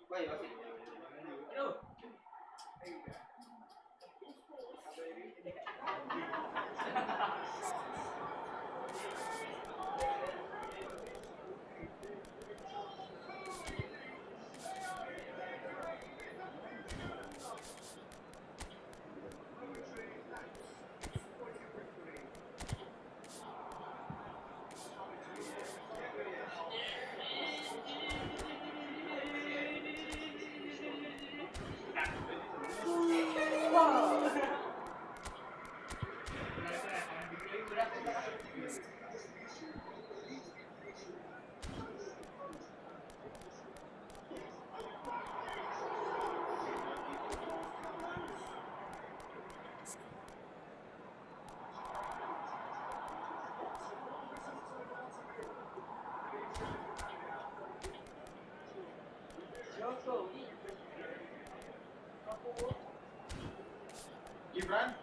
Baik, masih. Aduh. Gibran.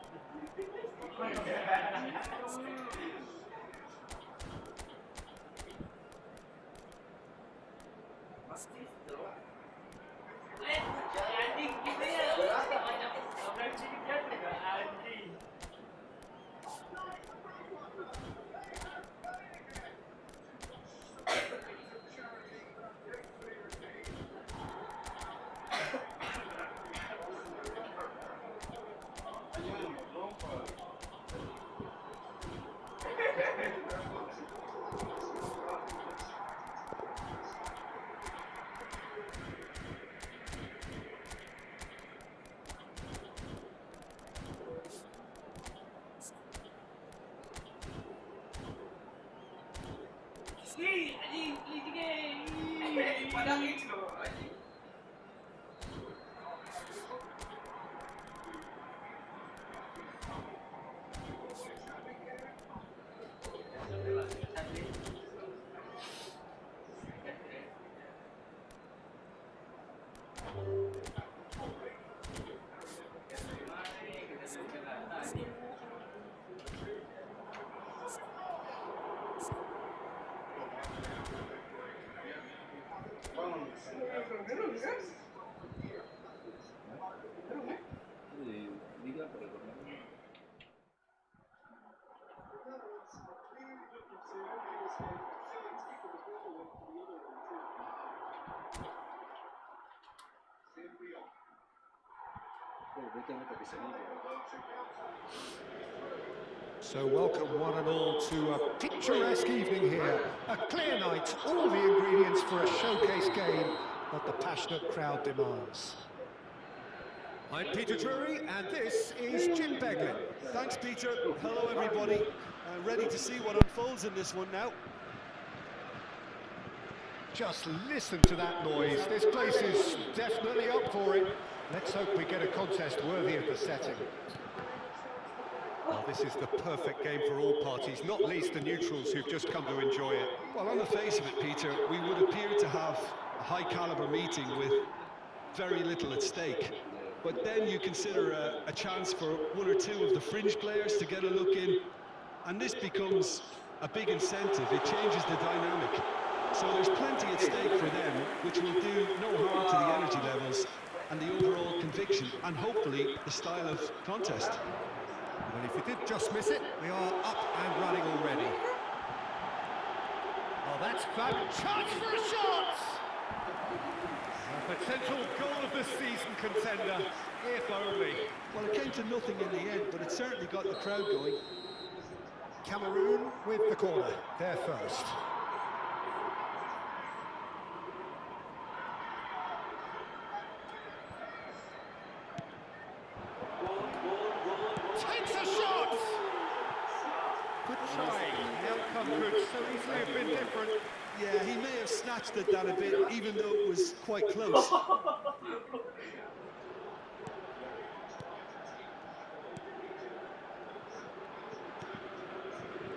So welcome one and all to a picturesque evening here. A clear night, all the ingredients for a showcase game that the passionate crowd demands. I'm Peter Drury, and this is Jim Beglin. Thanks, Peter. Hello, everybody. Ready to see what unfolds in this one now. Just listen to that noise. This place is definitely up for it. Let's hope we get a contest worthy of the setting. Well, this is the perfect game for all parties, not least the neutrals who've just come to enjoy it. Well, on the face of it, Peter, we would appear to have a high-caliber meeting with very little at stake. But then you consider a chance for one or two of the fringe players to get a look in, and this becomes a big incentive. It changes the dynamic. So there's plenty at stake for them, which will do no harm to the energy levels and the overall conviction, and hopefully the style of contest. Well, if you did just miss it, we are up and running already. Oh, that's fun. Chance for a shot! A potential goal of the season contender, if only. Well, it came to nothing in the end, but it certainly got the crowd going. Cameroon with the corner, they're first. trying. The outcome could so easily have been different. Yeah, he may have snatched at that a bit, even though it was quite close.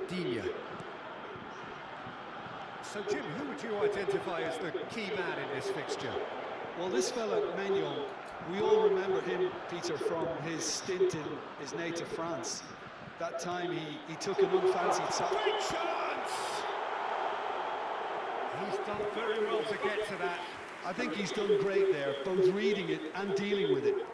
Dinya. So, Jim, who would you identify as the key man in this fixture? Well, this fella, Maignan, we all remember him, Peter, from his stint in his native France. That time he took an unfancied side. Great chance! He's done very well to get to that. I think he's done great there, both reading it and dealing with it.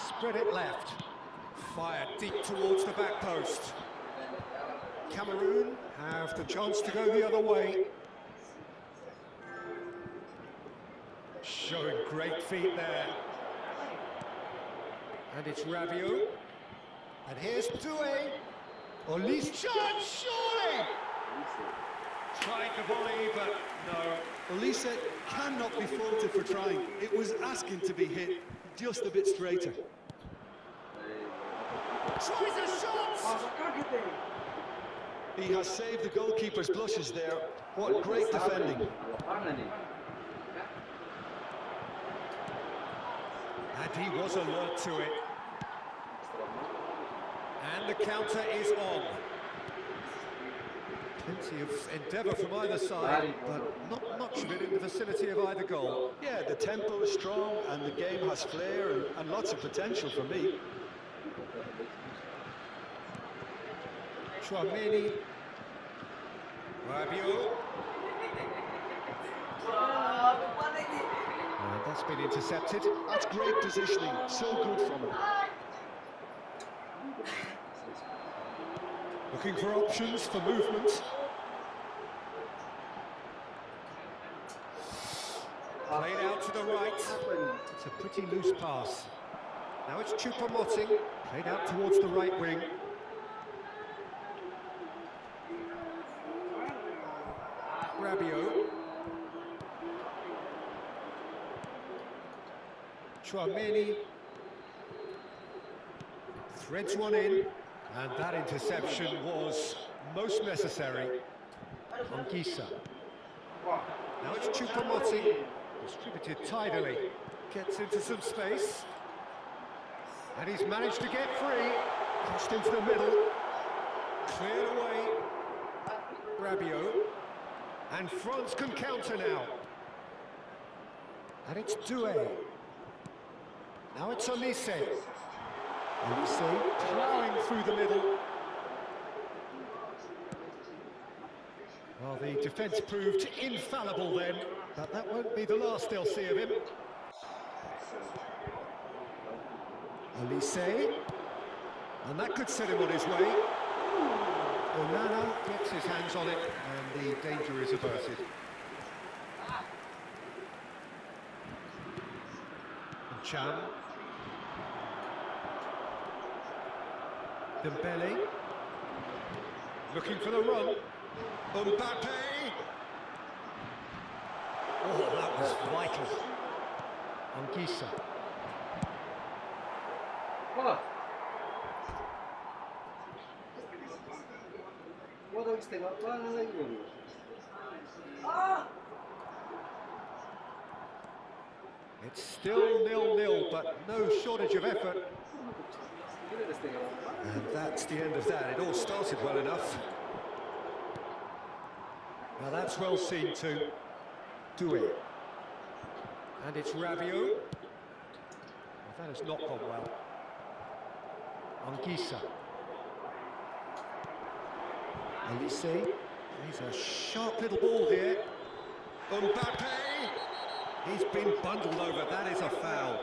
Spread it left. Fired deep towards the back post. Cameroon have the chance to go the other way. Showing great feet there. And it's Rabiot. And here's Doué. Olise chance, surely! Tried the volley, but no. Olise cannot be faulted for trying. It was asking to be hit just a bit straighter. Tries a shot! He has saved the goalkeeper's blushes there. What great defending. And he was alert to it. And the counter is on. Plenty of endeavour from either side, but not much of it in the vicinity of either goal. Yeah, the tempo is strong and the game has flair and lots of potential for me. Chouameni. Rabiot. And that's been intercepted. That's great positioning, so good from him. Looking for options for movement. Played out to the right. It's a pretty loose pass. Now it's Choupo-Moting. Played out towards the right wing. Rabiot. Chouameni. Threads one in. And that interception was most necessary. Anguissa. Now it's Choupo-Moting. Distributed tidily. Gets into some space. And he's managed to get free. Crossed into the middle. Cleared away. Rabiot. And France can counter now. And it's Doué. Now it's Olise. Olise plowing through the middle. Well, the defence proved infallible then, but that won't be the last they'll see of him. Olise. And that could set him on his way. Onana gets his hands on it, and the danger is averted. And Chan. Dembele. Looking for the run. Mbappe. Oh, that was vital. Anguissa. It's still 0-0, but no shortage of effort. And that's the end of that. It all started well enough. Now that's well seen too. Doué. And it's Rabiot. Well, that has not gone well. Anguissa. Olise. He's a sharp little ball here. Mbappe. He's been bundled over. That is a foul.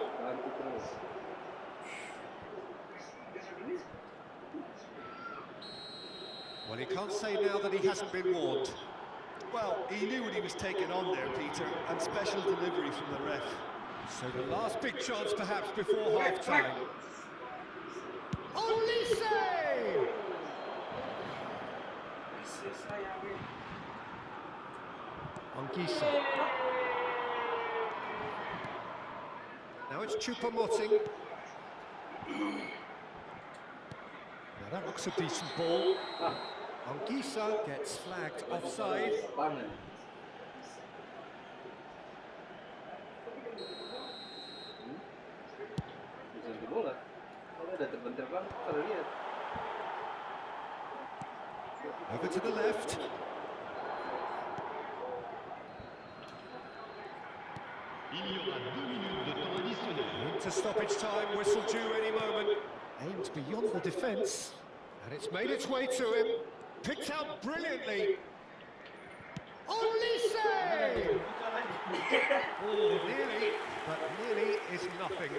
Well, he can't say now that he hasn't been warned. Well, he knew what he was taking on there, Peter, and special delivery from the ref. So the last big chance perhaps before half-time. Olise! Anguissa. Now it's Choupo-Moting. Now that looks a decent ball. Anguissa gets flagged offside. Panen. Bisa di bola. Kalau ada terbang-terbang, kalau lihat. Over to the left. Il y aura 2 minutes de temps additionnel. Into stoppage time, whistle due any moment. Aimed beyond the defence, and it's made its way to him. Picked out brilliantly. Olise! Oh, nearly, but nearly is nothing.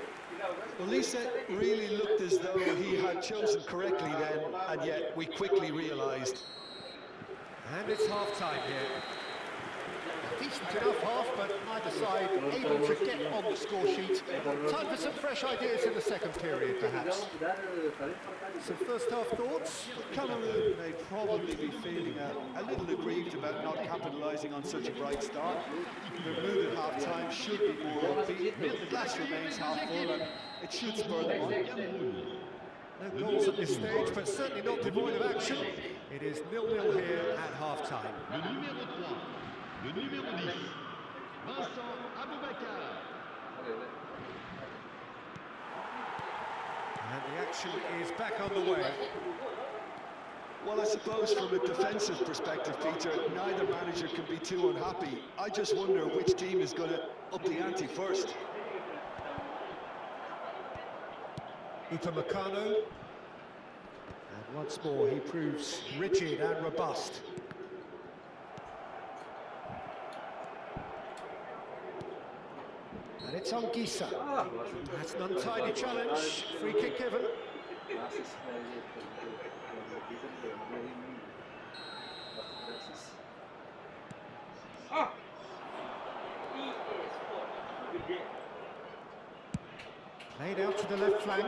Olise really looked as though he had chosen correctly then, and yet we quickly realised. And it's half-time here. Decent enough half, but neither side able to get on the score sheet. Time for some fresh ideas in the second period, perhaps. Some first-half thoughts? Cameroon may probably be feeling a little aggrieved about not capitalising on such a bright start. Their mood at half-time should be more upbeat. The glass remains half full, and it should spur them on. No goals at this stage, but certainly not devoid of action. It is 0-0 here at half-time. Le numéro 3, le numéro 10, Vincent Aboubakar. And the action is back on the way. Well, I suppose from a defensive perspective, Peter, neither manager can be too unhappy. I just wonder which team is going to up the ante first. Upamecano. And once more he proves rigid and robust. And it's Anguissa. That's an untidy challenge. Free kick given. Laid out to the left flank.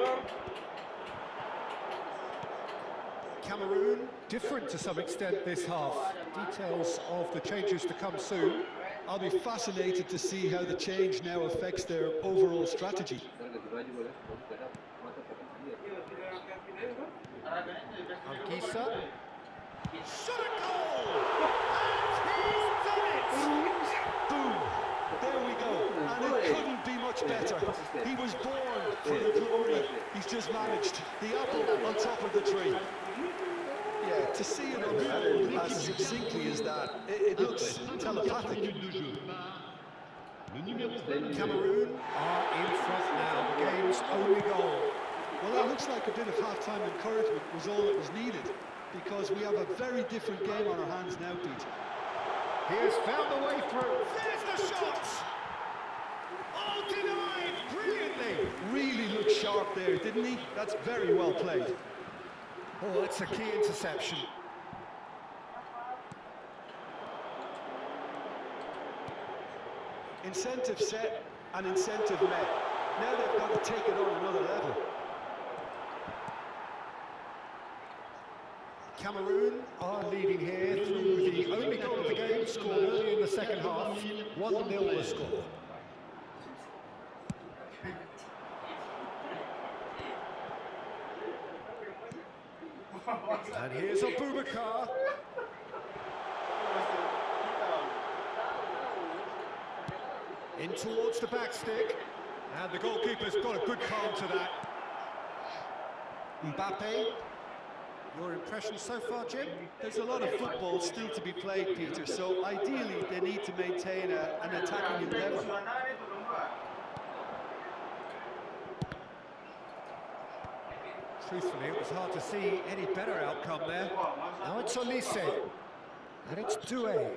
Cameroon, different to some extent this half. Details of the changes to come soon. I'll be fascinated to see how the change now affects their overall strategy. Anguissa. Shot a goal! And he's done it! Boom! There we go. And it couldn't be much better. He was born for the glory. He's just managed. The apple on top of the tree. Yeah, to see it unfold as succinctly as that, it looks telepathic. Cameroon are in front now, the game's only goal. Well, it looks like a bit of half-time encouragement was all that was needed, because we have a very different game on our hands now, Pete. He has found the way through. There's the shot! Oh, denied brilliantly! Really looked sharp there, didn't he? That's very well played. Oh, that's a key interception. Incentive set and incentive met. Now they've got to take it on another level. Cameroon are leading here through the only goal of the game, scored early in the second half. 1-0 the score. And here's Aboubakar. In towards the back stick. And the goalkeeper's got a good palm to that. Mbappe. Your impression so far, Jim? There's a lot of football still to be played, Peter, so ideally they need to maintain an attacking endeavour. Truthfully, it was hard to see any better outcome there. Now it's Olise. And it's Doué.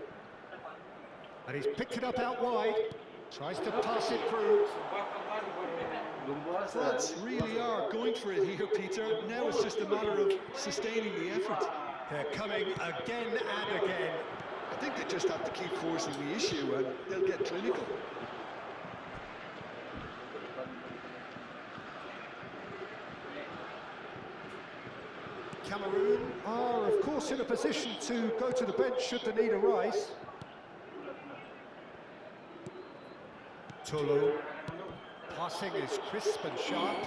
And he's picked it up out wide. Tries to pass it through. France really are going for it here, Peter. Now it's just a matter of sustaining the effort. They're coming again and again. I think they just have to keep forcing the issue and they'll get clinical. Cameroon are, of course, in a position to go to the bench should the need arise. Tolo. Passing is crisp and sharp.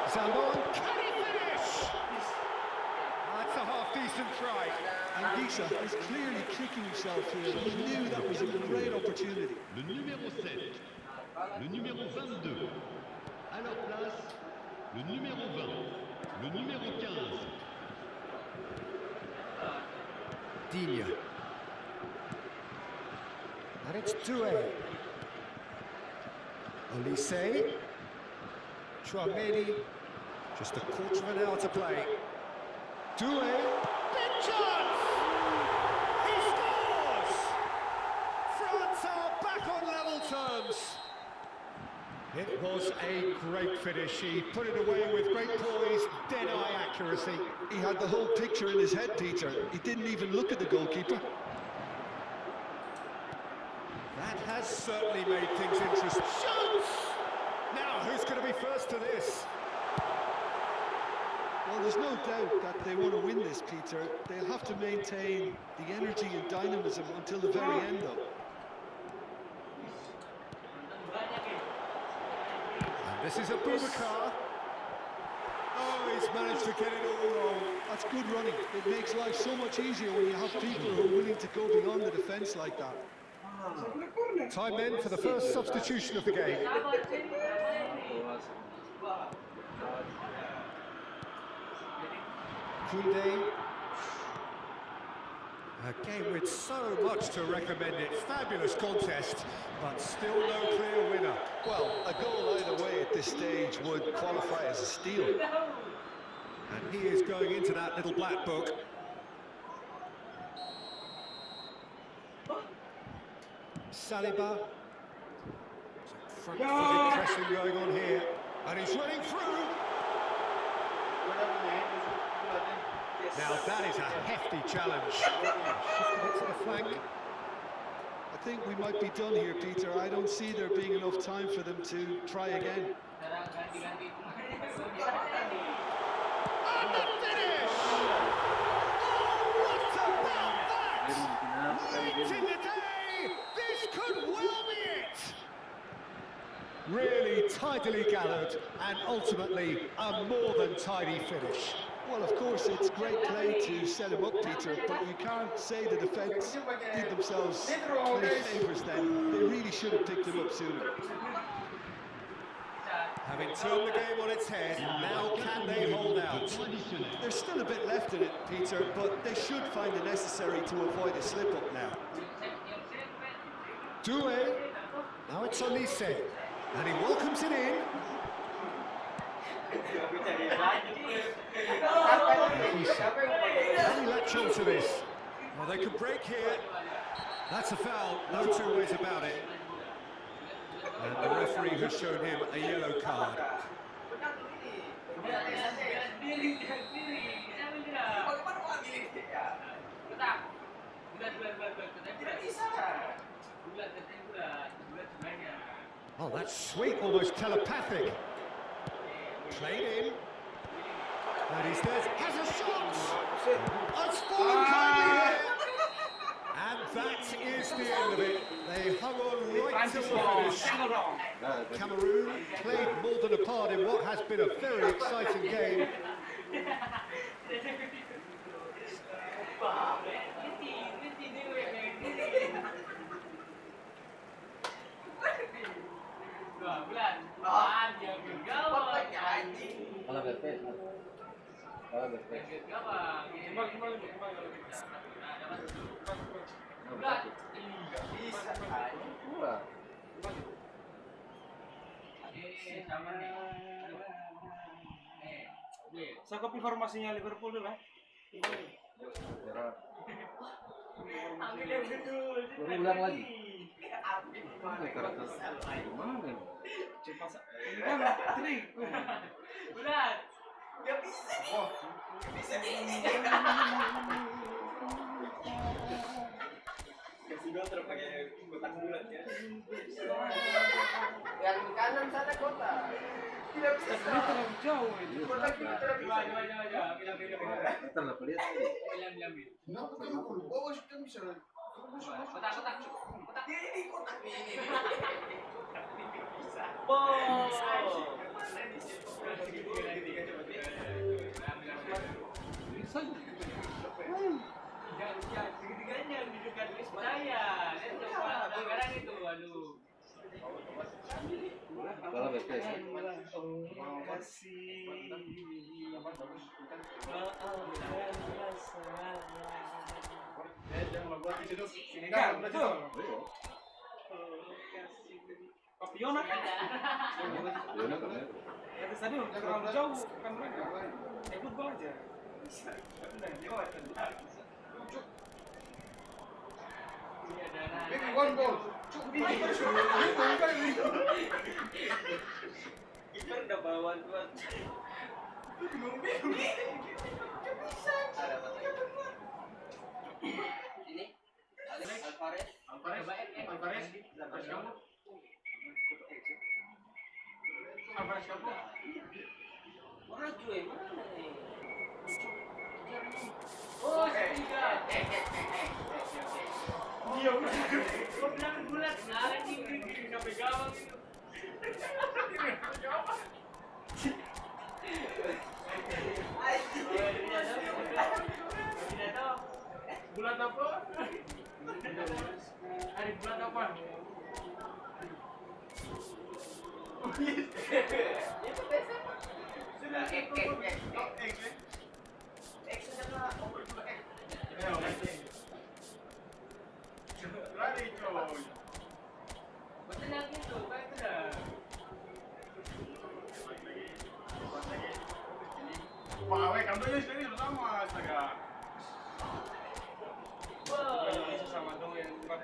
Zambon, can he finish? That's a half-decent try. Anguissa is clearly kicking himself here. He knew that was a great opportunity. Le numéro 7, le numéro 22. À leur place, le numéro 20, le numéro 15. Digne. And it's Doué. Olise. Chouameni. Just a quarter of an hour to play. Doué. Big chance! He scores! France are back on level terms. It was a great finish. He put it away with great poise, dead-eye accuracy. He had the whole picture in his head, Peter. He didn't even look at the goalkeeper. That has certainly made things interesting. Shoots! Now, who's going to be first to this? Well, there's no doubt that they want to win this, Peter. They'll have to maintain the energy and dynamism until the very end, though. And this is a Boubacar. Oh, he's managed to get it all wrong. That's good running. It makes life so much easier when you have people who are willing to go beyond the defence like that. Time then for the first substitution of the game. Koundé. A game with so much to recommend it. Fabulous contest, but still no clear winner. Well, a goal either way at this stage would qualify as a steal. And he is going into that little black book. Saliba. Front-footed pressing going on here. And he's running through. Now that is a hefty challenge. Shifted it to the flank. I think we might be done here, Peter. I don't see there being enough time for them to try again. And the finish! Oh, what about that? Late in the day, this could well be it! Really tidily gathered, and ultimately a more than tidy finish. Well, of course, it's great play to set him up, Peter, but you can't say the defence did themselves many favours then. They really should have picked him up sooner. Having turned the game on its head, now can they hold out? There's still a bit left in it, Peter, but they should find it necessary to avoid a slip-up now. Doué. Now it's Olise. And he welcomes it in. Can he latch on to this? Well, they can break here. That's a foul, no two ways about it. And the referee has shown him a yellow card. Oh, that's sweet, almost telepathic. Played in. And he says, has a shot! It's fallen kindly here. And that is the end of it. They hung on right till the finish. Cameroon played more than a part in what has been a very exciting game. Saya copy formasinya Liverpool dulu, Ambil yang betul. Ulang lagi. Trik. Udah. Gak bisa nih. Gak bisa nih. Kasih gol terpakai kotak bulat ya. Yang kanan sana kotak. Tidak bisa. Ini terlalu jauh itu. Kotak ini terlalu jauh. Bilang. Kotak. Segitiganya menunjukkan list saya. Dan coba sekarang itu, aduh. Kalau BPS Papiona kan? Yona kan ya? Kata tadi udah terlalu jauh, bukan mereka. eFootball aja. Udah jauh. Maybe one goal. Kita udah bawa tuan. Ini Alvarez kamu. Alvarez kamu. Mana cuy? Mana nih? Oh, tiga. Dia gua bilang bulat, anjing sampai gawang itu. Bulat apa? Hari bulat apa? Sudah X sudah over X. Lari coy. Betul lagi tuh, kayak sudah. Pawe, kamu ini sini sama astaga. Wow. Bisa sama dong yang buat.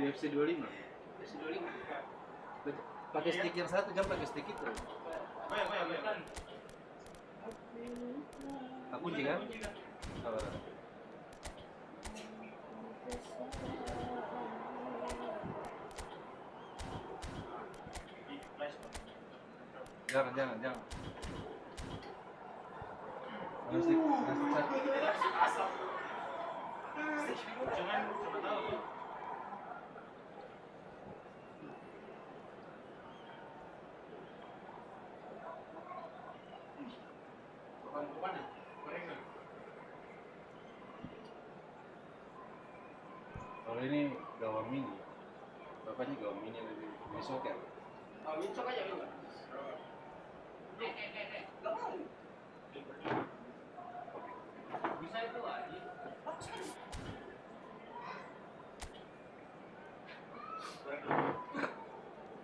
UFC 25. Pakai stick yang satu, jangan pakai stick itu. Aku kunci kan? Sabar. Jangan. Stick satu. Jangan coba tahu. Kalau ini gawang mini, bapaknya gawang mini lebih soker. Oh, mincok aja lu nggak? Nggak mau. Bisa itu aja.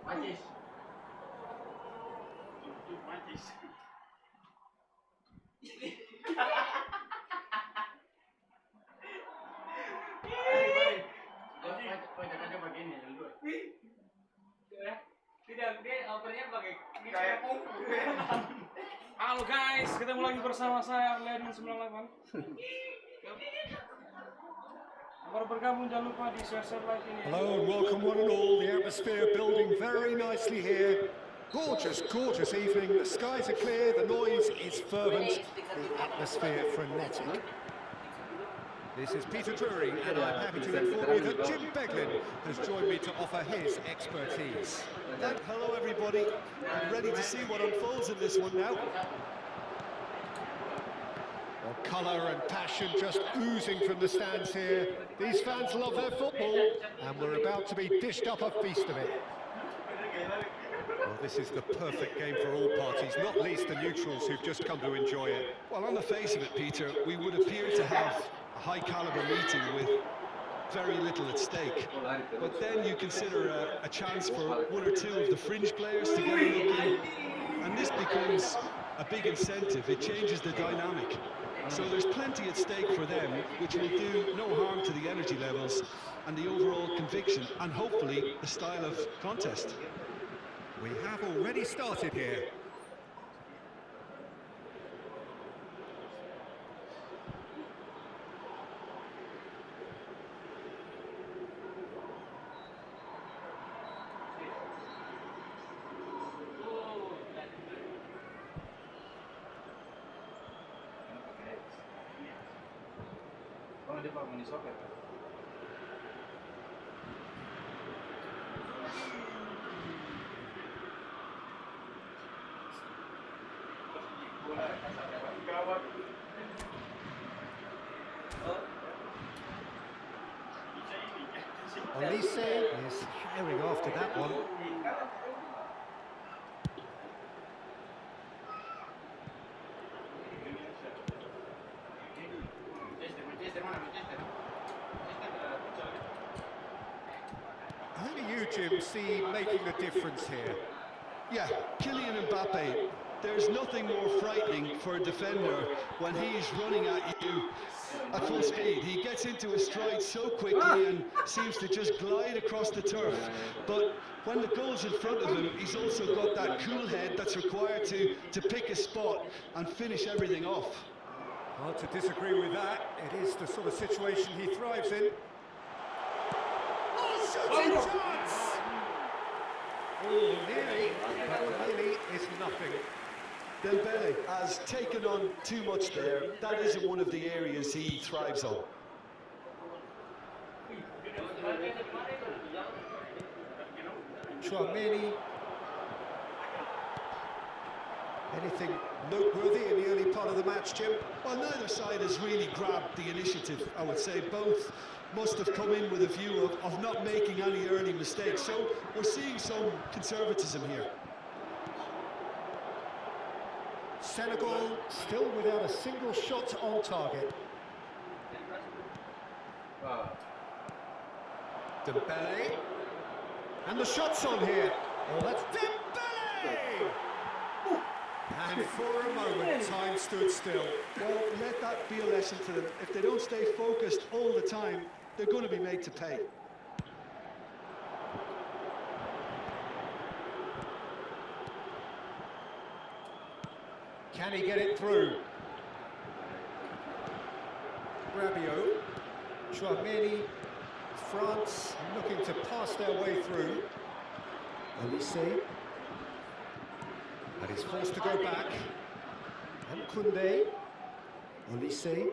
Majis. Majis. Aja begini dulu. Tidak, dia opernya pakai kayak Halo guys, ketemu lagi bersama saya Arlen 98. Baru bergabung, jangan lupa di share like ini. Hello and welcome one and all. The atmosphere building very nicely here. Gorgeous, gorgeous evening. The skies are clear, the noise is fervent, the atmosphere frenetic. This is Peter Drury, and I'm happy to inform you that Jim Beglin has joined me to offer his expertise. Hello everybody, I'm ready to see what unfolds in this one now. Well, colour and passion just oozing from the stands here. These fans love their football, and we're about to be dished up a feast of it. Well, this is the perfect game for all parties, not least the neutrals who've just come to enjoy it. Well, on the face of it, Peter, we would appear to have a high-caliber meeting with very little at stake. But then you consider a chance for one or two of the fringe players to get a look in, and this becomes a big incentive. It changes the dynamic. So there's plenty at stake for them, which will do no harm to the energy levels and the overall conviction, and hopefully the style of contest. We have already started here. sama dia kalau main di soccer kan. Olise is herring after that one. Who do you, Jim, see making the difference here? Yeah, Kylian Mbappe. There's nothing more frightening for a defender when he's running at you at full speed. He gets into his stride so quickly and seems to just glide across the turf. But when the goal's in front of him, he's also got that cool head that's required to pick a spot and finish everything off. Hard to disagree with that. It is the sort of situation he thrives in. Oh, shooting chance! Oh, nearly, but really is nothing. Dembele has taken on too much there. That isn't one of the areas he thrives on. Tchouaméni. Anything noteworthy in the early part of the match, Jim? Well, neither side has really grabbed the initiative, I would say. Both must have come in with a view of not making any early mistakes. So we're seeing some conservatism here. Senegal still without a single shot on target. Dembele. And the shot's on here. Oh, that's Dembele! And for a moment, time stood still. Well, let that be a lesson to them. If they don't stay focused all the time, they're going to be made to pay. Can he get it through? Rabiot, Tchouaméni, France looking to pass their way through. Olise. And he's forced to go back. And Koundé. Olise.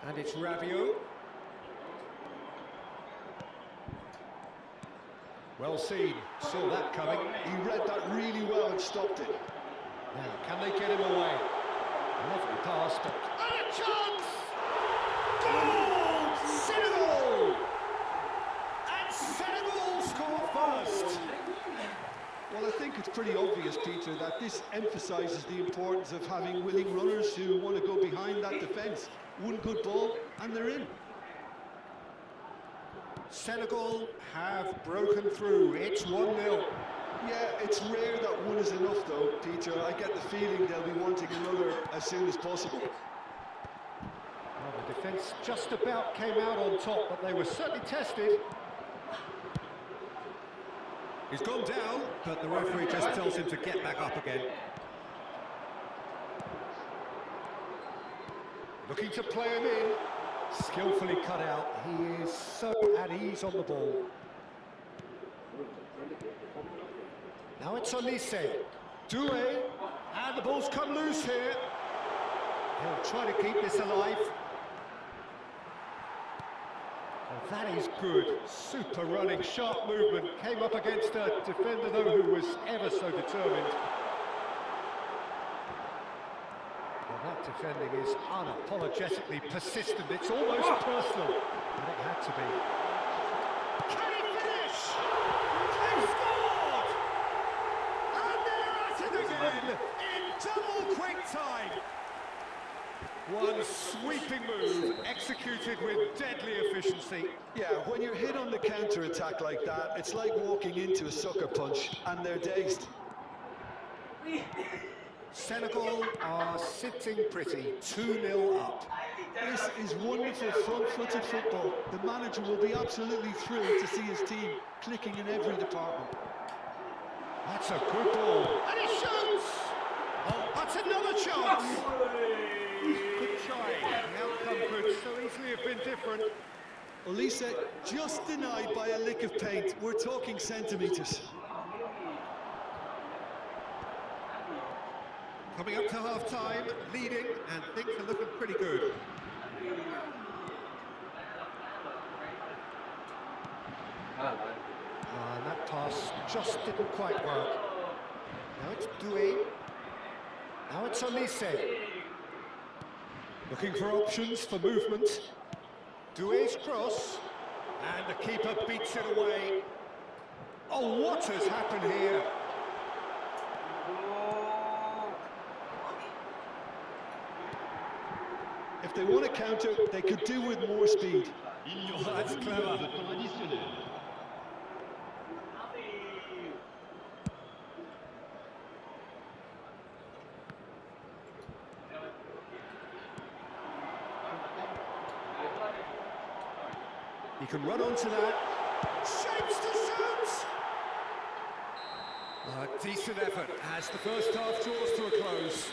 And it's Rabiot. Well seen, saw that coming. He read that really well and stopped it. Now, can they get him away? Lovely pass, but... And a chance! Goal! Senegal! And Senegal score first! Well, I think it's pretty obvious, Peter, that this emphasises the importance of having willing runners who want to go behind that defence. One good ball, and they're in. Senegal have broken through. It's 1-0. Yeah, it's rare that one is enough, though, Peter. I get the feeling they'll be wanting another as soon as possible. Well, the defence just about came out on top, but they were certainly tested. He's gone down, but the referee just tells him to get back up again. Looking to play him in. Skillfully cut out. He is so at ease on the ball. Now it's Olise. Doué. And the ball's come loose here. He'll try to keep this alive. Well, that is good. Super running, sharp movement. Came up against a defender, though, who was ever so determined. That defending is unapologetically persistent. It's almost personal, but it had to be. Can he finish? They've scored! And they're at it again in double quick time. One sweeping move executed with deadly efficiency. Yeah, when you're hit on the counter-attack like that, it's like walking into a sucker punch, and they're dazed. Senegal are sitting pretty, 2-0 up. This is wonderful front-footed football. The manager will be absolutely thrilled to see his team clicking in every department. That's a good ball. And he shoots! Oh, that's another chance! Good try. The outcome could so easily have been different. Olise just denied by a lick of paint. We're talking centimetres. Coming up to half-time, leading, and things are looking pretty good. And that pass just didn't quite work. Now it's Doué. Now it's Olise. Looking for options for movement. Doué's cross. And the keeper beats it away. Oh, what has happened here? If they want to counter, they could do with more speed. Oh, that's clever. He can run onto that. Shapes to shoot! A decent effort as the first half draws to a close.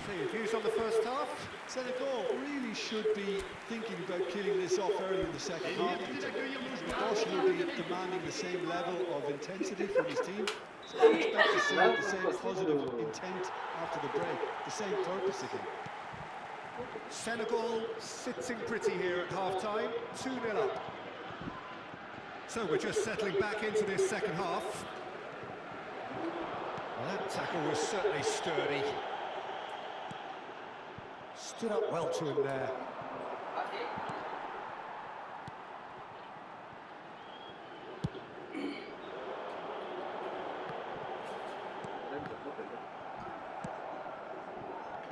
So your views on the first half? Senegal really should be thinking about killing this off early in the second half. Bosch will be demanding the same level of intensity from his team. So I expect to see the same positive intent after the break, the same purpose again. Senegal sitting pretty here at half-time, 2-0 up. So we're just settling back into this second half. Well, that tackle was certainly sturdy. Stood up well to him there.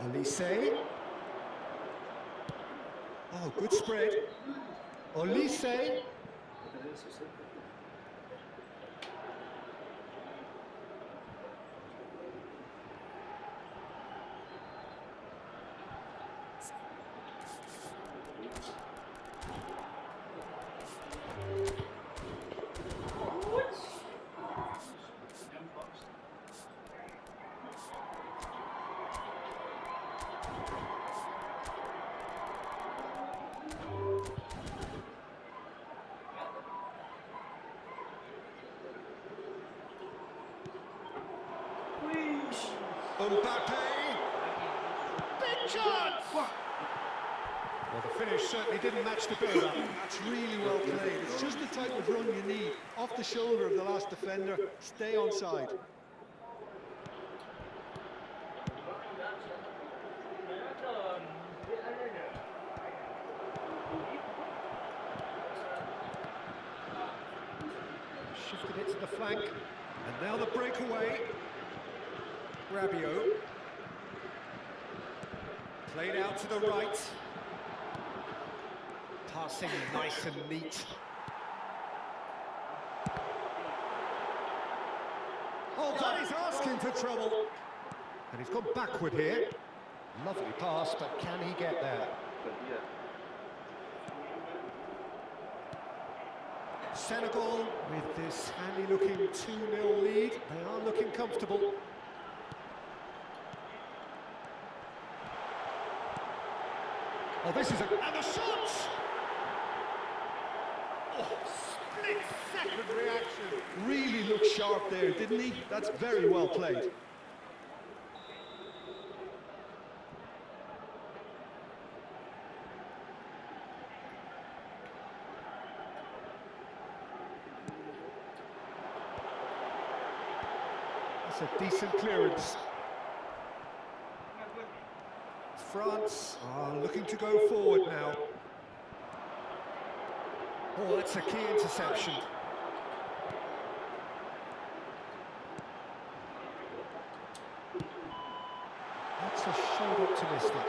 Olise. Oh, good spread. Olise. Mbappe! Big chance! Well, the finish certainly didn't match the build-up. That's really well played. It's just the type of run you need. Off the shoulder of the last defender, stay on side. Shifted it to the flank, and now the breakaway. Rabiot. Played out to the right. Passing nice and neat. Oh, that is asking for trouble. And he's gone backward here. Lovely pass, but can he get there? Senegal with this handy-looking 2-0 lead. They are looking comfortable. Oh, this is a... And the shot! Oh, split-second reaction. Really looked sharp there, didn't he? That's very well played. That's a decent clearance. France are looking to go forward now. Oh, that's a key interception. That's a shade optimistic.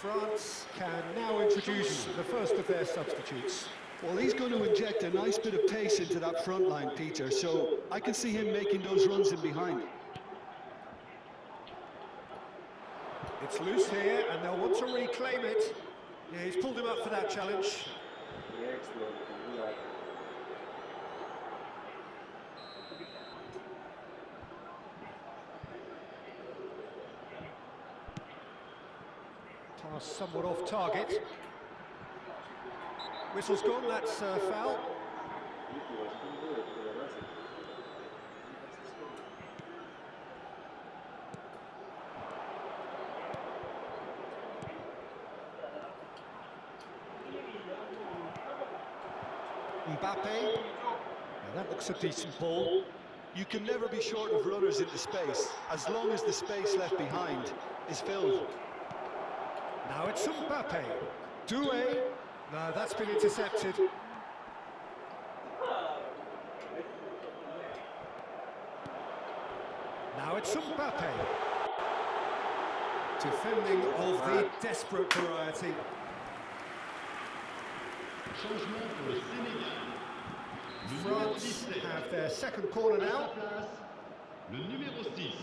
France can now introduce the first of their substitutes. Well, he's going to inject a nice bit of pace into that front line, Peter, so I can see him making those runs in behind. It's loose here, and they'll want to reclaim it. Yeah, he's pulled him up for that challenge. Pass somewhat off target. Whistle's gone, that's foul. Mbappe. Now that looks a decent ball. You can never be short of runners into space, as long as the space left behind is filled. Now it's Mbappe. Doué. No, that's been intercepted. Now it's Mbappe. Defending of the desperate variety. Changement pour le Sénégal. France have their second corner now. Le numéro 6.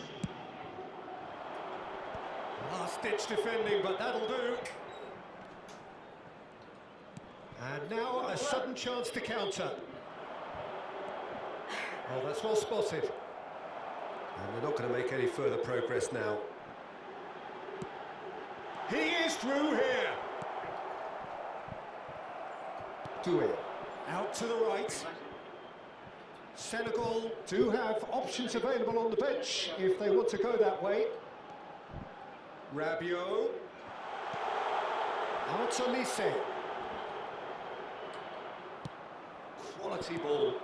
Last-ditch defending, but that'll do. And now a sudden chance to counter. Oh, that's well spotted. And they're not going to make any further progress now. He is through here. Doué. Out to the right. Senegal do have options available on the bench if they want to go that way. Rabiot. Out to Lise. Quality ball.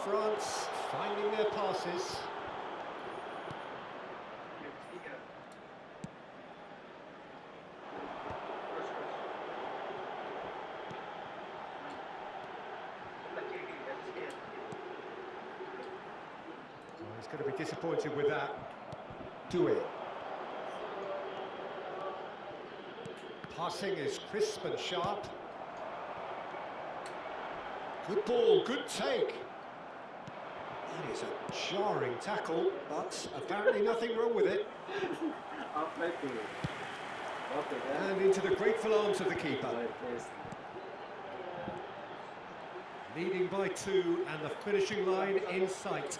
France finding their passes. He's going to be disappointed with that. Doué. Passing is crisp and sharp. Good ball, good take. That is a jarring tackle, but apparently nothing wrong with it. And into the grateful arms of the keeper. Leading by 2 and the finishing line in sight.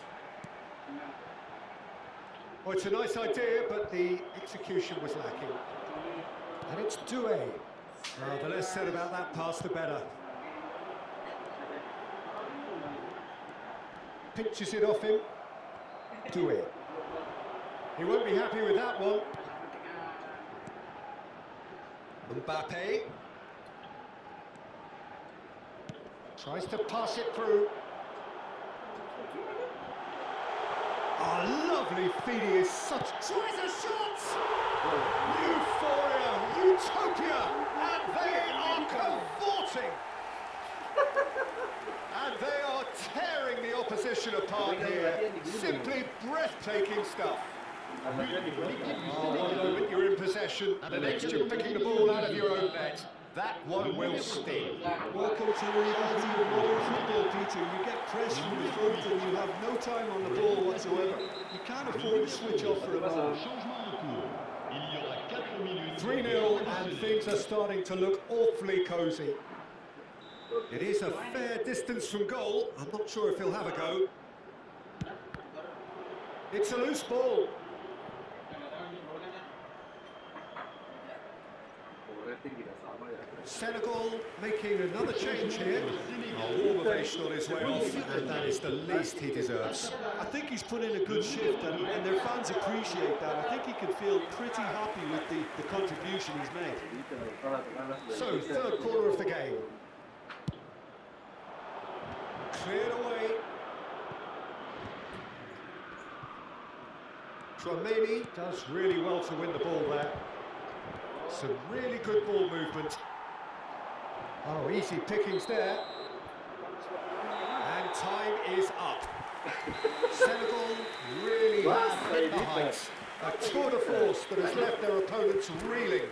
Well, it's a nice idea, but the execution was lacking. And it's Doué. The less said about that pass, the better. Pinches it off him. Doué. He won't be happy with that one. Mbappe. Tries to pass it through. Oh, lovely feed, he is such... Tries a shot! Euphoria, utopia, and they are cavorting! And they are tearing the opposition apart here. Simply breathtaking stuff. Oh, one moment you're in possession, and the next you're picking the ball out of your own net. That one will sting. Welcome to the reality of modern football, Peter. You get pressed from the front and you have no time on the ball whatsoever. You can't afford to switch off for a moment. Changement de cours. Il y aura 4 minutes. 3-0 and things are starting to look awfully cosy. It is a fair distance from goal. I'm not sure if he'll have a go. It's a loose ball. Senegal making another change here. A warm ovation on his way off, and that is the least he deserves. I think he's put in a good shift and their fans appreciate that. I think he can feel pretty happy with the contribution he's made. So, third quarter of the game. Cleared away. Tromeni does really well to win the ball there. Some really good ball movement. Oh, easy pickings there. And time is up. Senegal really have hit the heights. A tour de force that has left their opponents reeling.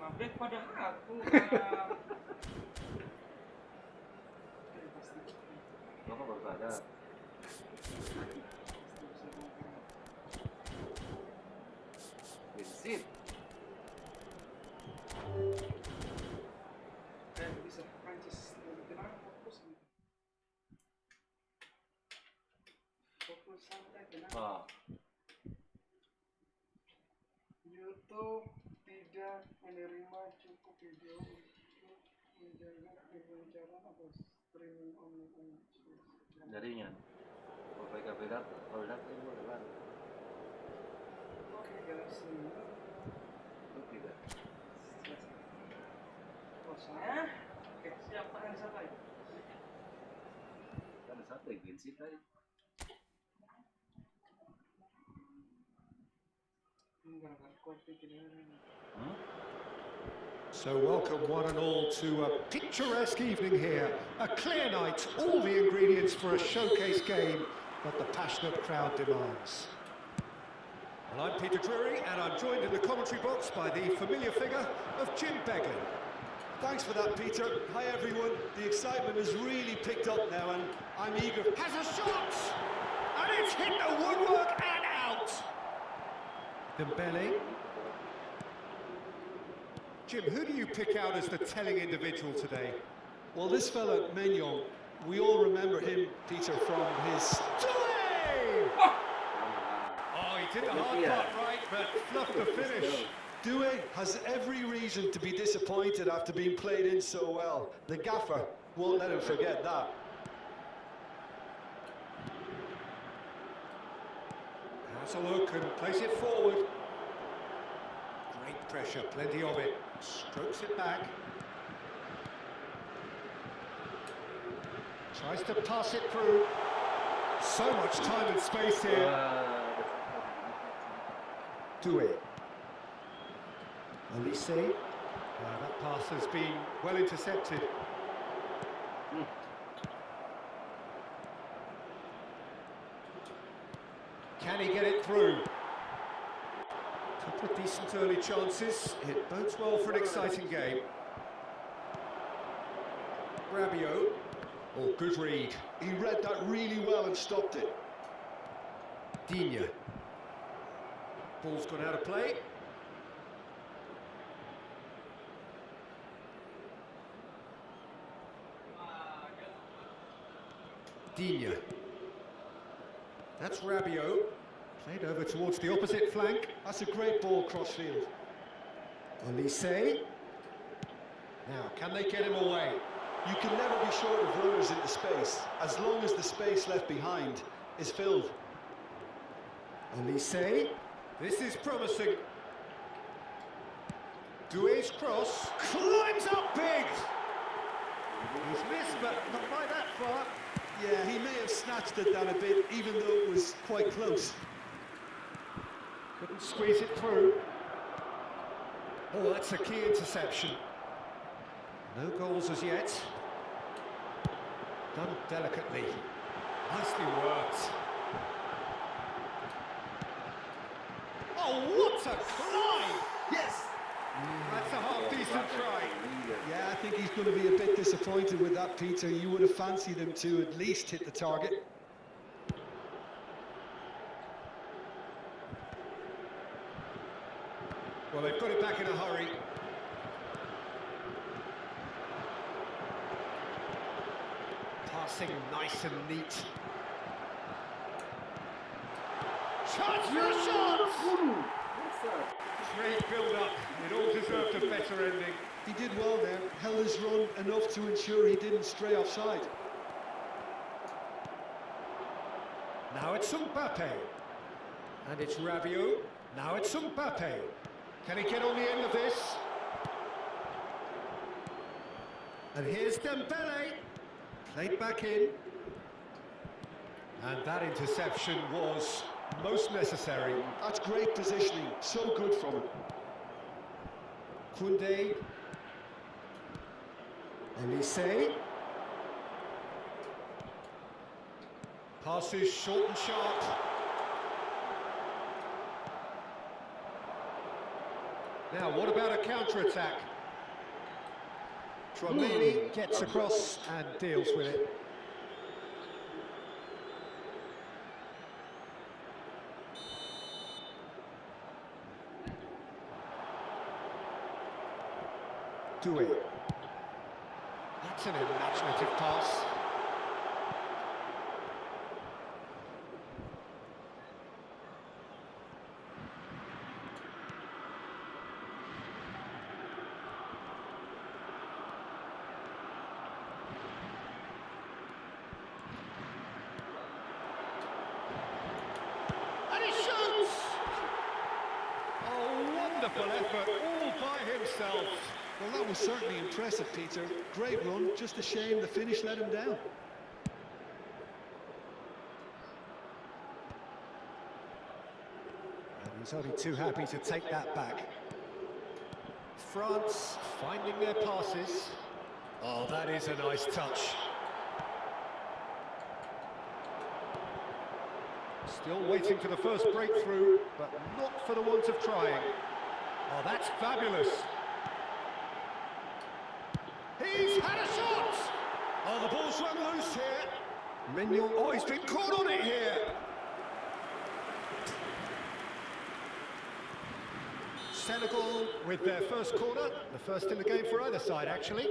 update pada aku. Lama baru sadar. Prinsip. Bisa Prancis lebih tenang, fokus gitu. Fokus santai tenang. Ah, YouTube tidak menerima cukup video untuk menjaga kelancaran atau streaming online. jaringan. Kalau beda, kalau data ini boleh lah. Oke guys, ini Itu tidak. prosesnya. Oke, siap tahan sampai. Ada satu prinsip tadi. Gara-gara COVID ini. So welcome one and all to a picturesque evening here. A clear night, all the ingredients for a showcase game that the passionate crowd demands. Well, I'm Peter Drury and I'm joined in the commentary box by the familiar figure of Jim Beglin. Thanks for that, Peter. Hi, everyone. The excitement has really picked up now, and I'm eager. Has a shot! And it's hit the woodwork and out! Dembele. Jim, who do you pick out as the telling individual today? Well, this fella, Maignan, we all remember him, Peter, from his... Oh, he did the hard part right, but fluffed the finish. Doué has every reason to be disappointed after being played in so well. The gaffer won't let him forget that. Has a look and plays it forward. Great pressure, plenty of it. Strokes it back. Tries to pass it through. So much time and space here. Doué. Elise. That pass has been well intercepted. Can he get it through? Couple of decent early chances. It bodes well for an exciting game. Rabiot. Oh, good read. He read that really well and stopped it. Digne. Ball's gone out of play. Digne. That's Rabiot. Played over towards the opposite flank. That's a great ball crossfield. Elise. Now, can they get him away? You can never be short of runners into space, as long as the space left behind is filled. Elise. This is promising. Doué's cross. Climbs up big! He's missed, but not by that far. Yeah, he may have snatched it down a bit, even though it was quite close. Couldn't squeeze it through. Oh, that's a key interception. No goals as yet. Done delicately. Nicely worked. Oh, what a climb! Yes! That's a half-decent try. Yeah, I think he's going to be a bit disappointed with that, Peter. You would have fancied him to at least hit the target. Well, they've got it back in a hurry. Passing nice and neat. Chance for a shot! Great build-up. It all deserved a better ending. He did well there, held his run enough to ensure he didn't stray offside. Now it's Mbappe. And it's Rabiot. Now it's Mbappe. Can he get on the end of this? And here's Dembele. Played back in. And that interception was most necessary. That's great positioning, so good from him. Koundé. Elise. Passes short and sharp. Now, what about a counter-attack? Formasi gets across and deals with it. Do it. That's an imaginative pass. And he shoots! Oh, wonderful effort, all by himself. Well, that was certainly impressive, Peter. Great run, just a shame the finish let him down. And he's only too happy to take that back. France finding their passes. Oh, that is a nice touch. Still waiting for the first breakthrough, but not for the want of trying. Oh, that's fabulous. He's had a shot! Oh, the ball's run loose here. Mignon, oh, he's been caught on it here. Senegal with their first corner, the first in the game for either side, actually.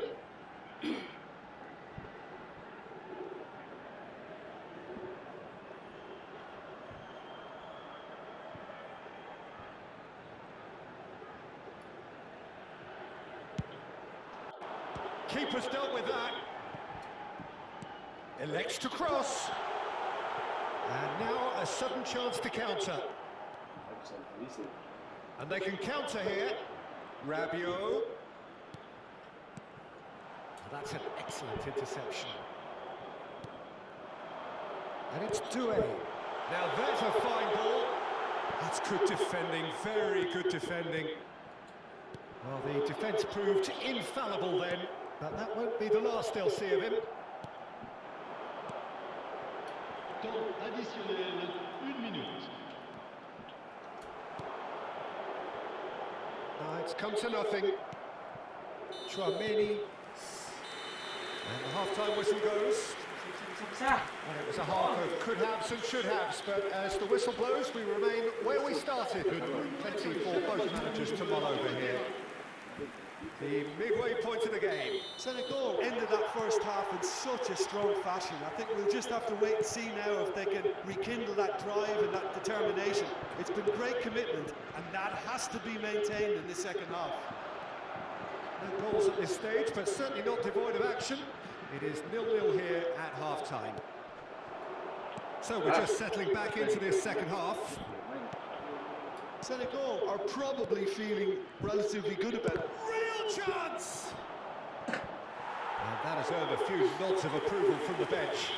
Keeper's dealt with that. Elects to cross. And now a sudden chance to counter. And they can counter here. Rabiot. That's an excellent interception. And it's Doué. Now there's a fine ball. That's good defending, very good defending. Well, the defence proved infallible then. But that won't be the last they'll see of him. Temps additionnel, 1 minute. It's come to nothing. Formasi. And the half-time whistle goes. And it was a half of could-haves and should-haves, but as the whistle blows, we remain where we started. Plenty for both managers to mull over here. The midway point of the game. Senegal ended that first half in such a strong fashion. I think we'll just have to wait and see now if they can rekindle that drive and that determination. It's been great commitment, and that has to be maintained in the second half. No goals at this stage, but certainly not devoid of action. It is 0-0 here at half-time. So we're just settling back into this second half. Senegal are probably feeling relatively good about it. Real chance! And that has earned a few nods of approval from the bench.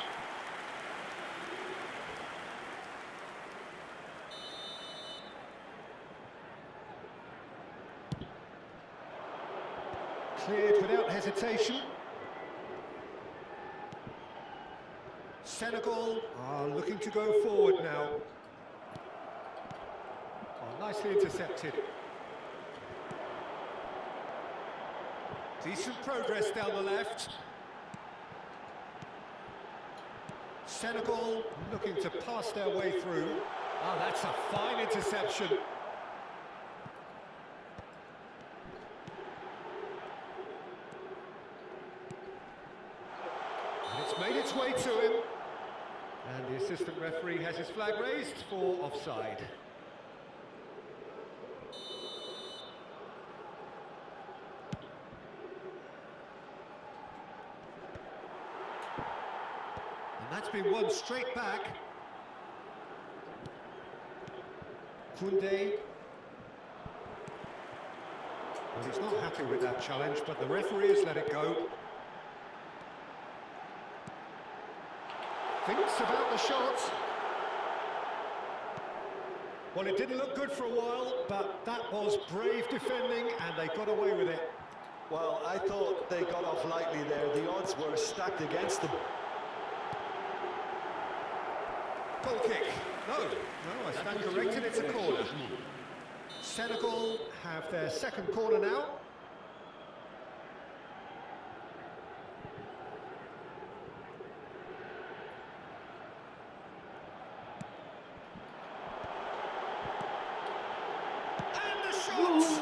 Cleared without hesitation. Senegal are looking to go forward now. Oh, nicely intercepted. Decent progress down the left. Senegal looking to pass their way through. Oh, that's a fine interception. And it's made its way to him. And the assistant referee has his flag raised for offside. And that's been won straight back. Koundé. Well, he's not happy with that challenge, but the referee has let it go. Thinks about the shot. Well, it didn't look good for a while, but that was brave defending, and they got away with it. Well, I thought they got off lightly there. The odds were stacked against them. Goal kick. No, I stand corrected, it's a corner. Senegal have their second corner now. And the shot!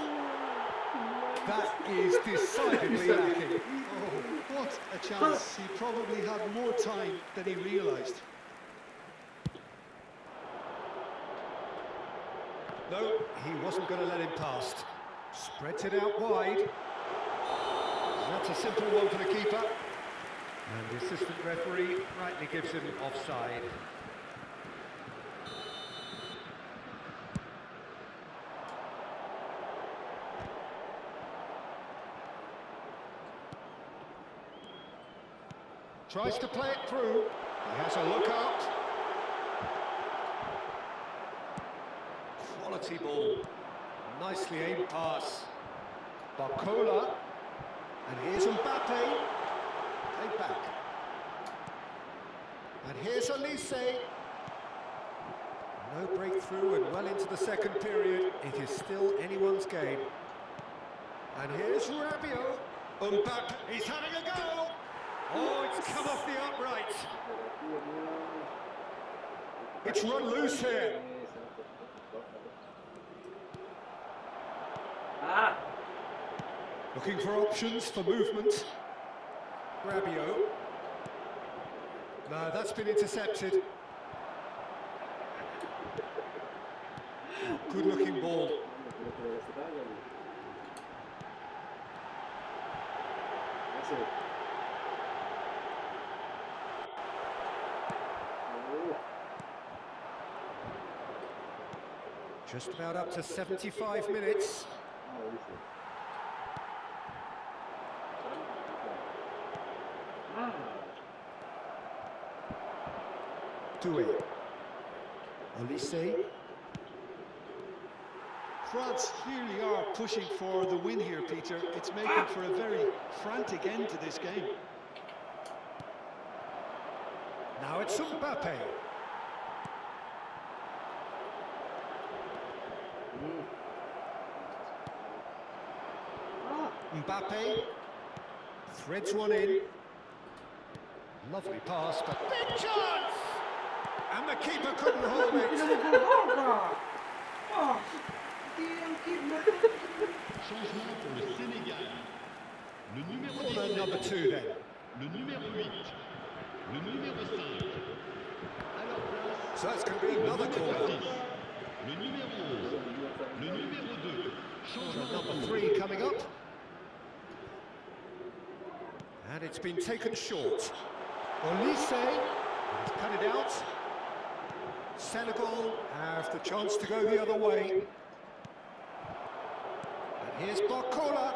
That is decidedly lacking. Oh, what a chance. He probably had more time than he realised. No, he wasn't going to let him pass. Spreads it out wide. That's a simple one for the keeper. And the assistant referee rightly gives him offside. Tries to play it through. He has a look out. Quality ball. Nicely aimed pass. Barcola. And here's Mbappe. Played back. And here's Elise. No breakthrough and well into the second period. It is still anyone's game. And here's Rabiot. Mbappe, he's having a go. Oh, it's come off the upright. It's run loose here. Looking for options for movement. Rabiot. No, that's been intercepted. Good looking ball. Just about up to 75 minutes. Doué. Elise. France clearly are pushing for the win here, Peter. It's making for a very frantic end to this game. Now it's Mbappe. Mbappe threads one in. Lovely pass, but big chance! And the keeper couldn't hold it. Changement pour le Sénégal. Le numéro Corner 17. number 2 then. Le numéro 8. Le numéro 5. À leur place, So that's going to be another le numéro corner. 6. Le numéro 11. Le numéro 2. Changement Number 3 coming up. And it's been taken short. Elise has cut it out. Senegal have the chance to go the other way. And here's Barcola.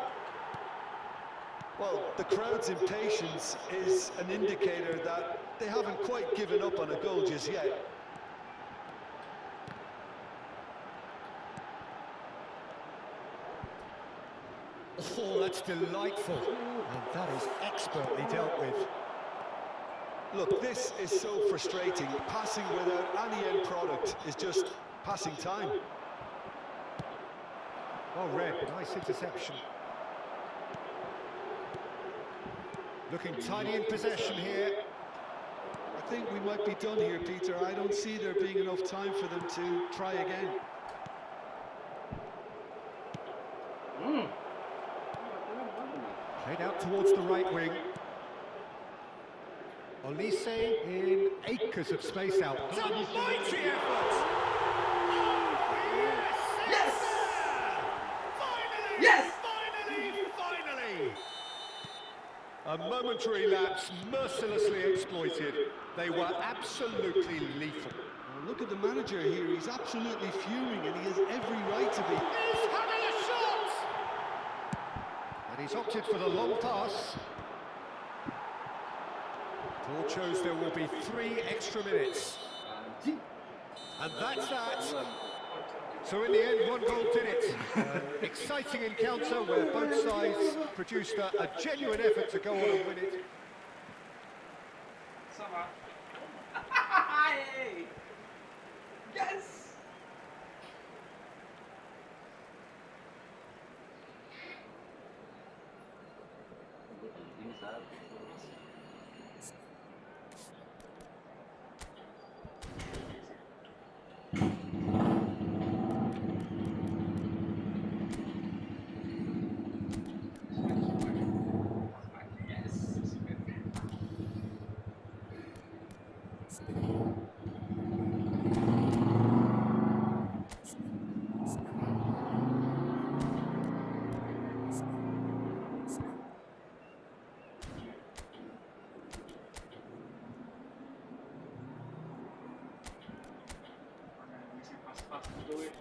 Well, the crowd's impatience is an indicator that they haven't quite given up on a goal just yet. Oh, that's delightful. And that is expertly dealt with. Look, this is so frustrating. Passing without any end product is just passing time. Well read, nice interception. Looking tidy in possession here. I think we might be done here, Peter. I don't see there being enough time for them to try again. Played out towards the right wing. Elise in acres of space out. It's a mighty effort! Oh, yes! Yes! Finally! A momentary lapse mercilessly exploited. They were absolutely lethal. Well, look at the manager here. He's absolutely fuming and he has every right to be. He's having a shot! And he's opted for the long pass. Paul chose there will be 3 extra minutes. And that's that. So in the end, 1 goal did it. An exciting encounter where both sides produced a genuine effort to go on and win it. Yes! ini satu. Pas duit.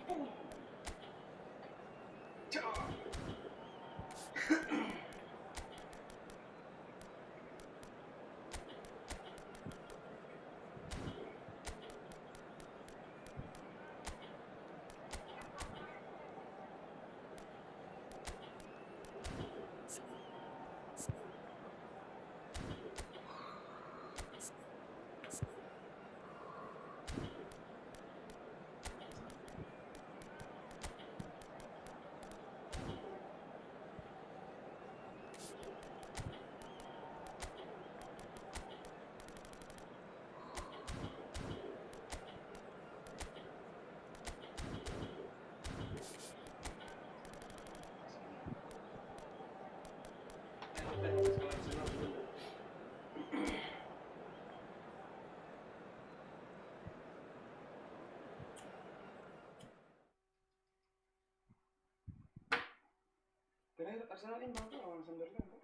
Kira Arsenal imbang tuh lawan Sunderland tuh.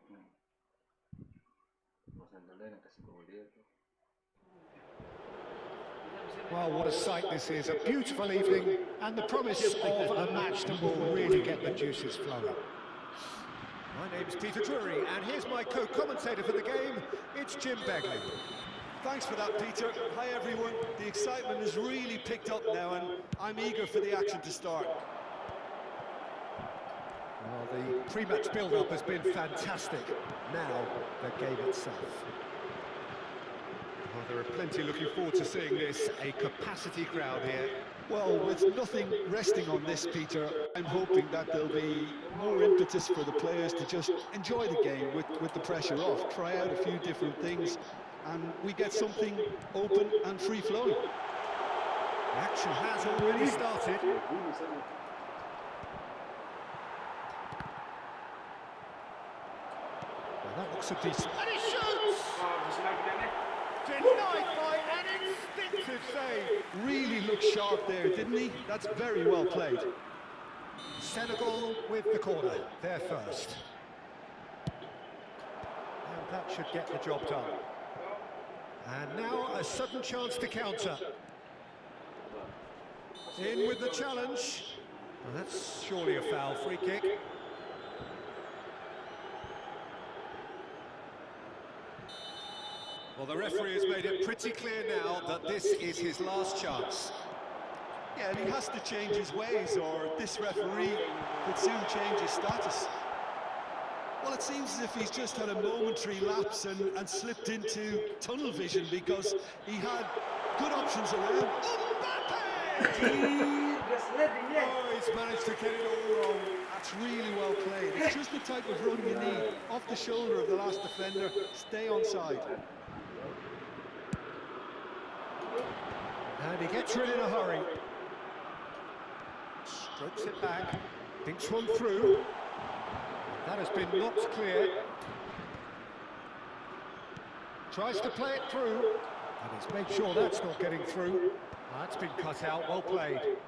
Sunderland yang kasih gol dia tuh. Well, what a sight this is. A beautiful evening and the promise of a match that will really get the juices flowing. My name's Peter Drury, and here's my co-commentator for the game. It's Jim Begley. Thanks for that, Peter. Hi, everyone. The excitement has really picked up now, and I'm eager for the action to start. Well, the pre-match build-up has been fantastic. Now, the game itself. Well, there are plenty looking forward to seeing this. A capacity crowd here. Well, with nothing resting on this, Peter, I'm hoping that there'll be more impetus for the players to just enjoy the game with the pressure off, try out a few different things, and we get something open and free-flowing. The action has already started. Well, that looks a decent... And he shoots! Denied by an instinctive save. Really looked sharp there, didn't he? That's very well played. Senegal with the corner, they're first. And that should get the job done. And now a sudden chance to counter. In with the challenge. Well, that's surely a foul, free kick. Well, the referee has made it pretty clear now that this is his last chance. Yeah, and he has to change his ways, or this referee could soon change his status. Well, it seems as if he's just had a momentary lapse and slipped into tunnel vision, because he had good options around. Oh, he's managed to get it all wrong. That's really well played. It's just the type of run you need. Off the shoulder of the last defender, stay onside. And he gets rid in a hurry. Strokes it back, thinks one through. That has been knocked clear. Tries to play it through, and he's made sure that's not getting through. That's been cut out, well played.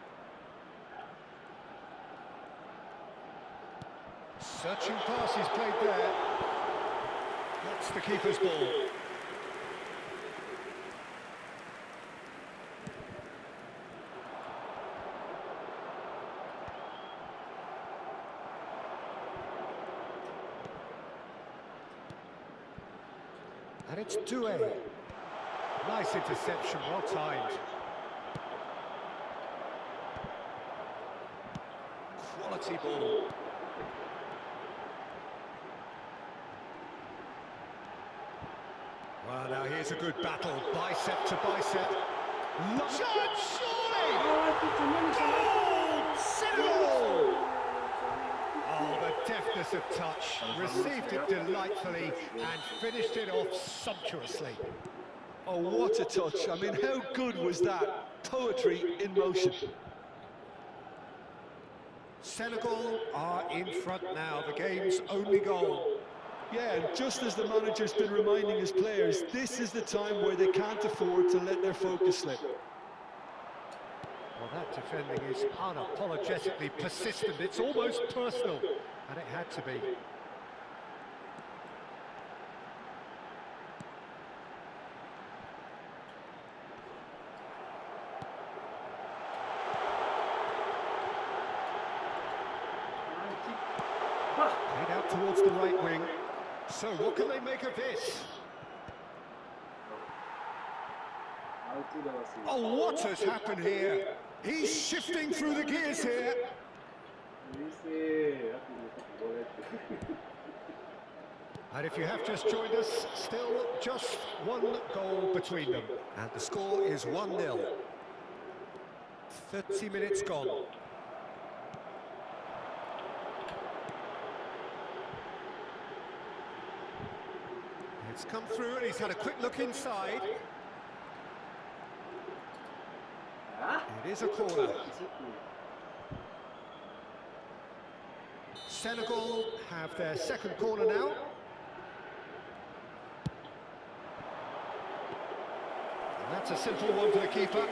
Searching pass he's played there. That's the keeper's ball. And it's Doué. Nice interception, well timed. Quality ball. Well, now here's a good battle, bicep to bicep. Shot, surely! Goal! Senegal! Oh, the deftness of touch, received it delightfully and finished it off sumptuously. Oh, what a touch. I mean, how good was that? Poetry in motion. Senegal are in front now, the game's only goal. Yeah, and just as the manager's been reminding his players, this is the time where they can't afford to let their focus slip. Well, that defending is unapologetically persistent. It's almost personal, and it had to be. Played out towards the right wing. So what can they make of this? Oh, what has happened here? He's shifting through the gears here. And if you have just joined us, still just one goal between them. And the score is 1-0. 30 minutes gone. It's come through and he's had a quick look inside. It is a corner. Senegal have their second corner now. And that's a simple one for the keeper.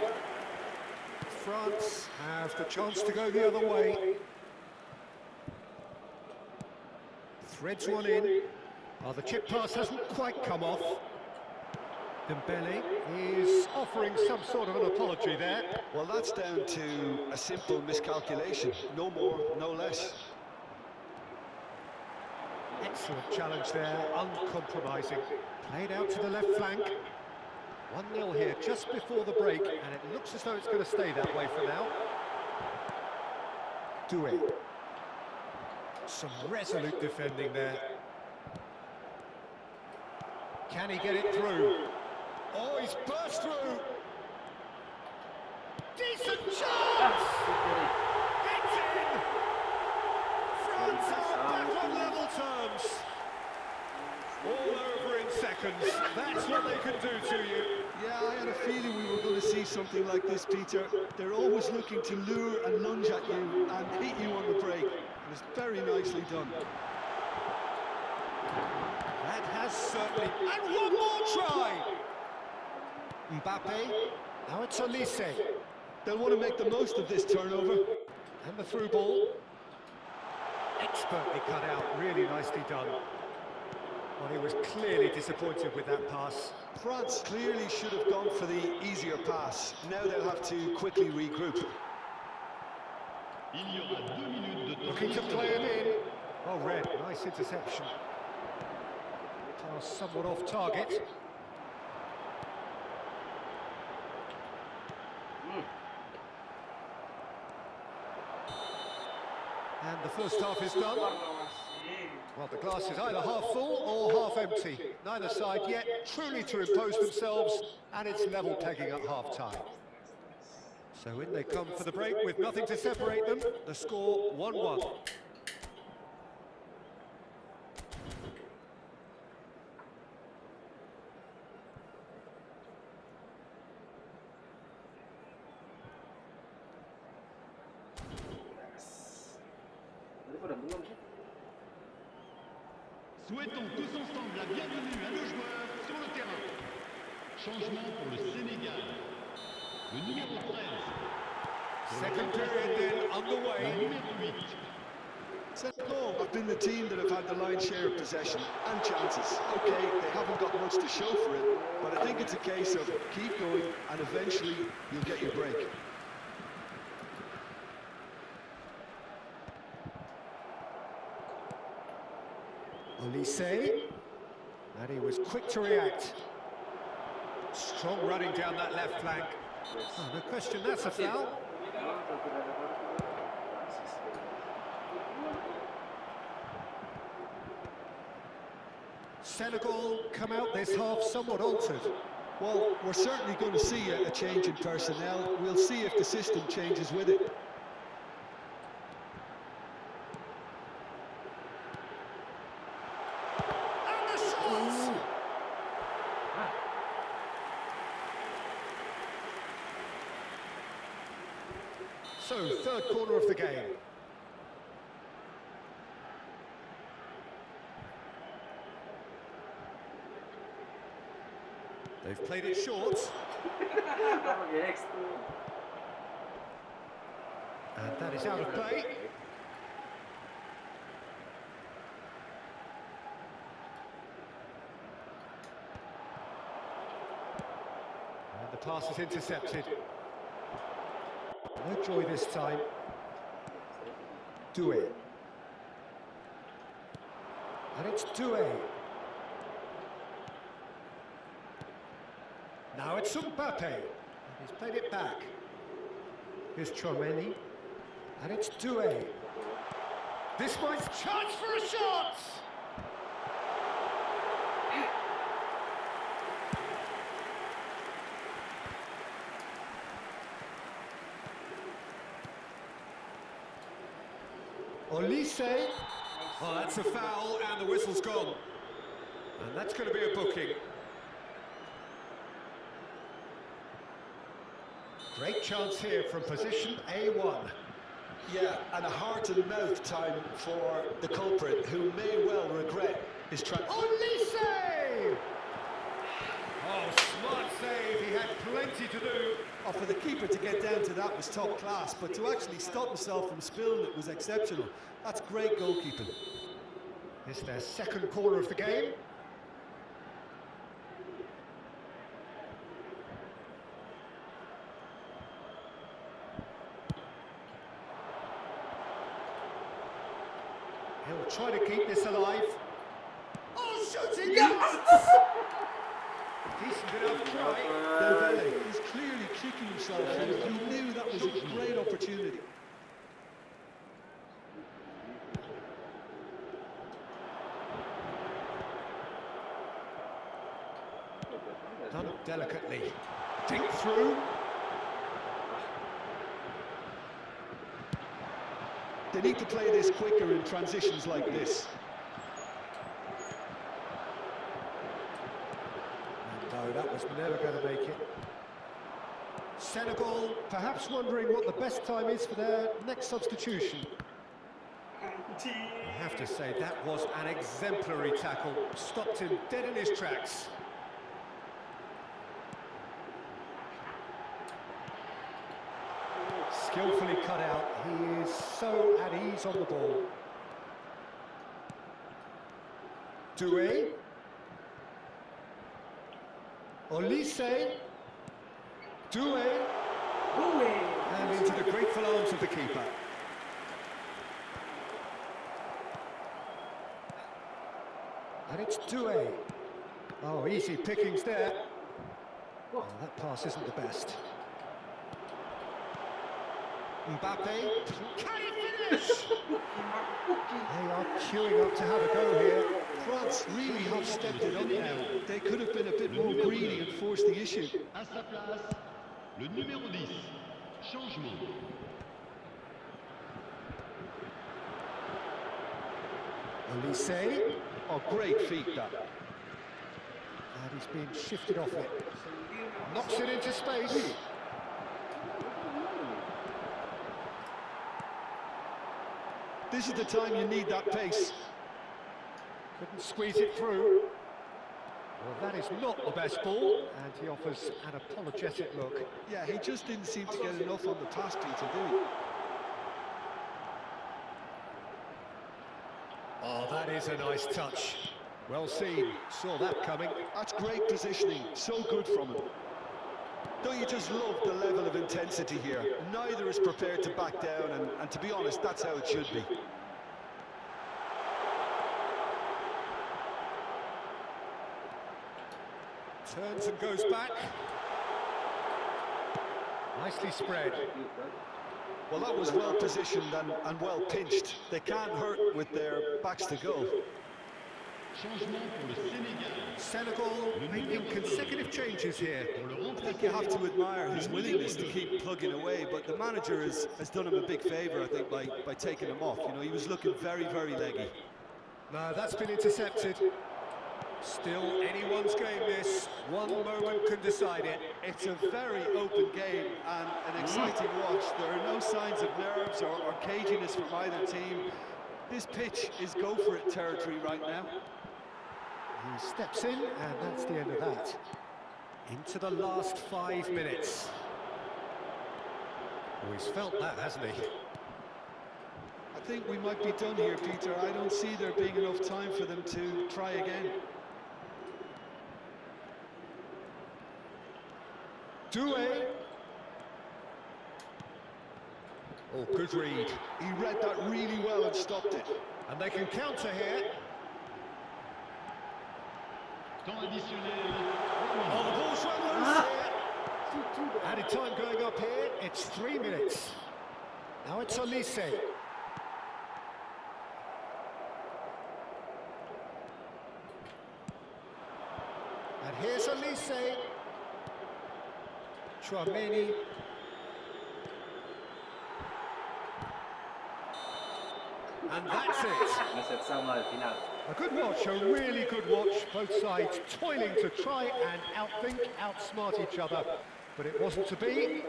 France have the chance to go the other way. Threads one in. Oh, the chip pass hasn't quite come off. Dembele is offering some sort of an apology there. Well, that's down to a simple miscalculation. No more, no less. Excellent challenge there, uncompromising. Played out to the left flank. 1-0 here just before the break, and it looks as though it's going to stay that way for now. Doué. Some resolute defending there. Can he get it through? Oh, he's burst through! Decent chance! It's in! France are back on level terms. All over in seconds. That's what they can do to you. Yeah, I had a feeling we were going to see something like this, Peter. They're always looking to lure and lunge at you and hit you on the break. It was very nicely done. That has certainly... And one more try! Mbappe, now it's Olise. They'll want to make the most of this turnover. And the through ball. Expertly cut out, really nicely done. Well, he was clearly disappointed with that pass. France clearly should have gone for the easier pass. Now they'll have to quickly regroup. Looking to play him in. Oh, Red, nice interception. Pass somewhat off target. And the first half is done. Well, the glass is either half full or half empty. Neither side yet truly to impose themselves, and it's level pegging at half-time. So in they come for the break with nothing to separate them. The score 1-1. Souhaitons tous ensemble la bienvenue à nos joueurs sur le terrain. Changement pour le Sénégal. Le numéro 13. Second period then underway. Le numéro 8. Senegal have been the team that have had the lion's share of possession and chances. Okay, they haven't got much to show for it, but I think it's a case of keep going and eventually you'll get your break. Olise, and he was quick to react. Strong running down that left flank. Oh, no question, that's a foul. Senegal come out this half somewhat altered. Well, we're certainly going to see a change in personnel. We'll see if the system changes with it. And the shot! So, third corner of the game. They've played it short. And that is out of play. And the pass is intercepted. No joy this time. Doué. And it's Doué. Now it's Mbappe. He's played it back. Here's Chouameni. And it's Doué. This one's chance for a shot! Olise. Oh, that's a foul, and the whistle's gone. And that's going to be a booking. Great chance here from position A1. Yeah, and a heart-and-mouth time for the culprit, who may well regret his Olise! Oh, smart save. He had plenty to do. Oh, for the keeper to get down to that was top class, but to actually stop himself from spilling it was exceptional. That's great goalkeeping. It's their second corner of the game. He'll try to keep this alive. Oh, shooting! Yes! Decent enough try. Dembele is clearly kicking himself here. He knew that was a great opportunity. Done delicately. Dink through. They need to play this quicker in transitions like this. No, that was never going to make it. Senegal perhaps wondering what the best time is for their next substitution. I have to say, that was an exemplary tackle. Stopped him dead in his tracks. Skillfully cut out. He is so at ease on the ball. Doué. Olise. Doué. And into the grateful arms of the keeper. And it's Doué. Oh, easy pickings there. Oh, that pass isn't the best. Mbappe. Can he finish? They are queuing up to have a go here. France really have stepped it up now. They could have been a bit more greedy and forced the issue. À sa place, le numéro 10. Changement. Olise. Oh, great feat that. And he's being shifted off it. Knocks it into space. This is the time you need that pace. Couldn't squeeze it through. Well, that is not the best ball. And he offers an apologetic look. Yeah, he just didn't seem to get enough on the pass to do it. Oh, that is a nice touch. Well seen. Saw that coming. That's great positioning. So good from him. Don't you just love the level of intensity here? Neither is prepared to back down, and to be honest, that's how it should be. Turns and goes back. Nicely spread. Well, that was well positioned and well pinched. They can't hurt with their backs to goal. Changement pour le Sénégal. Senegal making consecutive changes here. I think you have to admire his willingness to keep plugging away, but the manager has done him a big favour, I think, by taking him off. You know, he was looking very, very leggy. No, that's been intercepted. Still anyone's game this. One moment can decide it. It's a very open game and an exciting watch. There are no signs of nerves or caginess from either team. This pitch is go-for-it territory right now. He steps in, and that's the end of that. Into the last 5 minutes. Oh, he's felt that, hasn't he? I think we might be done here, Peter. I don't see there being enough time for them to try again. Doué. Oh, good read. He read that really well and stopped it. And they can counter here. Temps additionnel. Oh, the ball's run loose here. Added time going up here. It's 3 minutes. Now it's Elise. And here's Elise. Chouameni. And that's it. A good watch, a really good watch. Both sides toiling to try and outthink, outsmart each other. But it wasn't to be.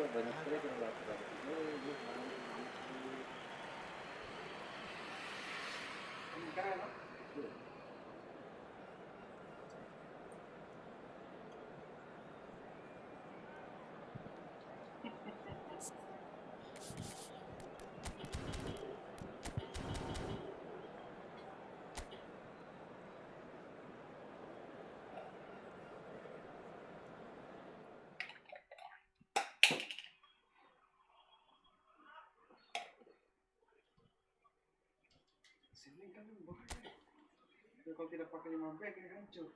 Sini kan bahaya. Kalau tidak pakai 5 back ya hancur.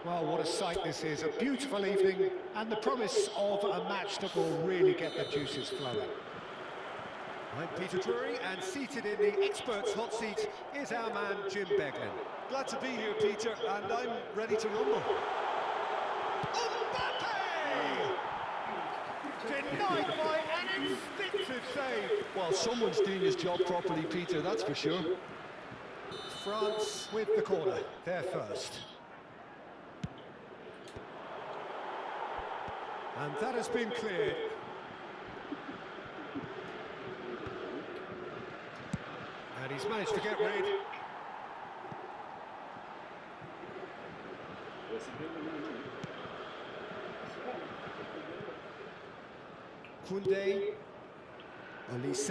Well, what a sight this is. A beautiful evening and the promise of a match that will really get the juices flowing. I'm Peter Drury, and seated in the experts' hot seat is our man Jim Beglin. Glad to be here, Peter, and I'm ready to rumble. Denied by an instinctive save. Well, someone's doing his job properly, Peter, that's for sure. France with the corner, they're first. And that has been cleared. And he's managed to get rid. Koundé, Elise.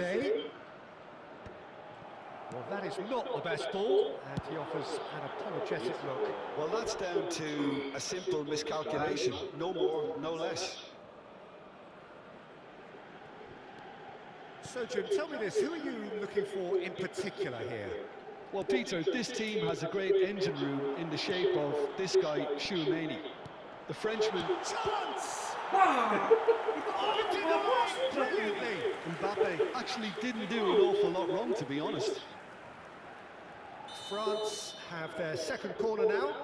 Well, that is not the best ball, and he offers an apologetic look. Well, that's down to a simple miscalculation. No more, no less. So, Jim, tell me this, who are you looking for in particular here? Well, Peter, this team has a great engine room in the shape of this guy, Chouameni. The Frenchman... Chance! Oh, denied brilliantly! Mbappe actually didn't do an awful lot wrong, to be honest. France have their second corner now.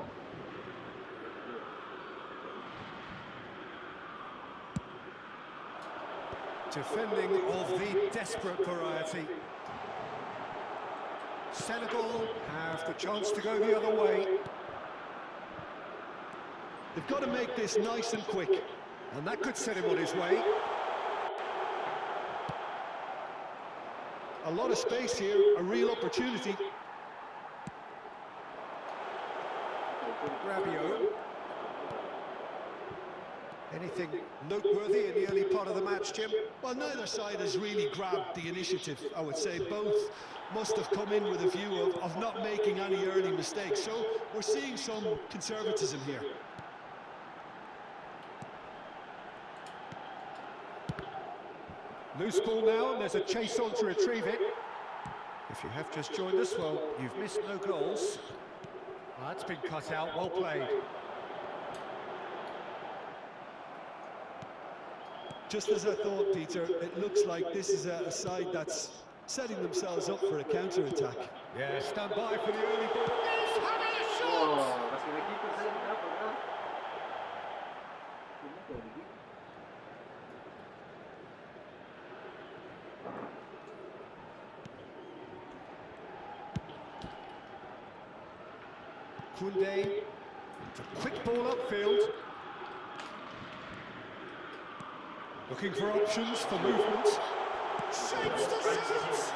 Defending of the desperate variety. Senegal have the chance to go the other way. They've got to make this nice and quick. And that could set him on his way. A lot of space here, a real opportunity. Rabiot. Anything noteworthy in the early part of the match, Jim? Well, neither side has really grabbed the initiative, I would say. Both must have come in with a view of not making any early mistakes. So we're seeing some conservatism here. Loose ball now, and there's a chase on to retrieve it. If you have just joined us, well, you've missed no goals. That's been cut out, well played. Just as I thought, Peter, it looks like this is a side that's setting themselves up for a counter-attack. Yeah, stand by for the early ball. He's having a shot! Kunde. It's a quick ball upfield. Looking for options for movement. Shapes the shots.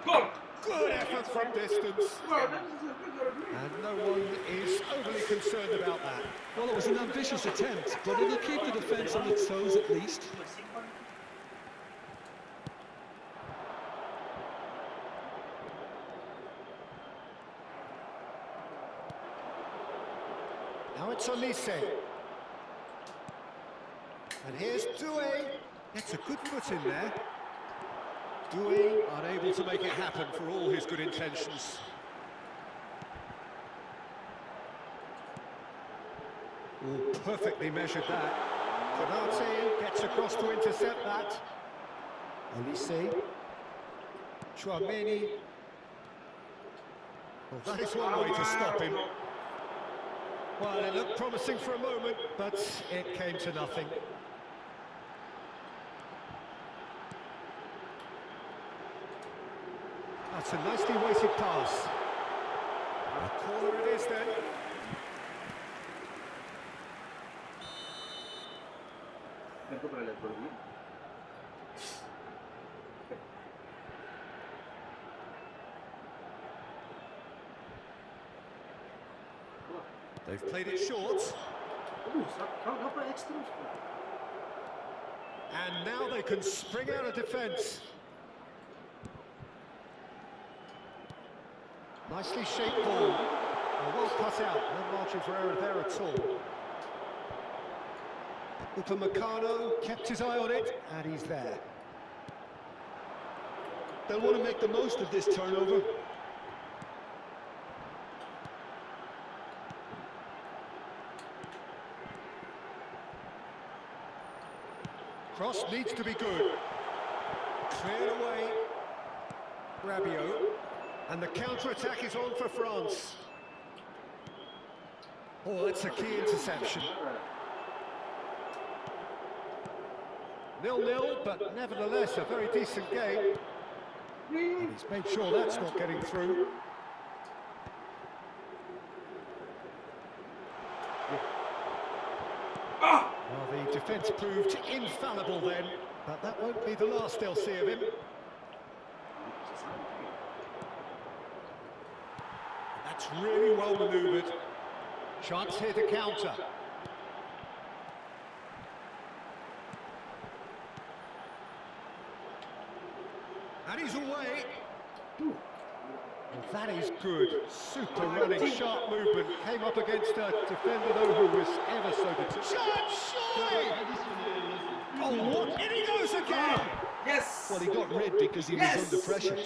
Gol! Good effort from distance. And no one is overly concerned about that. Well, it was an ambitious attempt, but it'll keep the defence on its toes at least. Now it's Olise. And here's Doué. Gets a good foot in there. Doué unable to make it happen for all his good intentions. Oh, perfectly measured that. Konate gets across to intercept that. Olise. Chouameni. Well, that is one way to stop him. Well, it looked promising for a moment, but it came to nothing. That's a nicely weighted pass. A corner it is then. They've played it short. And now they can spring out of defence. Nicely shaped ball. Well cut out, no margin for error there at all. Upamecano kept his eye on it, and he's there. They'll want to make the most of this turnover. Cross needs to be good. Cleared away. Rabiot. And the counter-attack is on for France. Oh, that's a key interception. 0-0, but nevertheless a very decent game. And he's made sure that's not getting through. Well, the defence proved infallible then, but that won't be the last they'll see of him. That's really well manoeuvred. Chance here to counter. And he's away. Well, that is good. Super running, sharp movement. Came up against a defender, though, who was ever so determined. Shot! Oh, what? In he goes again! Yes! Well, he got rid because he was under pressure.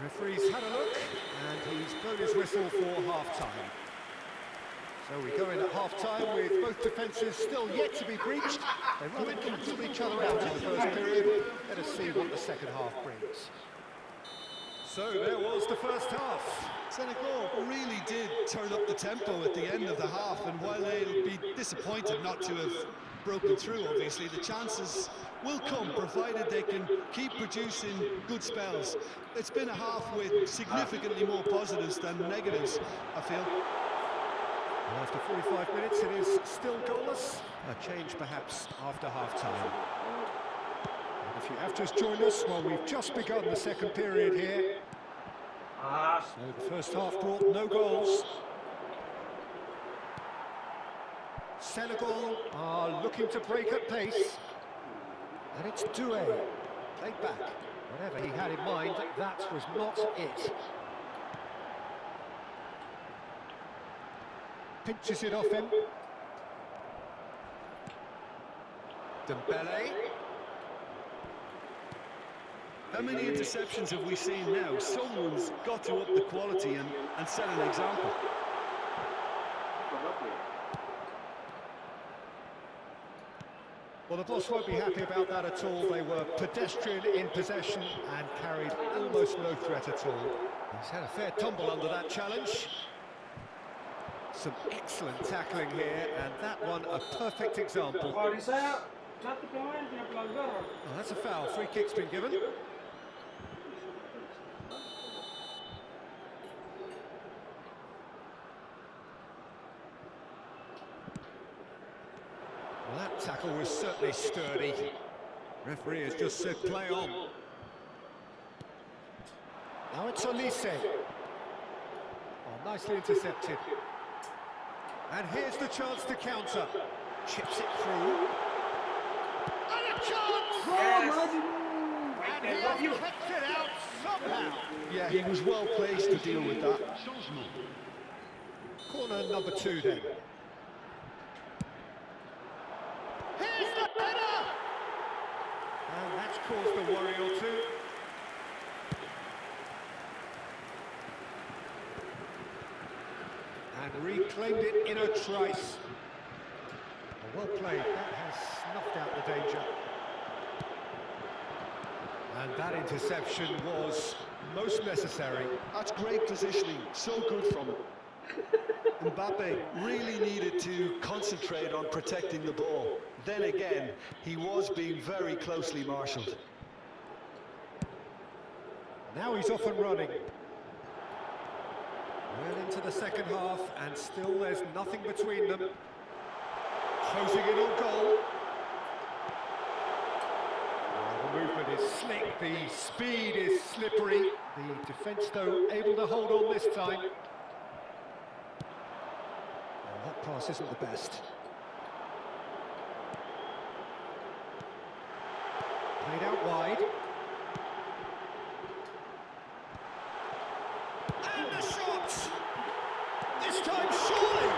Referee's had a look, and he's blown his whistle for half-time. So we go in at half-time with both defences still yet to be breached. They rather cancelled each other out in the first period. Let us see what the second half brings. So there was the first half. Senegal really did turn up the tempo at the end of the half, and while they'll be disappointed not to have broken through, obviously, the chances will come, provided they can keep producing good spells. It's been a half with significantly more positives than negatives, I feel. And after 45 minutes, it is still goalless. A change, perhaps, after half-time. And if you have just joined us, well, we've just begun the second period here. So the first half brought no goals. Senegal are looking to break at pace. And it's Doué, played back. Whatever he had in mind, that was not it. Pinches it off him. Dembele. How many interceptions have we seen now? Someone's got to up the quality and set an example. Well, the boss won't be happy about that at all. They were pedestrian in possession and carried almost no threat at all. He's had a fair tumble under that challenge. Some excellent tackling here, and that one a perfect example. Kalau di saya satu pemain punya pelanggaran. Oh, that's a foul. Free kick's been given. Well, that tackle was certainly sturdy. Referee has just said play on. Now it's Olise. Oh, nicely intercepted. And here's the chance to counter. Chips it through. And a chance! Yes. And he kept it out somehow. Yeah, he was well placed to deal with that. Corner number 2 then. Here's the header! And that's caused a worry or two. And reclaimed it in a trice. Well played, that has snuffed out the danger. And that interception was most necessary. That's great positioning, so good from him. Mbappe really needed to concentrate on protecting the ball. Then again, he was being very closely marshalled. Now he's off and running. Well into the second half, and still there's nothing between them. Closing in on goal. The movement is slick, the speed is slippery. The defence, though, able to hold on this time. And that pass isn't the best. Played out wide. And the shot! This time, surely!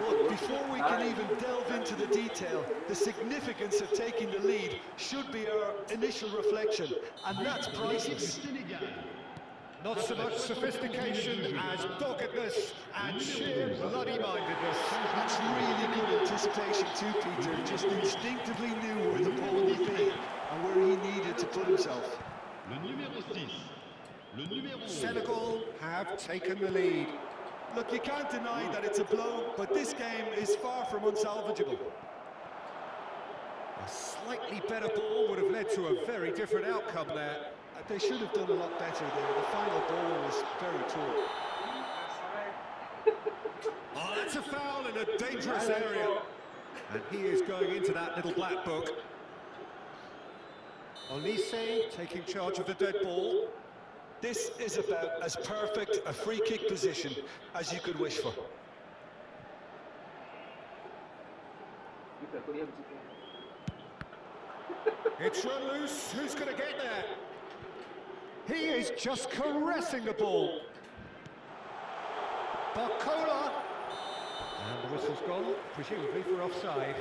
But before we can even delve into the detail, the significance of taking the lead should be our initial reflection, and that's priceless. Not so much sophistication as doggedness and sheer bloody-mindedness. That's really good anticipation too, Peter. Just instinctively knew where the ball would be and where he needed to put himself. Senegal have taken the lead. Look, you can't deny that it's a blow, but this game is far from unsalvageable. A slightly better ball would have led to a very different outcome there. They should have done a lot better there. The final ball was very poor. Oh, that's a foul in a dangerous area. And he is going into that little black book. Olise taking charge of the dead ball. This is about as perfect a free kick position as you could wish for. It's run loose. Who's going to get there? He is just caressing the ball. Barcola. And the whistle's gone, presumably for offside.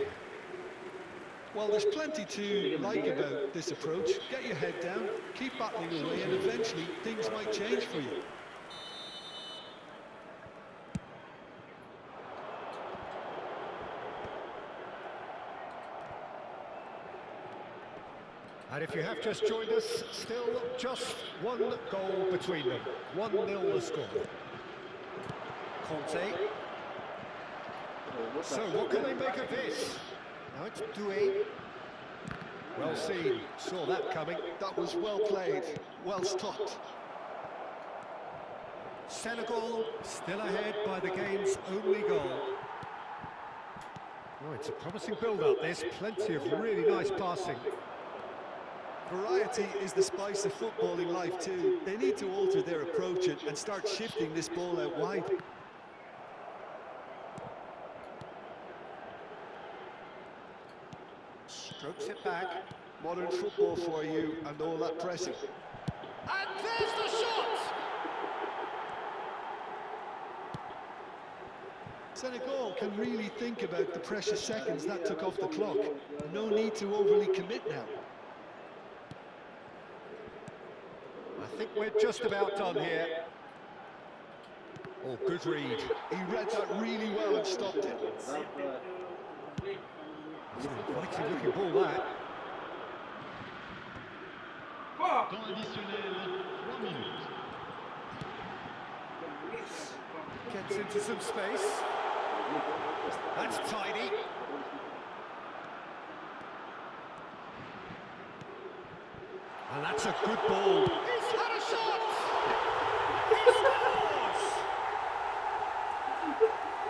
Well, there's plenty to like about this approach. Get your head down, keep battling away, and eventually things might change for you. And if you have just joined us, still just one goal between them. 1-0 the score. Conte. So what can they make of this? Now it's Doué. Well seen, saw that coming. That was well played, well stopped. Senegal still ahead by the game's only goal. Oh, it's a promising build-up, this. Plenty of really nice passing. Variety is the spice of footballing life too. They need to alter their approach and start shifting this ball out wide. Strokes it back. Modern football for you and all that pressing. And there's the shot! Senegal can really think about the precious seconds that took off the clock. No need to overly commit now. I think we're just about done here. Oh, good read. He read that really well and stopped it. It's an inviting looking ball, that. Gets into some space. That's tidy. And that's a good ball. He's had a shot! He scores!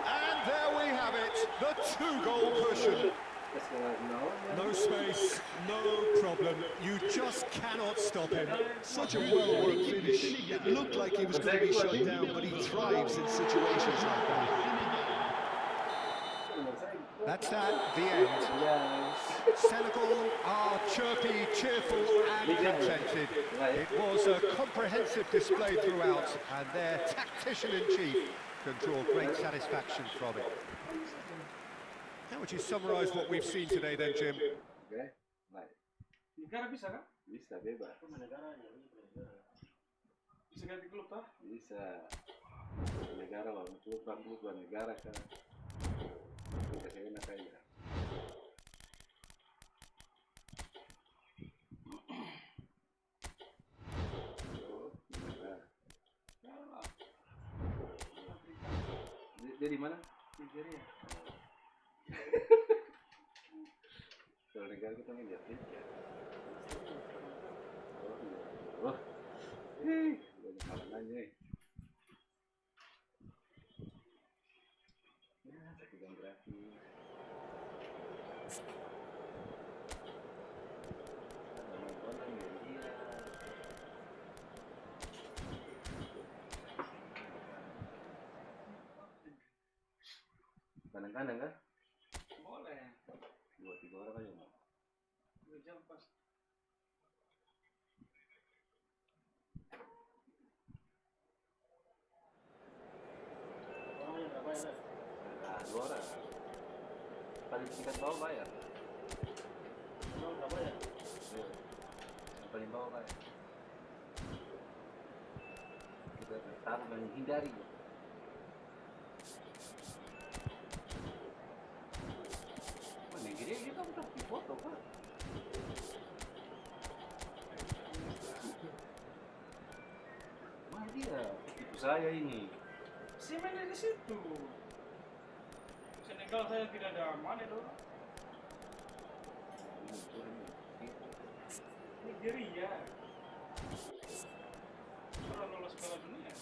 And there we have it, the 2-goal cushion. No space, no problem. You just cannot stop him. Such a well-worked finish. It looked like he was going to be shut down, but he thrives in situations like that. That's that, the end. Senegal are chirpy, cheerful and contented. It was a comprehensive display throughout, and their tactician-in-chief can draw great satisfaction from it. How would you summarise what we've seen today then, Jim? Negara bisa kan? Bisa, bebas. Bisa ganti klub toh? Bisa. Negara lah, bukan negara kan. Kasih enak aja. Dia di mana? Nigeria. Kalau negara kita main di Afrika. Banyak halangannya. Ya, tekan gratis. Kadang-kadang kan? Boleh. 2-3 orang aja mau. 2 jam pas. Orangnya berapa ya? Nah, 2 orang. Paling tingkat bawah bayar. Orang berapa ya? Yang paling bawah bayar. Kita taruh menghindari. Negeri kita udah foto kan? Mana dia? Tipu saya ini. Si main dari situ. Senegal saya tidak ada aman itu. Nigeria. Orang lolos Piala Dunia.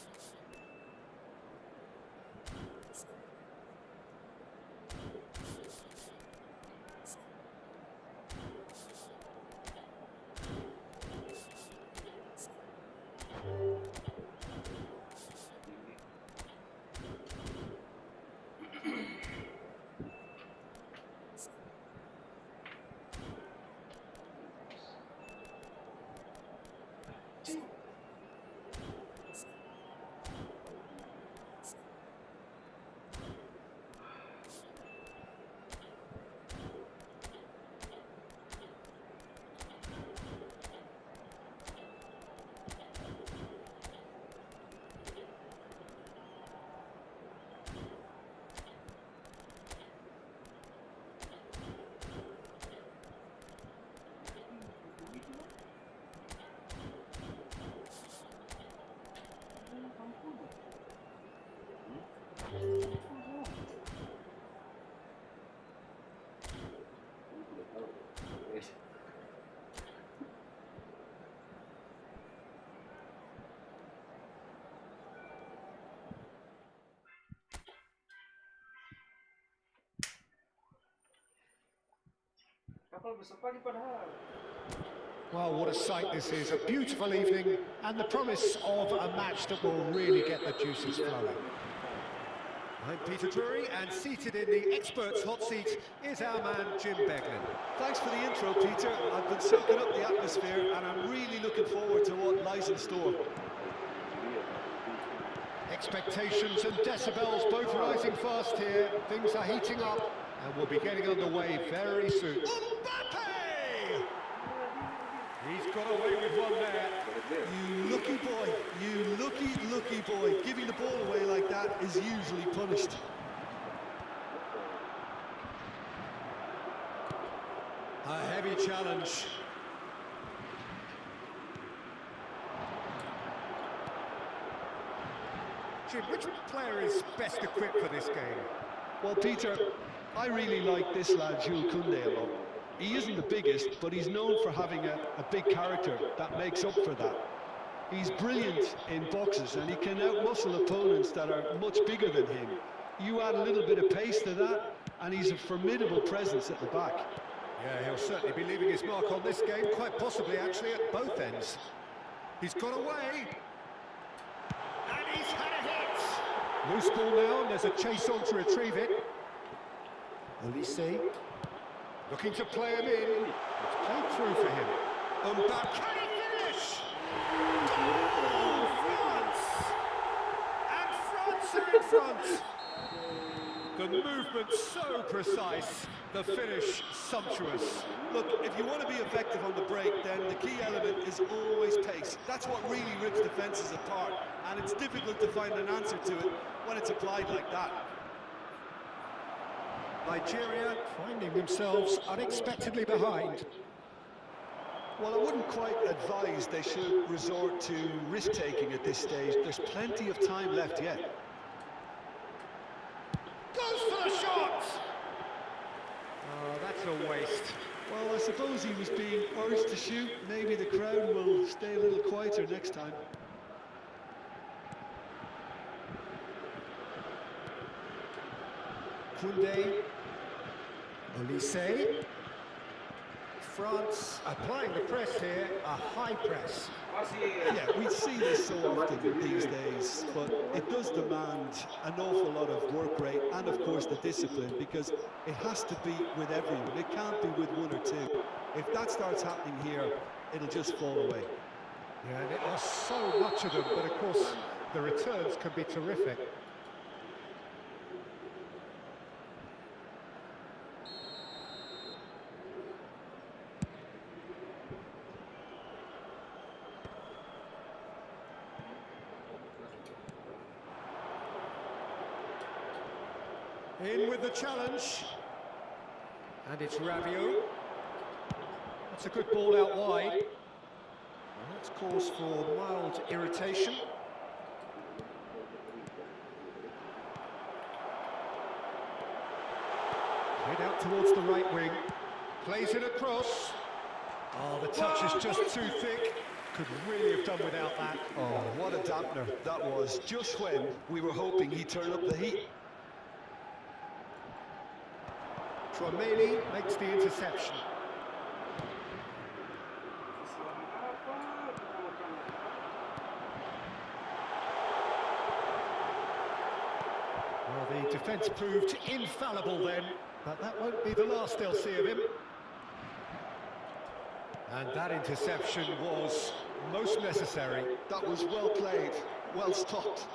Well, what a sight this is, a beautiful evening and the promise of a match that will really get the juices flowing. I'm Peter Drury, and seated in the experts' hot seat is our man Jim Beglin. Thanks for the intro, Peter. I've been soaking up the atmosphere and I'm really looking forward to what lies in store. Expectations and decibels both rising fast here. Things are heating up and we'll be getting underway very soon. Mbappe! He's got away with one there. You lucky boy, you lucky boy. Giving the ball away like that is usually punished. A heavy challenge. Jim, which player is best equipped for this game? Well, Peter, I really like this lad, Jules Koundé, a lot. He isn't the biggest, but he's known for having a big character that makes up for that. He's brilliant in boxes, and he can outmuscle opponents that are much bigger than him. You add a little bit of pace to that, and he's a formidable presence at the back. Yeah, he'll certainly be leaving his mark on this game, quite possibly actually at both ends. He's got away. And he's had a hit. Loose ball now, and there's a chase on to retrieve it. Olise looking to play him in. It's played through for him. Mbappe, can he finish? Goal, France! And France are in front. The movement so precise, the finish sumptuous. Look, if you want to be effective on the break, then the key element is always pace. That's what really rips defences apart, and it's difficult to find an answer to it when it's applied like that. Nigeria finding themselves unexpectedly behind. Well, I wouldn't quite advise they should resort to risk-taking at this stage. There's plenty of time left yet. Goes for the shot! Oh, that's a waste. Well, I suppose he was being urged to shoot. Maybe the crowd will stay a little quieter next time. Koundé, Olise. France applying the press here, a high press. Yeah, we see this so often these days, but it does demand an awful lot of work rate and, of course, the discipline, because it has to be with everyone. It can't be with one or two. If that starts happening here, it'll just fall away. Yeah, and it was so much of them, but of course the returns can be terrific. In with the challenge, and it's Rabiot. That's a good ball out wide. And that's cause for mild irritation. Head out towards the right wing, plays it across. Oh, the touch is just too thick. Could really have done without that. Oh, what a dampener that was, just when we were hoping he'd turn up the heat. Formasi makes the interception. Well, the defence proved infallible then, but that won't be the last they'll see of him. And that interception was most necessary. That was well played, well stopped.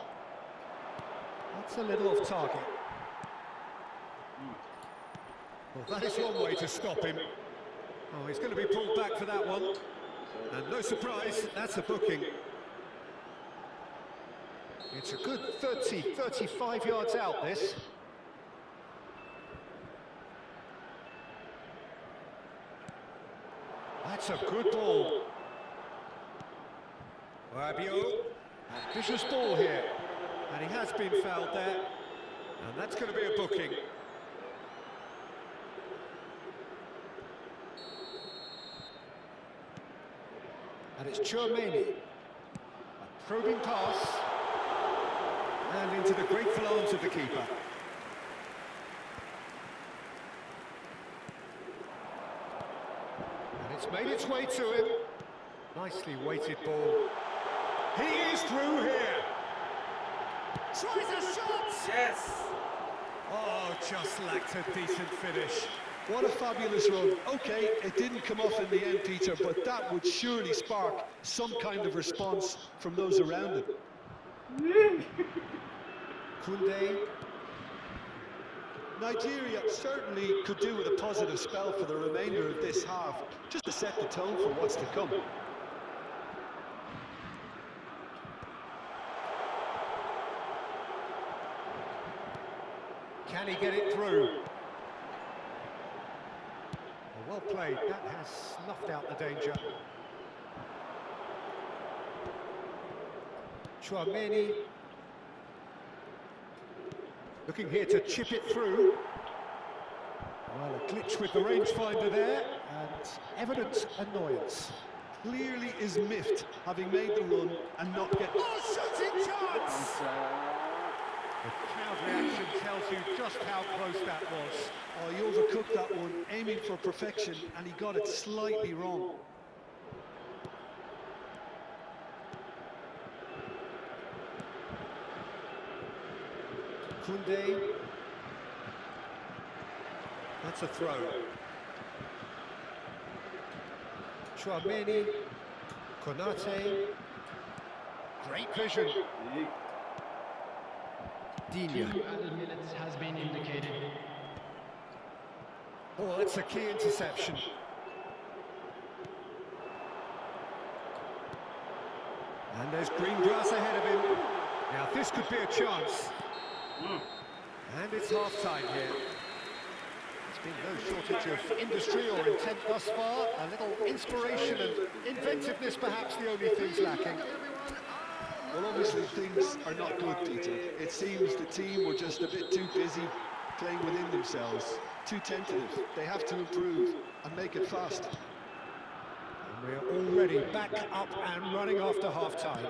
That's a little off target. Well, that is one way to stop him. Oh, he's going to be pulled back for that one. And no surprise, that's a booking. It's a good 30, 35 yards out, this. That's a good ball. Rabiot, ambitious ball here. And he has been fouled there. And that's going to be a booking. And it's Formasi. A probing pass. And into the grateful arms of the keeper. And it's made its way to him. Nicely weighted ball. He is through here. Tries a shot! Yes! Oh, just lacked a decent finish. What a fabulous run. Okay, it didn't come off in the end, Peter, but that would surely spark some kind of response from those around him. Koundé. Nigeria certainly could do with a positive spell for the remainder of this half, just to set the tone for what's to come. Can he get it through? Well played, that has snuffed out the danger. Formasi. Looking here to chip it through. Well, a glitch with the rangefinder there, and evident annoyance. Clearly is miffed, having made the run and not get... Oh, shooting chance! The crowd reaction tells you just how close that was. Oh, he overcooked that one, aiming for perfection, and he got it slightly wrong. Koundé. That's a throw. Chouameni. Konate. Great vision. Digne. 2 added minutes has been indicated. Oh, that's a key interception. And there's green grass ahead of him. Now this could be a chance. And it's half-time here. There's been no shortage of industry or intent thus far. A little inspiration and inventiveness perhaps the only things lacking. Well, obviously things are not good, Peter. It seems the team were just a bit too busy playing within themselves. Too tentative. They have to improve and make it fast. And we're already back up and running after half-time.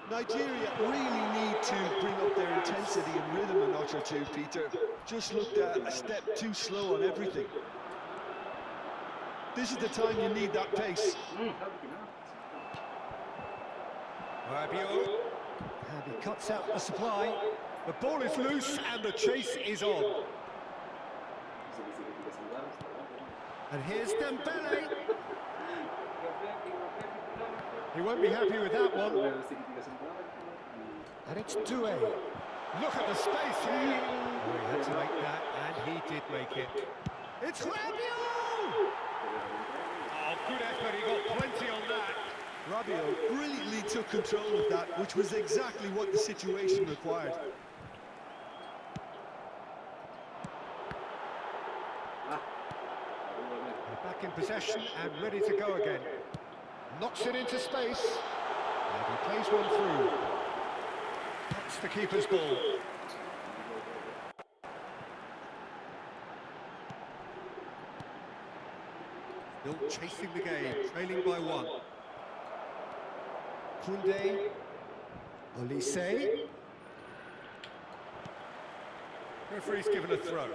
Nigeria really need to bring up their intensity and rhythm a notch or two, Peter. Just looked a step too slow on everything. This is the time you need that pace. Rabiot, and he cuts out the supply. The ball is loose and the chase is on. And here's Dembele. He won't be happy with that one. And it's Doué. Look at the space here. Oh, he had to make that, and he did make it. It's Rabiot! Oh, good effort, he got plenty on that. Rabiot brilliantly took control of that, which was exactly what the situation required. They're back in possession and ready to go again. Knocks it into space. And he plays one through. That's the keeper's ball. Still chasing the game, trailing by 1. Koundé. Olise. Referee's given a throw.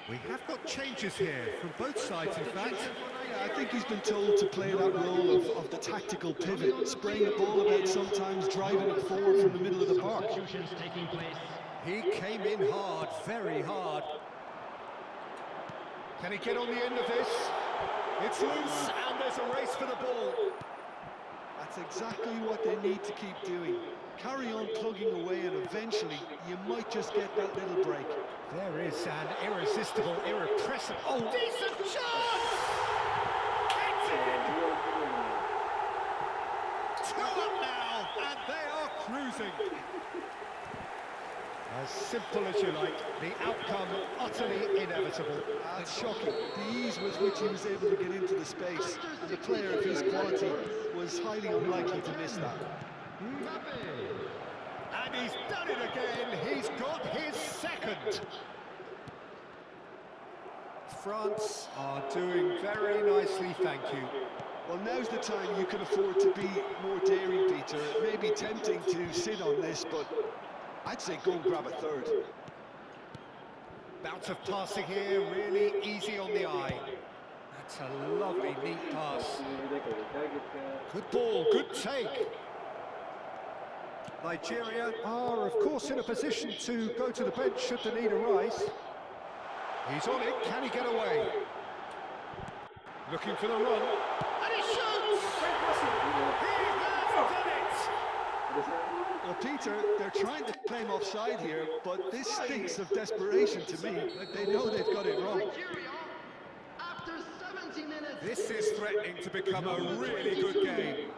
We have got changes here from both sides, in fact. Yeah, I think he's been told to play that role of the tactical pivot, spraying the ball about sometimes, driving it forward from the middle of the park. Taking place. He came in hard, very hard. Can he get on the end of this? It's loose, and there's a race for the ball. That's exactly what they need to keep doing. Carry on plugging away, and eventually you might just get that little break. There is an irresistible, irrepressible... Oh, decent chance! It's in! 2 up now, and they are cruising. As simple as you like, the outcome utterly inevitable. That's shocking. The ease with which he was able to get into the space, and the player of his quality was highly unlikely to miss that. And he's done it again. He's got his second. France are doing very nicely, thank you. Well, now's the time you can afford to be more daring, Peter. It may be tempting to sit on this, but I'd say go and grab a third. Bout of passing here, really easy on the eye. That's a lovely, neat pass. Good ball, good take. Nigeria are, of course, in a position to go to the bench should the need arise. He's on it. Can he get away? Looking for the run. And he shoots! He has done it! Well, Peter, they're trying to claim offside here, but this stinks of desperation to me. Like they know they've got it wrong. After 70 minutes. This is threatening to become a really good game.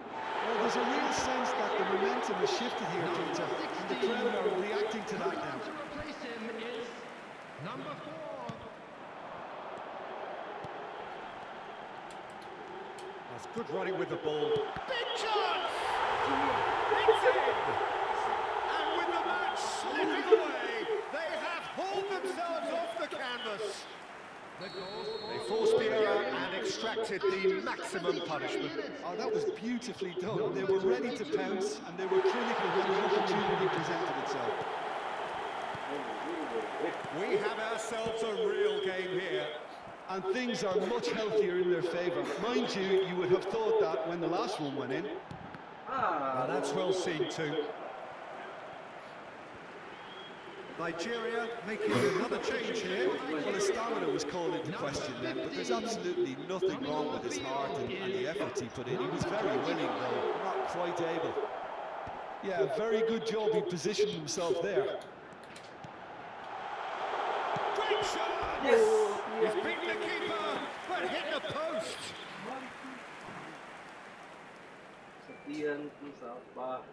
Well, there's a real sense that the momentum has shifted here, Peter, and the crowd are reacting to that now. To replace him is number 4. That's good running with the ball. Big chance! It's in! And with the match slipping away, they have hauled themselves off the canvas. They forced the error and extracted the maximum punishment. Oh, that was beautifully done. They were ready to pounce, and they were critical when the opportunity presented itself. We have ourselves a real game here. And things are much healthier in their favour. Mind you, you would have thought that when the last one went in. Now that's well seen too. Nigeria making another change here. Well, his stamina was called into question then, but there's absolutely nothing wrong with his heart and the effort he put in. He was very willing, though, not quite able. Yeah, very good job he positioned himself there. Great shot! Yes! He's beaten the keeper, but hit the post. Sekian plus apa?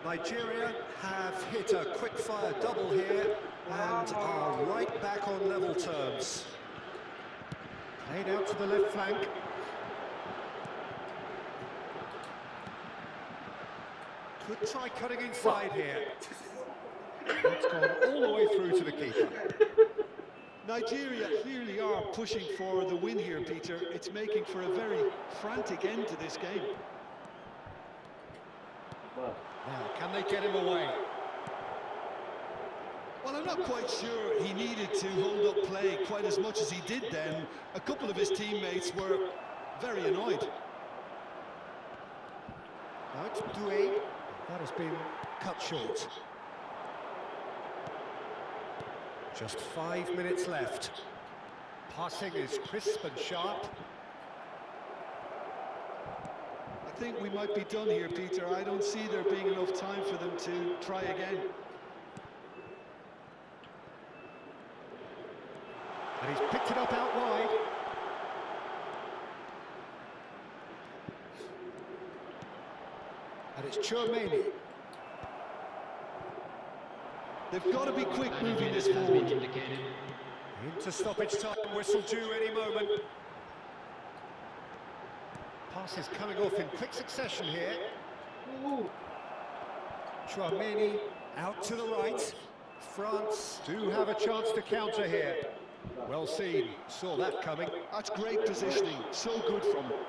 Nigeria have hit a quick-fire double here and are right back on level terms. Played out to the left flank. Could try cutting inside here. It's gone all the way through to the keeper. Nigeria clearly are pushing for the win here, Peter. It's making for a very frantic end to this game. Now, can they get him away? Well, I'm not quite sure he needed to hold up play quite as much as he did then. A couple of his teammates were very annoyed. Now it's Doué. That has been cut short. Just 5 minutes left. Passing is crisp and sharp. I think we might be done here, Peter. I don't see there being enough time for them to try again. And he's picked it up out wide. And it's Chouameni. They've got to be quick moving this forward. Into stoppage time, whistle due any moment. Pass is coming off in quick succession here. Chouameni out to the right. France do have a chance to counter here. Well seen, saw that coming. That's great positioning, so good from him.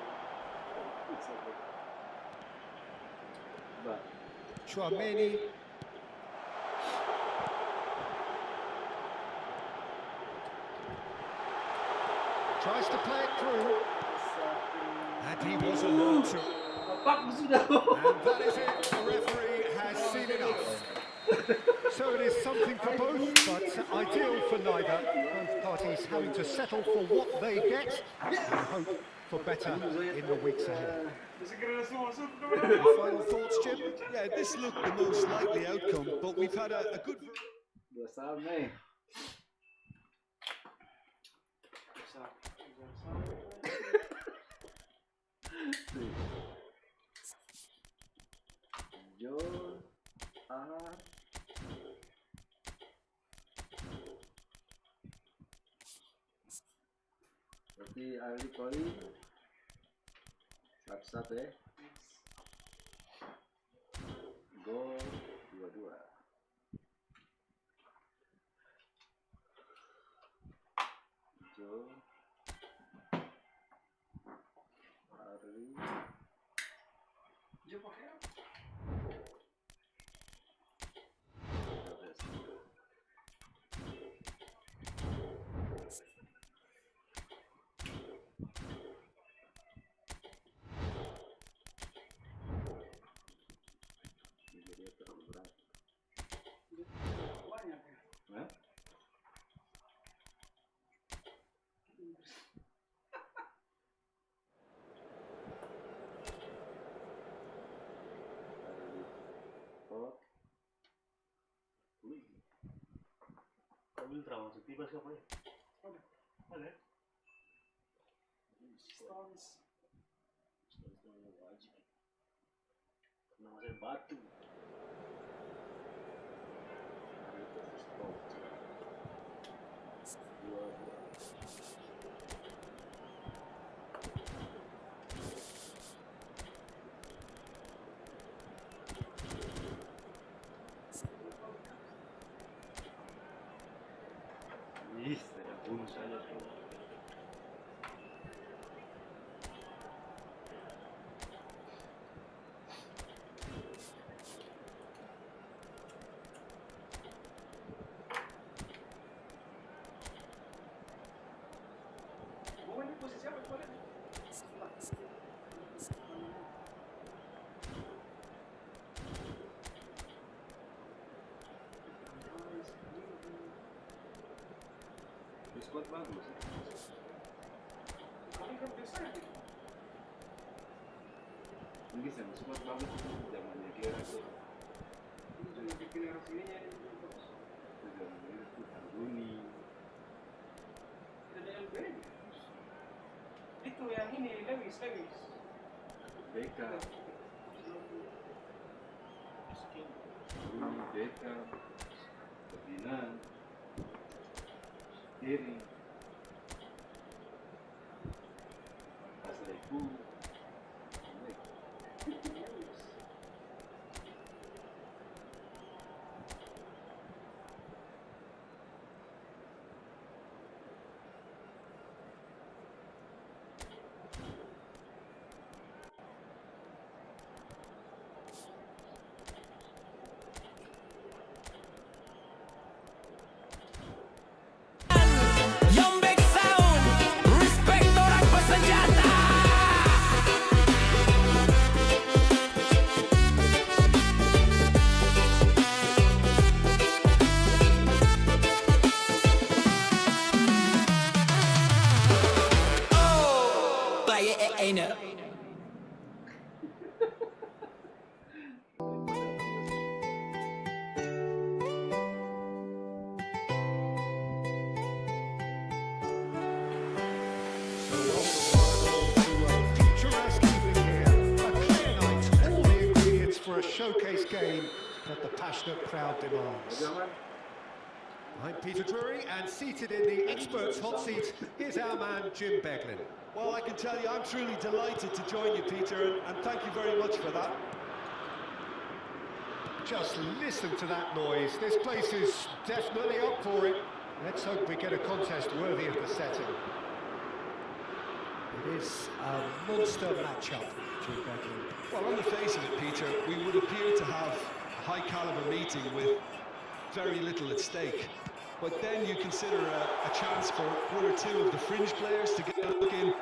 Chouameni. Tries to play it through. And he was allowed to. And that is it. The referee has seen enough. So it is something for both, but ideal for neither. Both parties having to settle for what they get and hope for better in the weeks ahead. Any final thoughts, Jim? Yeah, this looked the most likely outcome, but we've had a good... Berarti Ali Koli satu ya. Gol 2-2. Hijau Ali hijau pakai apa? ultra masuk tiba siapa ya? Ada. Stories. Stories wajib. Karena masih batu. Ih, saya pun saya. Momen ini posisi apa kemarin? Squad bagus. Kami kan biasa ya. Mungkin sama squad bagus zamannya kira tuh. Itu yang bikin hasilnya itu bagus. Zamannya itu Tanguni. Ada yang beda. Itu yang ini Lewis. Beka. Tanguni, Beka. Ferdinand. Diri. Asal. Yombex sound, respect orang bersenjata. Oh, play it ain't it. Picturesque evening here, a clear night, all the ingredients for a showcase game that the passionate crowd demands. I'm Peter Drury, and seated in the experts' hot seat is our man Jim Beglin. Well, I can tell you, I'm truly delighted to join you, Peter, and thank you very much for that. Just listen to that noise. This place is definitely up for it. Let's hope we get a contest worthy of the setting. It is a monster matchup, Jim Beglin. Well, on the face of it, Peter, we would appear to have a high-caliber meeting with very little at stake. But then you consider a chance for one or two of the fringe players to get a look in,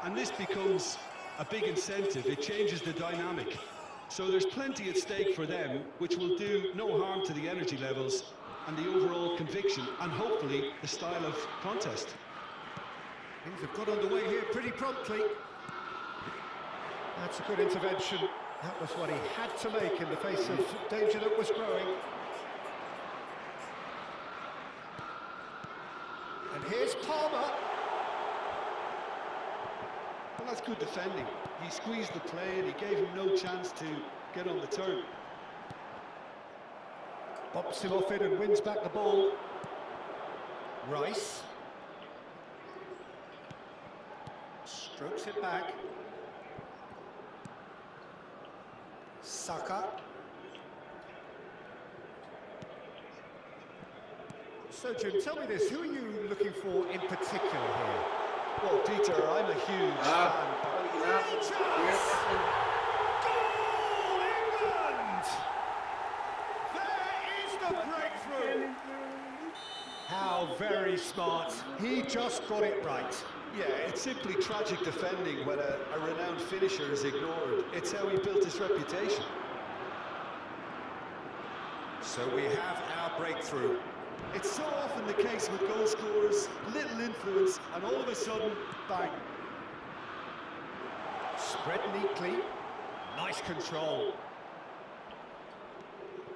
and this becomes a big incentive. It changes the dynamic. So there's plenty at stake for them, which will do no harm to the energy levels and the overall conviction, and hopefully the style of contest. Things have got underway here pretty promptly. That's a good intervention. That was what he had to make in the face of danger that was growing. And here's Palmer. Well, that's good defending. He squeezed the play and he gave him no chance to get on the turn. Bops him off it and wins back the ball. Rice. Strokes it back. Saka. So, Jim, tell me this, who are you looking for in particular here? Well, Peter, I'm a huge fan. Real chance! Goal, England! There is the breakthrough! How very smart. He just got it right. Yeah, it's simply tragic defending when a renowned finisher is ignored. It's how he built his reputation. So we have our breakthrough. It's so often the case with goal scorers, little influence, and all of a sudden, bang. Spread neatly. Nice control.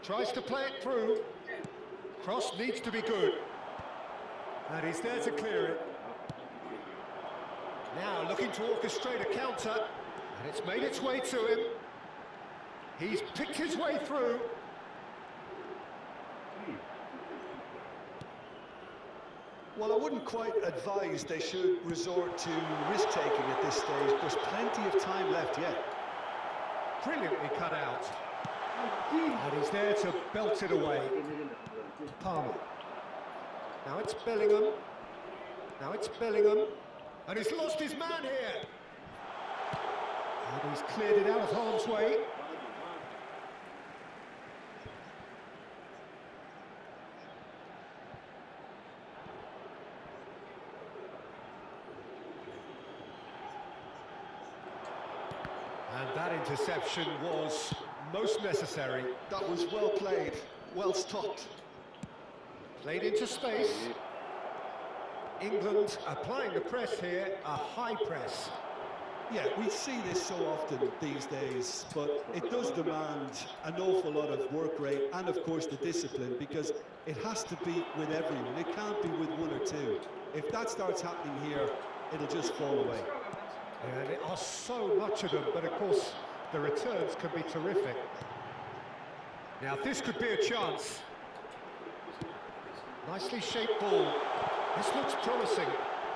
Tries to play it through. Cross needs to be good. And he's there to clear it. Now looking to orchestrate a counter, and it's made its way to him. He's picked his way through. Well, I wouldn't quite advise they should resort to risk-taking at this stage. There's plenty of time left yet. Brilliantly cut out. And he's there to belt it away. Palmer. Now it's Bellingham. Now it's Bellingham. And he's lost his man here. And he's cleared it out of harm's way. And that interception was most necessary. That was well played, well stopped. Played into space. England applying the press here, a high press. Yeah, we see this so often these days, but it does demand an awful lot of work rate and, of course, the discipline, because it has to be with everyone. It can't be with one or two. If that starts happening here, it'll just fall away. And there are so much of them, but of course, the returns can be terrific. Now, this could be a chance. Nicely shaped ball. This looks promising.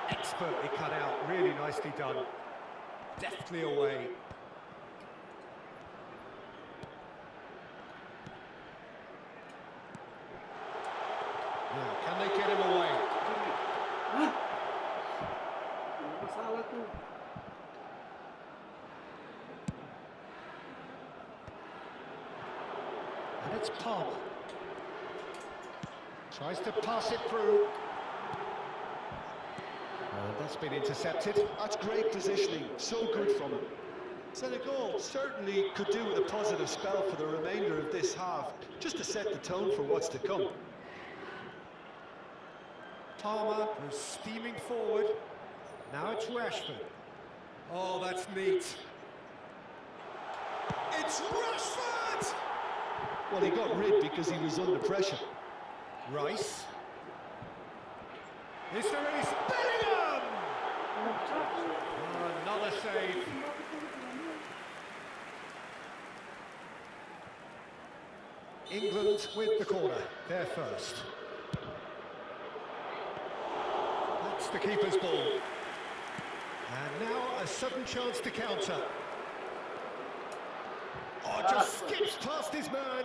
Expertly cut out, really nicely done. Deftly away. Now, can they get him away? And it's Palmer. Tries to pass it through. And that's been intercepted. That's great positioning, so good from him. Senegal certainly could do with a positive spell for the remainder of this half, just to set the tone for what's to come. Palmer was steaming forward. Now it's Rashford. Oh, that's neat. It's Rashford! Well, he got rid because he was under pressure. Rice. Is there any... Bellingham! Oh, another save. England with the corner. They're first. That's the keeper's ball. And now a sudden chance to counter. Oh, just skips past his man.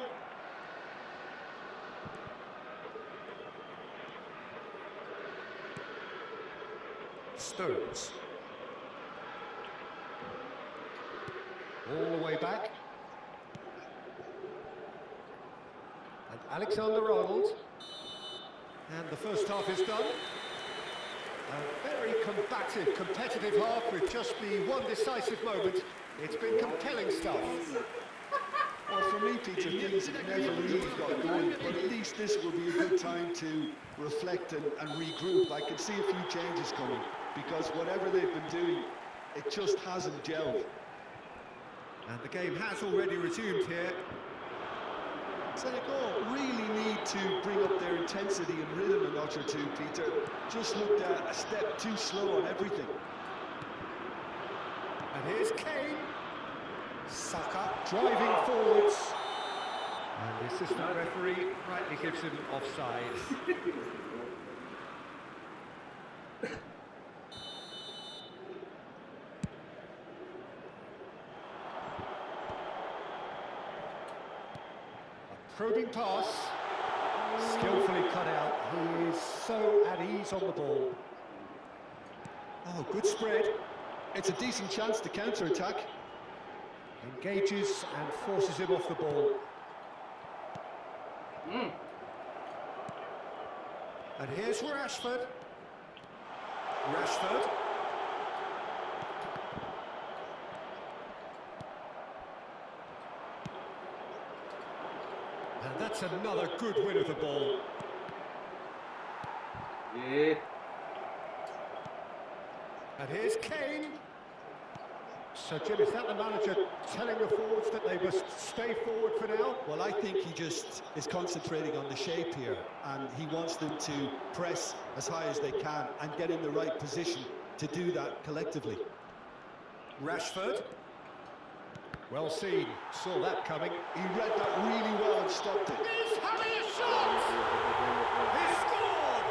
Stones. All the way back. And Alexander-Arnold. And the first half is done. A very combative, competitive half with just the one decisive moment. It's been compelling stuff. Well, for me, Peter, things have never really got going, but at least this will be a good time to reflect and regroup. I can see a few changes coming, because whatever they've been doing, it just hasn't gelled. And the game has already resumed here. Senegal really need to bring up their intensity and rhythm a notch or two, Peter. Just looked at a step too slow on everything. And here's Kane. Saka driving forwards. And the assistant referee rightly gives him offside. Probing pass, skillfully cut out. He is so at ease on the ball. Oh, good spread. It's a decent chance to counter-attack. Engages and forces him off the ball. And here's Rashford. Rashford. And that's another good win of the ball. Yeah. And here's Kane. So, Jim, is that the manager telling the forwards that they must stay forward for now? Well, I think he just is concentrating on the shape here, and he wants them to press as high as they can and get in the right position to do that collectively. Rashford. Well seen, saw that coming. He read that really well and stopped it. He's having a shot! He scored!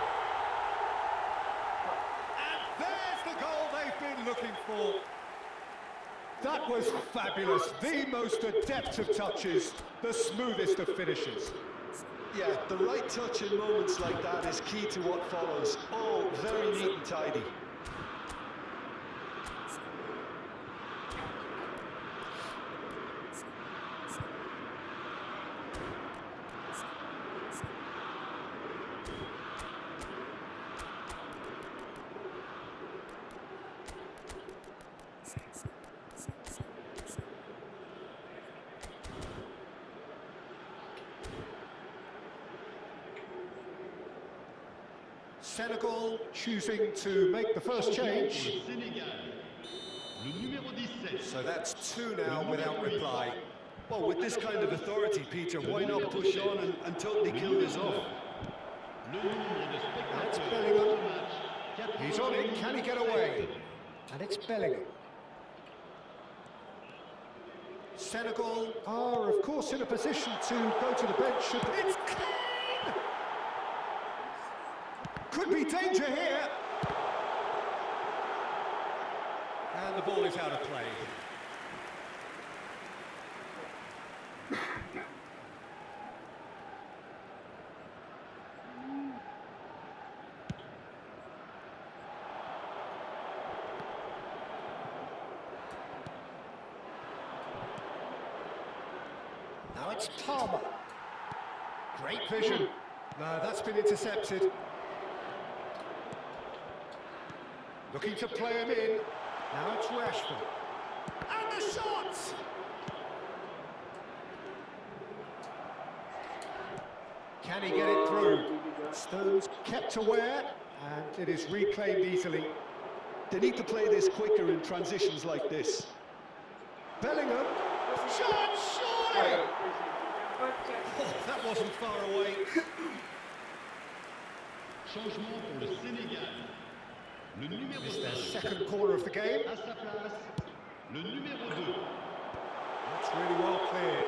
And there's the goal they've been looking for. That was fabulous, the most adept of touches, the smoothest of finishes. Yeah, the right touch in moments like that is key to what follows. All very neat and tidy. Senegal choosing to make the first change. So that's two now without reply. Well, with this kind of authority, Peter, why not push on and totally kill this off? That's Bellingham. He's on it, can he get away? And it's Bellingham. Senegal are, of course, in a position to go to the bench. It's Kane! Could be danger here. And the ball is out of play. Now it's Palmer. Great vision. No, that's been intercepted. Looking to play him in. Now it's Rashford. And the shot! Can he get it through? Stones kept aware, and it is reclaimed easily. They need to play this quicker in transitions like this. Bellingham. Shot, surely! Oh, that wasn't far away. Changement pour le Sénégal. Le numéro It's their 5. second corner of the game. À sa place, le numéro 2. That's really well cleared.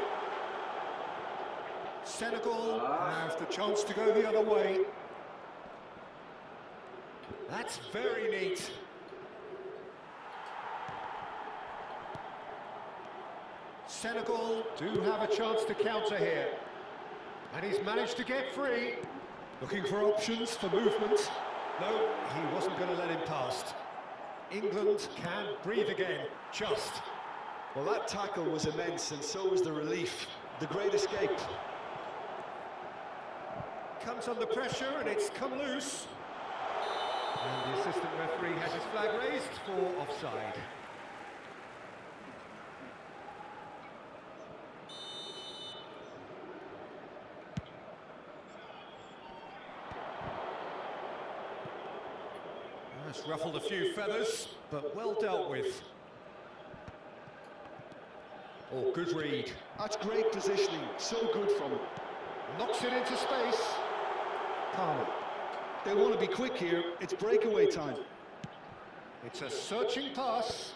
Senegal have the chance to go the other way. That's very neat. Senegal do have a chance to counter here. And he's managed to get free. Looking for options for movement. No, he wasn't going to let him past. England can breathe again, just. Well, that tackle was immense, and so was the relief. The great escape. Comes under pressure, and it's come loose. And the assistant referee has his flag raised for offside. That's ruffled a few feathers, but well dealt with. Oh, good read. That's great positioning. So good from him. Knocks it into space. Palmer. They want to be quick here. It's breakaway time. It's a searching pass.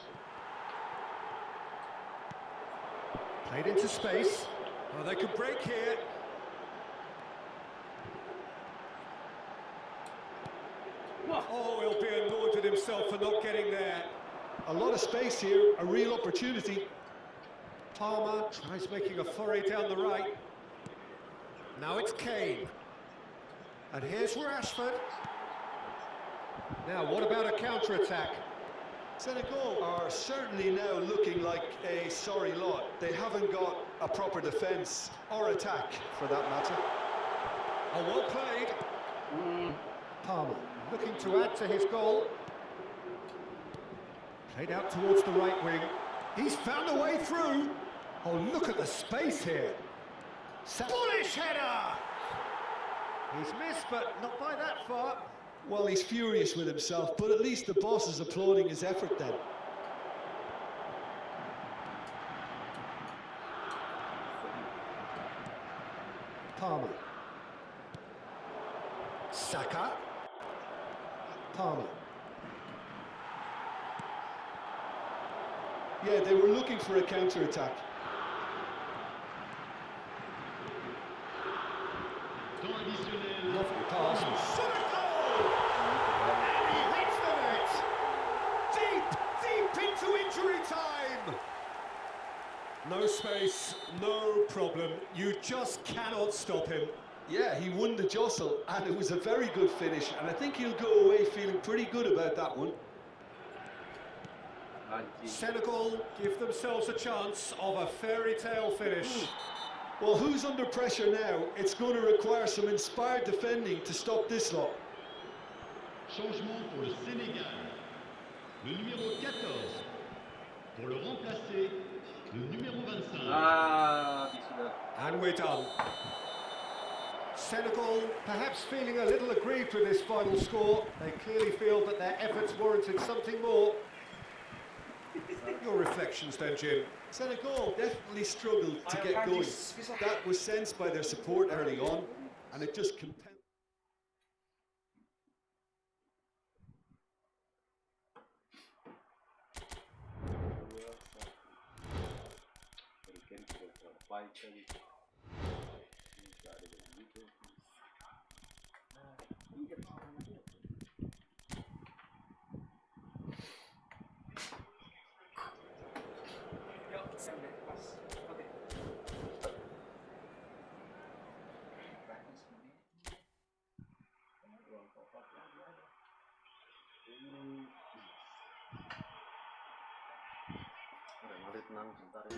Played into space. Oh, they could break here. Oh, he'll be annoyed with himself for not getting there. A lot of space here. A real opportunity. Palmer tries making a foray down the right. Now it's Kane. And here's Rashford. Now, what about a counter-attack? Senegal are certainly now looking like a sorry lot. They haven't got a proper defence or attack, for that matter. Oh, well played. Palmer looking to add to his goal. Played out towards the right wing. He's found a way through. Oh, look at the space here. Bullish header! He's missed, but not by that far. Well, he's furious with himself, but at least the boss is applauding his effort then. Palmer. Saka. Palmer. Yeah, they were looking for a counter-attack. Lovely pass. Shot a goal! And he hits the net! Deep into injury time! No space, no problem. You just cannot stop him. Yeah, he won the jostle, and it was a very good finish, and I think he'll go away feeling pretty good about that one. Senegal give themselves a chance of a fairy tale finish. Well, who's under pressure now? It's going to require some inspired defending to stop this lot. Changement pour le Sénégal. Le numéro 14. Pour le remplacer, le numéro 25. And we're done. Senegal perhaps feeling a little aggrieved with this final score. They clearly feel that their efforts warranted something more. Your reflections then, Jim. Senegal definitely struggled to get going. That was sensed by their support early on, and it just compelled. Mari tenang sebentar.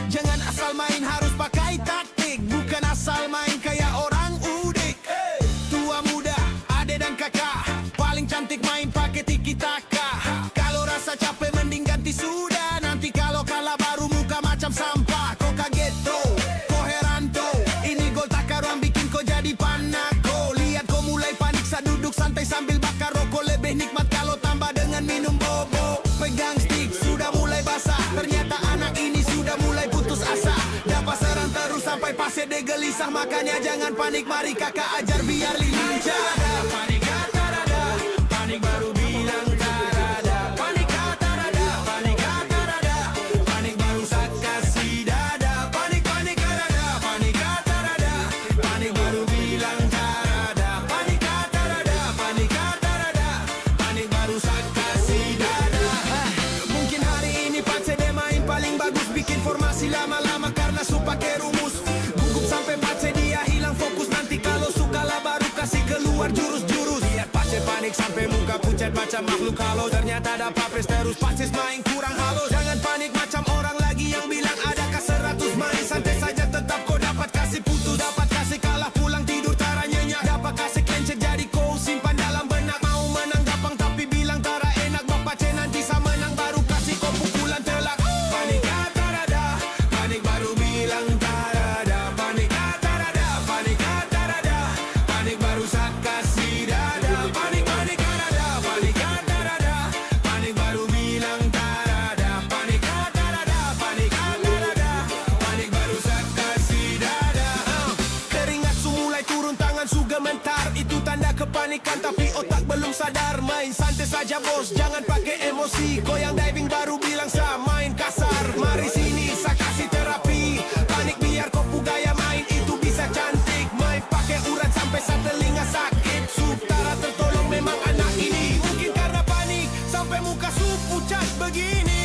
Jangan asal main, harus pakai taktik. Bukan asal main kayak orang udik. Tua muda, ade dan kakak, paling cantik main pakai tiki-taka. Kalau rasa capek mending ganti sudah. Nanti kalau kalah baru muka macam sampah. Kau kaget tuh, kau heran tuh. Ini gol tak karuan bikin kau jadi panako. Lihat kau mulai panik saat duduk santai sambil bakar rokok. Lebih nikmat kalau tambah dengan minum bobo. Pegang stick sudah mulai basah. Ternyata anak ini sudah mulai putus asa. Dapat serang terus sampai pase de gelisah. Makanya jangan panik, mari kakak ajar biar lincah. Panik kata rada, panik baru bilang tarada. Panik kata rada, panik kata rada, panik baru saat kasih dada. Panik rada, panik kata rada, panik baru bilang tarada. Panik kata rada, panik kata rada, panik baru saat kasih dada. Mungkin hari ini pace de main paling bagus. Bikin formasi lama-lama karena su pakai rumus. Gugup sampai pace dia hilang fokus. Nanti kalau suka lah baru kasih keluar jurus-jurus. Lihat pace panik sampai muka pucat macam makhluk halus. Ternyata ada papres terus pace main kurang halus. Jangan panik macam orang lagi yang bilang adakah 100 main. Santai saja tetap kau dapat kasih putus. Dapat kasih kalah pulang tidur tara nyenyak. Dapat kasih clencet jadi kau simpan dalam benak. Mau menang gampang tapi bilang tara enak. Bapak C nanti sama menang baru kasih kau pukulan telak. Panik kata rada, panik baru bilang tarada. Panik kata rada, panik kata rada, panik baru saat kasih dada. Panik rada, panik kata rada, panik baru bilang tarada. Panik kata rada, panik kata rada, panik baru saat kasih dada. Keringat su mulai turun, tangan su gemetar. Itu tanda kepanikan tapi otak belum sadar. Main santai saja bos, jangan pakai emosi. Goyang diving baru bilang sa main kasar. Mari sini sa kasih terapi. Panik biar kopu gaya main itu bisa cantik. Main pakai urat sampai sa telinga sakit. Sutara tertolong memang anak ini. Mungkin karena panik sampai muka su pucat begini.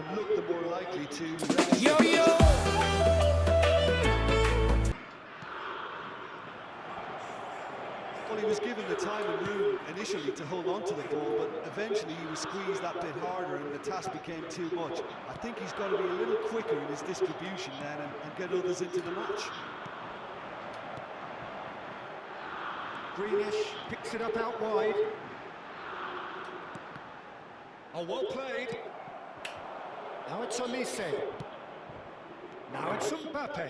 and look the more likely to. Yo, yo. Well, he was given the time and room initially to hold on to the ball, but eventually he was squeezed that bit harder and the task became too much. I think he's got to be a little quicker in his distribution then and get others into the match. Greenish picks it up out wide. Oh, well played. Now it's Olise. Now it's Mbappe.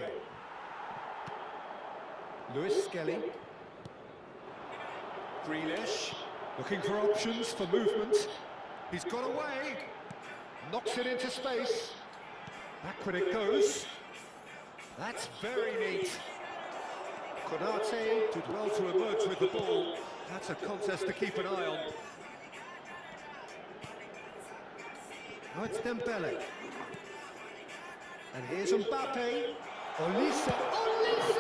Lewis Skelly. Grealish looking for options for movement. He's got away. Knocks it into space. Backward it goes. That's very neat. Konate did well to emerge with the ball. That's a contest to keep an eye on. Now it's Dembele. And here's Mbappe. Olise. Olise!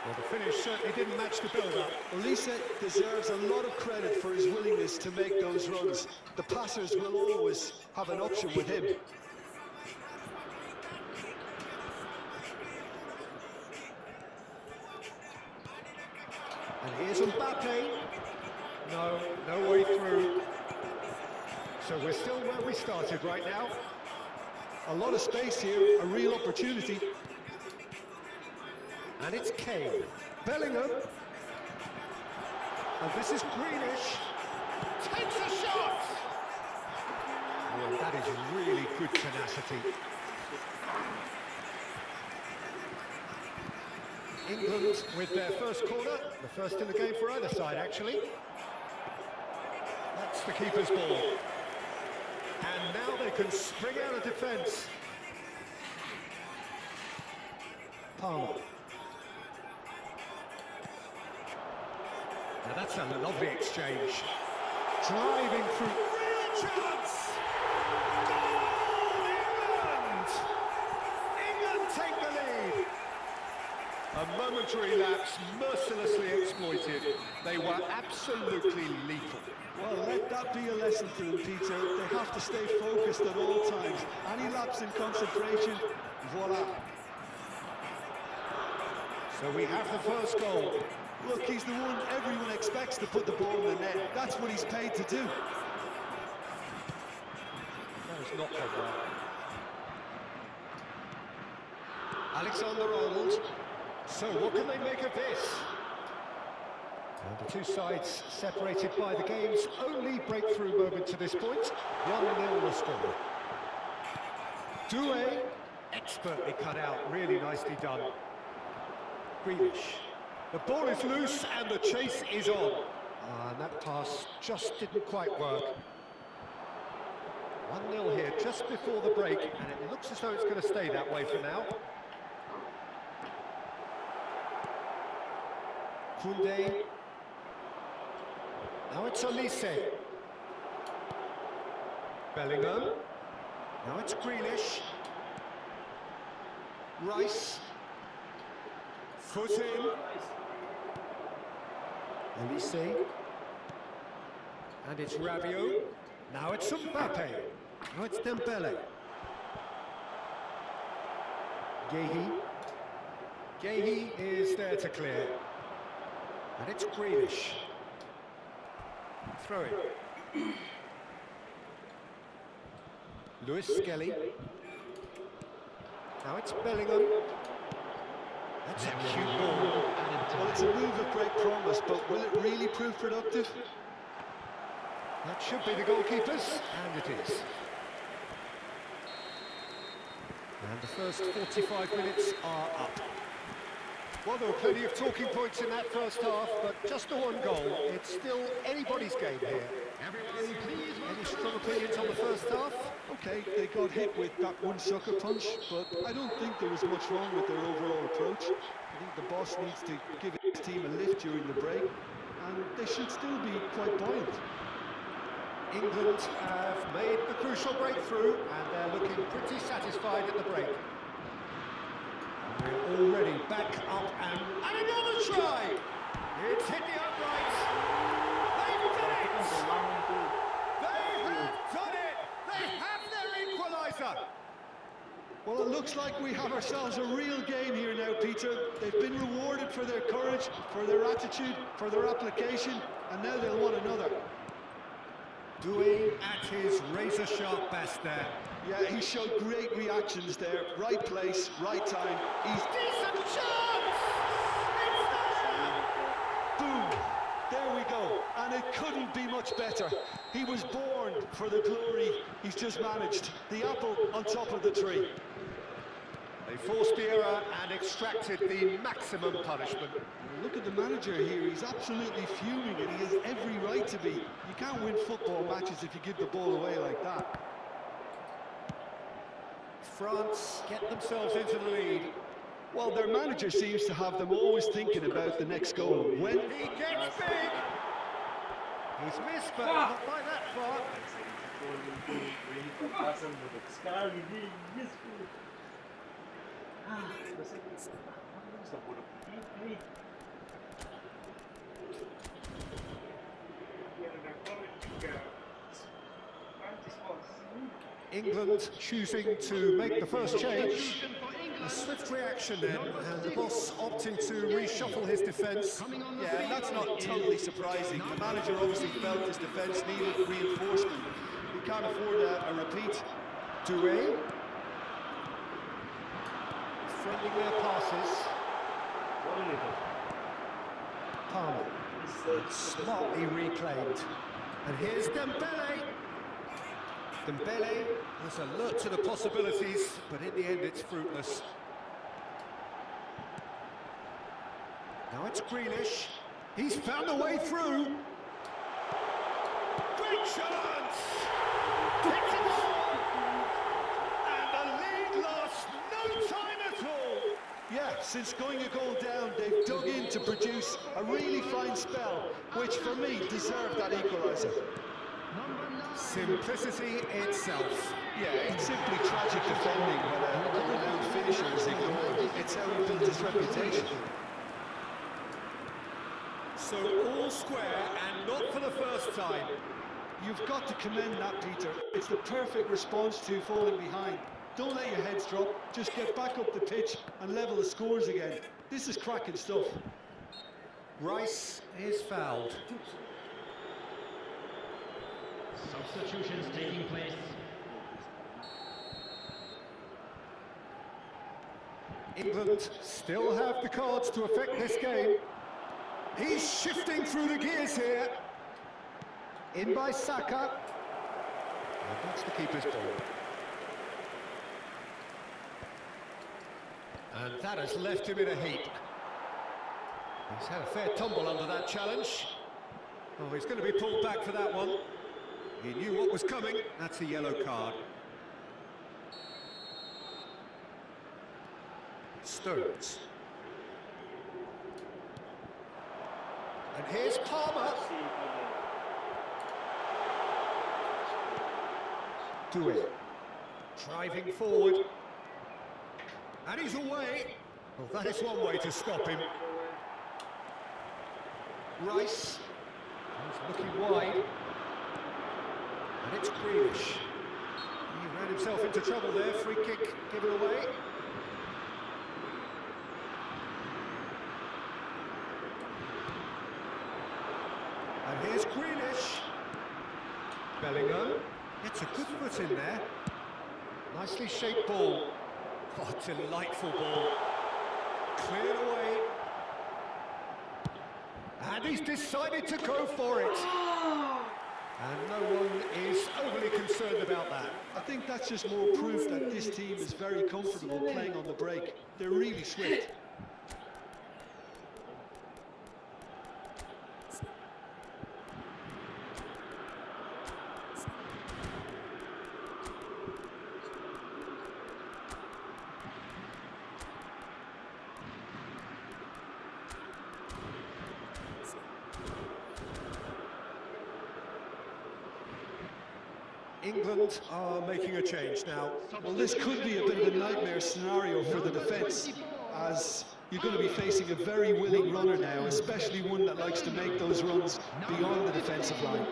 Well, the finish certainly didn't match the build-up. Olise deserves a lot of credit for his willingness to make those runs. The passers will always have an option with him. And here's Mbappe. No way through. So we're still where we started right now. A lot of space here, a real opportunity. And it's Kane. Bellingham. And this is Greenish. Takes a shot! Well, that is really good tenacity. England with their first corner. The first in the game for either side, actually. That's the keeper's ball. And now they can spring out of defence. Palmer. Now that's a lovely exchange. Driving through. Real chance! Goal, England! England take the lead. A momentary lapse mercilessly exploited. They were absolutely lethal. Well, let that be a lesson to them, Peter. They have to stay focused at all times. Any lapse in concentration, voila. So we have the first goal. Look, he's the one everyone expects to put the ball in the net. That's what he's paid to do. That is not gone well. Alexander-Arnold. So what can they make of this? And the two sides separated by the game's only breakthrough moment to this point. 1-0 the score. Doué, expertly cut out, really nicely done. Greenish. The ball is loose and the chase is on. And that pass just didn't quite work. 1-0 here just before the break, and it looks as though it's going to stay that way for now. Koundé. Now it's Olise. Bellingham. Now it's Grealish. Rice. Foot in. Olise. And it's Rabiot. Now it's Mbappe. Now it's Dembele. Gaya is there to clear. And it's Grealish. Throw it. Lewis Skelly. Now it's Bellingham. That's a cute ball. Well, it's a move of great promise, but will it really prove productive? That should be the goalkeepers, and it is. And the first 45 minutes are up. Well, there were plenty of talking points in that first half, but just the one goal. It's still anybody's game here. Everyone, please. Any strong opinions on the first half? Okay, they got hit with that one sucker punch, but I don't think there was much wrong with their overall approach. I think the boss needs to give his team a lift during the break, and they should still be quite buoyant. England have made the crucial breakthrough, and they're looking pretty satisfied at the break. We're already back up and another try! It's hit the uprights! They've done it! They have done it! They've equaliser. Well, it looks like we have ourselves a real game here now, Peter. They've been rewarded for their courage, for their attitude, for their application, and now they'll want another. Doing at his razor-sharp best there. Yeah, he showed great reactions there. Right place, right time. He's decent chance! It's there! Boom! There we go. And it couldn't be much better. He was born for the glory. He's just managed. The apple on top of the tree. They forced the error and extracted the maximum punishment. Look at the manager here. He's absolutely fuming, and he has every right to be. You can't win football matches if you give the ball away like that. France get themselves into the lead. Well, their manager seems to have them always thinking about the next goal. When He gets big! He's missed, but not by that far. Sekarang ini yes. Bisa bodoh ini. England choosing to make the first change. A swift reaction then, and the boss opting to reshuffle his defence. yeah, and that's not totally surprising. The manager obviously felt his defence needed reinforcement. He can't afford a repeat. Doué. Friending their passes. Palmer. Smartly reclaimed. And here's Dembele. Dembele was alert to the possibilities, but in the end it's fruitless. Now it's Grealish. He's found a way through. Great chance! Takes it on! And the lead lost no time at all! Yeah, since going a goal down, they've dug in to produce a really fine spell, which for me deserved that equaliser. Simplicity itself. Yeah, it's simply tragic defending when a renowned finisher is ignored. It's how he built his reputation. So all square and not for the first time. You've got to commend that, Peter. It's the perfect response to falling behind. Don't let your heads drop, just get back up the pitch and level the scores again. This is cracking stuff. Rice is fouled. Substitutions taking place. England still have the cards to affect this game. He's shifting through the gears here. In by Saka. And that's the keeper's ball. And that has left him in a heap. He's had a fair tumble under that challenge. Oh, he's going to be pulled back for that one. He knew what was coming. That's a yellow card. Stones. And here's Palmer. Doué. Driving forward. And he's away. Well, that is one way to stop him. Rice. He's looking wide. And it's Grealish. He ran himself into trouble there. Free kick given away. And here's Grealish. Bellingham gets a good foot in there. Nicely shaped ball. Oh, delightful ball. Cleared away. And he's decided to go for it. And no one is overly concerned about that. I think that's just more proof that this team is very comfortable playing on the break. They're really swift. England are making a change now. Well, this could be a bit of a nightmare scenario for the defence, as you're going to be facing a very willing runner now, especially one that likes to make those runs beyond the defensive line.